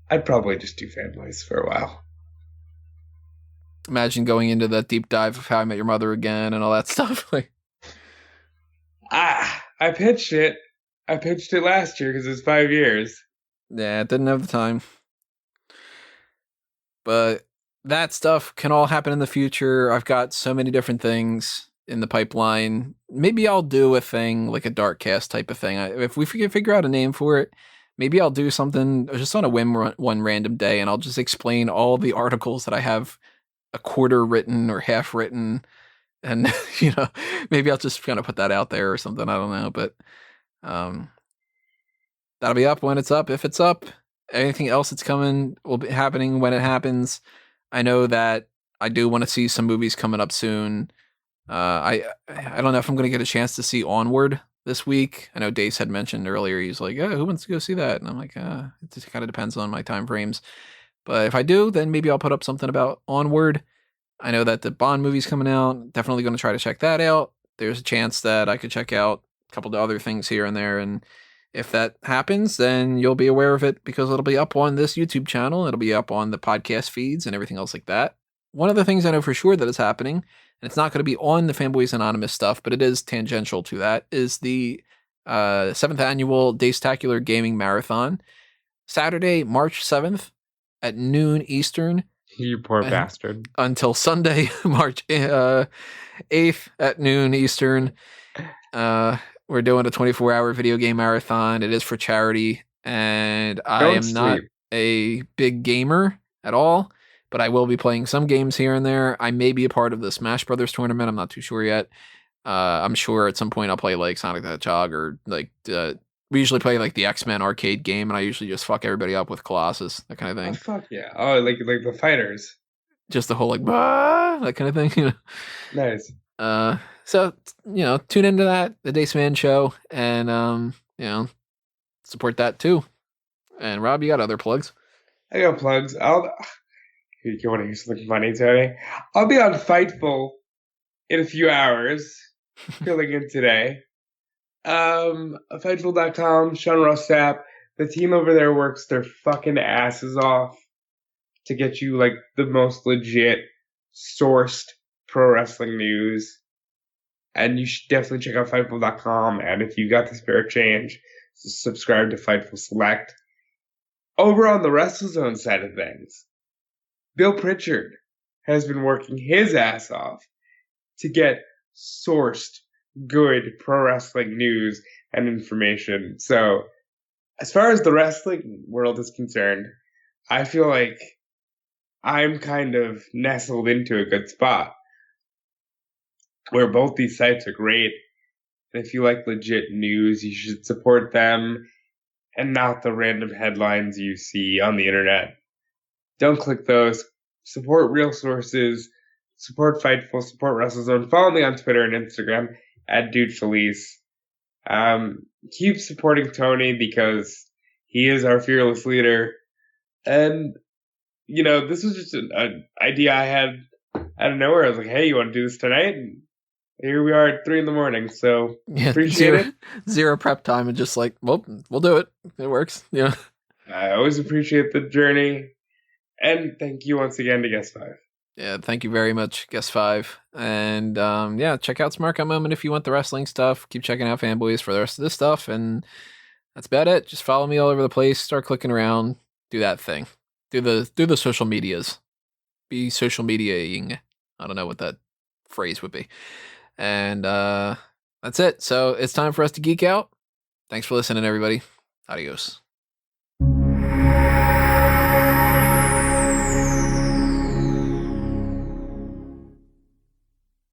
I'd probably just do fanboys for a while. Imagine going into that deep dive of How I Met Your Mother again and all that stuff. Like, I pitched it. I pitched it last year because it was 5 years. yeah, it didn't have the time. But that stuff can all happen in the future. I've got so many different things in the pipeline. Maybe I'll do a thing like a Darkcast type of thing. If we can figure out a name for it, maybe I'll do something just on a whim one random day, and I'll just explain all the articles that I have a quarter written or half written. And, maybe I'll just kind of put that out there or something. I don't know. But that'll be up when it's up, if it's up. Anything else that's coming will be happening when it happens. I know that I do want to see some movies coming up soon. I don't know if I'm going to get a chance to see Onward this week. I know Dace had mentioned earlier, he's like, yeah, who wants to go see that? And I'm like, it just kind of depends on my time frames. But if I do, then maybe I'll put up something about Onward. I know that the Bond movie's coming out. Definitely going to try to check that out. There's a chance that I could check out a couple of other things here and there. And if that happens, then you'll be aware of it because it'll be up on this YouTube channel. It'll be up on the podcast feeds and everything else like that. One of the things I know for sure that is happening, and it's not going to be on the Fanboys Anonymous stuff, but it is tangential to that, is the 7th annual Daystacular Gaming Marathon. Saturday, March 7th at noon Eastern. You poor bastard. Until Sunday, March 8th at noon Eastern. We're doing a 24-hour video game marathon. It is for charity, and I am not a big gamer at all, but I will be playing some games here and there. I may be a part of the Smash Brothers tournament. I'm not too sure yet. I'm sure at some point I'll play like Sonic the Hedgehog or like we usually play like the X-Men arcade game, and I usually just fuck everybody up with Colossus, that kind of thing. Oh, fuck yeah. Oh, like the fighters. Just the whole like, bah! That kind of thing. Nice. So, tune into that, the Dace Man Show, and, support that too. And Rob, you got other plugs? I got plugs. You want to hear something funny, Tony? I'll be on Fightful in a few hours, filling in today. Fightful.com, Sean Rossap. The team over there works their fucking asses off to get you, like, the most legit, sourced pro wrestling news. And you should definitely check out Fightful.com. And if you got the spare change, subscribe to Fightful Select. Over on the WrestleZone side of things, Bill Pritchard has been working his ass off to get sourced good pro wrestling news and information. So, as far as the wrestling world is concerned, I feel like I'm kind of nestled into a good spot where both these sites are great. And if you like legit news, you should support them and not the random headlines you see on the internet. Don't click those. Support real sources. Support Fightful. Support WrestleZone. Follow me on Twitter and Instagram @DudeFelice. Keep supporting Tony because he is our fearless leader. And, this was just an idea I had out of nowhere. I was like, hey, you want to do this tonight? And here we are at 3 a.m. So appreciate it. Zero prep time and just like, well, we'll do it. It works. Yeah. I always appreciate the journey. And thank you once again to Guest 5. Yeah, thank you very much, Guest 5. And check out Smart Guy Moment if you want the wrestling stuff. Keep checking out Fanboys for the rest of this stuff. And that's about it. Just follow me all over the place. Start clicking around. Do that thing. Do the social medias. Be social mediaing. I don't know what that phrase would be. And that's it. So it's time for us to geek out. Thanks for listening, everybody. Adios.